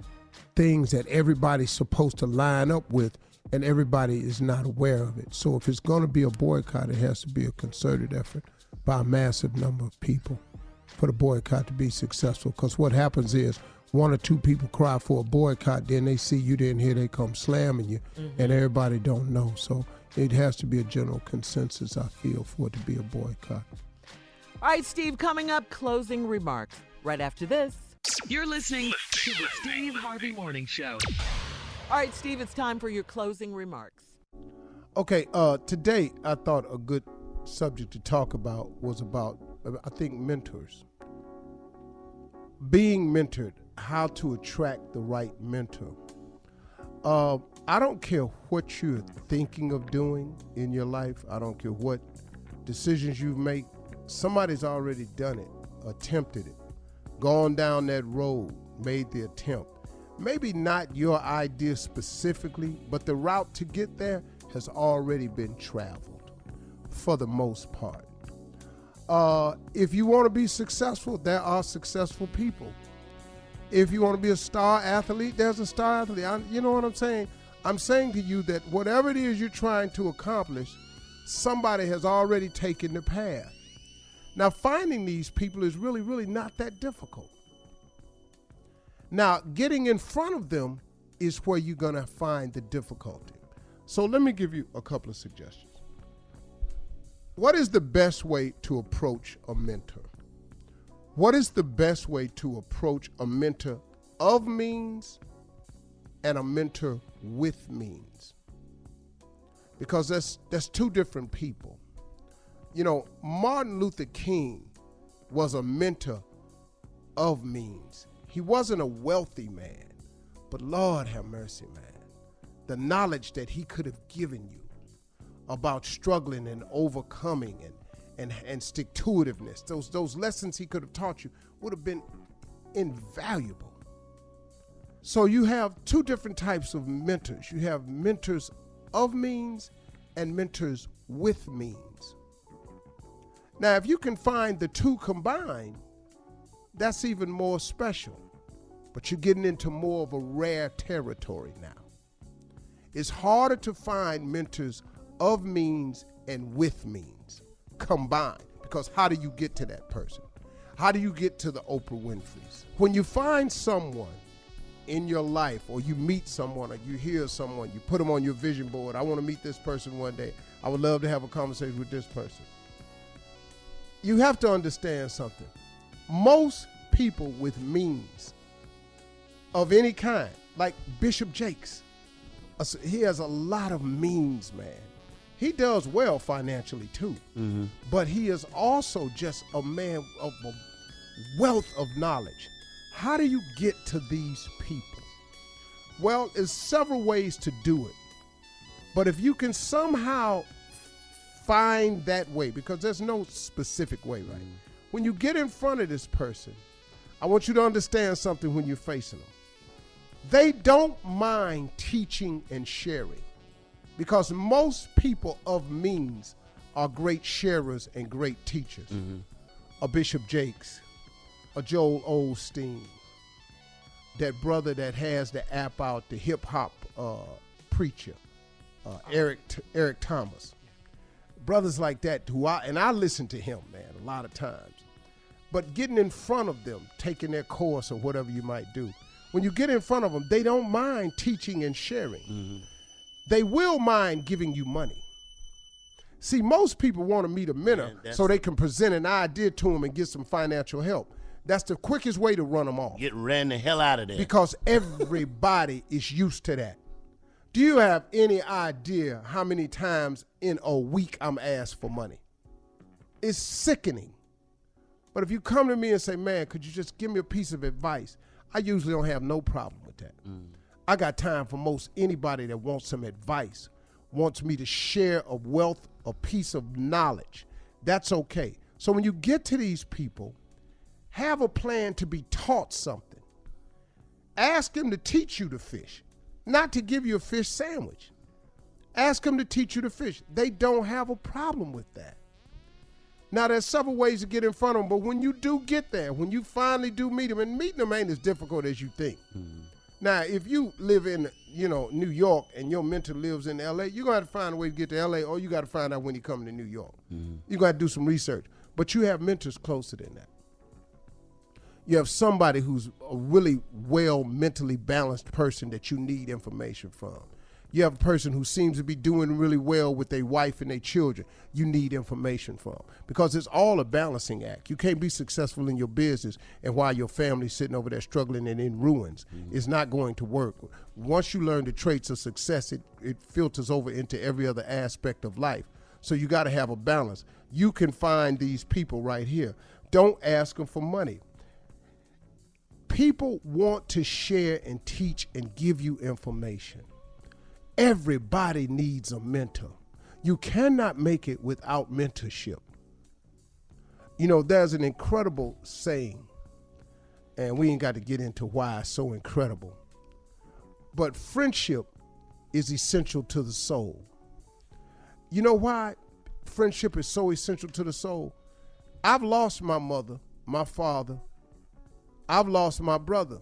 Speaker 2: things that everybody's supposed to line up with, and everybody is not aware of it. So if it's going to be a boycott, it has to be a concerted effort by a massive number of people for the boycott to be successful. Because what happens is one or two people cry for a boycott, then they see you, then here they come slamming you, and everybody don't know. So it has to be a general consensus, I feel, for it to be a boycott.
Speaker 4: All right, Steve, coming up, closing remarks right after this.
Speaker 3: You're listening to the Steve Harvey Morning Show.
Speaker 4: All right, Steve, it's time for your closing remarks.
Speaker 2: Okay, today I thought a good subject to talk about was about, I think, mentors. Being mentored, how to attract the right mentor. I don't care what you're thinking of doing in your life. I don't care what decisions you make. Somebody's already done it, attempted it, gone down that road, made the attempt. Maybe not your idea specifically, but the route to get there has already been traveled for the most part. If you want to be successful, there are successful people. If you want to be a star athlete, there's a star athlete. You know what I'm saying? I'm saying to you that whatever it is you're trying to accomplish, somebody has already taken the path. Now, finding these people is really, really not that difficult. Now, getting in front of them is where you're going to find the difficulty. So let me give you a couple of suggestions. What is the best way to approach a mentor? What is the best way to approach a mentor of means and a mentor with means? Because that's two different people. You know, Martin Luther King was a mentor of means. He wasn't a wealthy man, but Lord have mercy, man. The knowledge that he could have given you about struggling and overcoming and stick-to-itiveness, those lessons he could have taught you would have been invaluable. So you have two different types of mentors. You have mentors of means and mentors with means. Now, if you can find the two combined, that's even more special. But you're getting into more of a rare territory now. It's harder to find mentors of means and with means combined, because how do you get to that person? How do you get to the Oprah Winfrey's? When you find someone in your life, or you meet someone, or you hear someone, you put them on your vision board. I want to meet this person one day. I would love to have a conversation with this person. You have to understand something. Most people with means of any kind, like Bishop Jakes, he has a lot of means, man. He does well financially too, but he is also just a man of a wealth of knowledge. How do you get to these people? Well, there's several ways to do it, but if you can somehow find that way, because there's no specific way, right? When you get in front of this person, I want you to understand something when you're facing them. They don't mind teaching and sharing, because most people of means are great sharers and great teachers. A Bishop Jakes, a Joel Osteen, that brother that has the app out, the hip hop preacher, Eric Thomas. Brothers like that I listen to him, man, a lot of times. But getting in front of them, taking their course or whatever you might do, when you get in front of them, they don't mind teaching and sharing. They will mind giving you money. See, most people want to meet a mentor so they can present an idea to them and get some financial help. That's the quickest way to run them off.
Speaker 6: Get ran the hell out of there.
Speaker 2: Because everybody is used to that. Do you have any idea how many times in a week I'm asked for money? It's sickening. But if you come to me and say, man, could you just give me a piece of advice? I usually don't have no problem with that. I got time for most anybody that wants some advice, wants me to share a wealth, a piece of knowledge. That's okay. So when you get to these people, have a plan to be taught something. Ask them to teach you to fish, not to give you a fish sandwich. Ask them to teach you to fish. They don't have a problem with that. Now, there's several ways to get in front of them, but when you do get there, when you finally do meet them, and meeting them ain't as difficult as you think. Now, if you live in, New York and your mentor lives in L.A., you're going to have to find a way to get to L.A., or you got to find out when he's coming to New York. You got to do some research. But you have mentors closer than that. You have somebody who's a really well mentally balanced person that you need information from. You have a person who seems to be doing really well with their wife and their children. You need information from, because it's all a balancing act. You can't be successful in your business and while your family's sitting over there struggling and in ruins. It's not going to work. Once you learn the traits of success, it filters over into every other aspect of life. So you got to have a balance. You can find these people right here. Don't ask them for money. People want to share and teach and give you information. Everybody needs a mentor. You cannot make it without mentorship. There's an incredible saying, and we ain't got to get into why it's so incredible, but friendship is essential to the soul. You know why friendship is so essential to the soul? I've lost my mother, my father. I've lost my brother.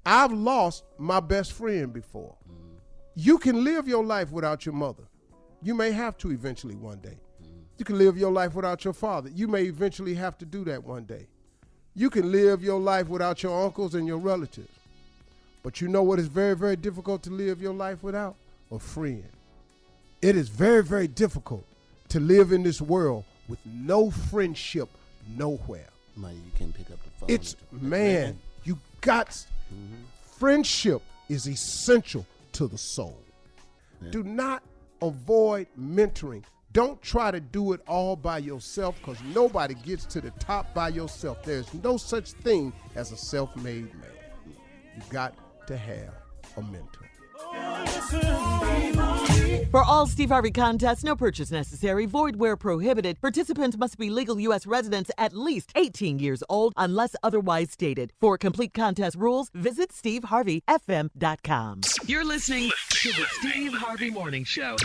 Speaker 2: I've lost my best friend before. You can live your life without your mother. You may have to eventually one day. You can live your life without your father. You may eventually have to do that one day. You can live your life without your uncles and your relatives. But you know what is very, very difficult to live your life without? A friend. It is very, very difficult to live in this world with no friendship nowhere.
Speaker 6: Money, you can pick up the phone.
Speaker 2: It's, man, you got, friendship is essential to the soul. Yeah. Do not avoid mentoring. Don't try to do it all by yourself, because nobody gets to the top by yourself. There's no such thing as a self-made man. You got to have a mentor.
Speaker 4: For all Steve Harvey contests, no purchase necessary, void where prohibited. Participants must be legal U.S. residents at least 18 years old unless otherwise stated. For complete contest rules, visit steveharveyfm.com.
Speaker 3: You're listening to the Steve Harvey Morning Show.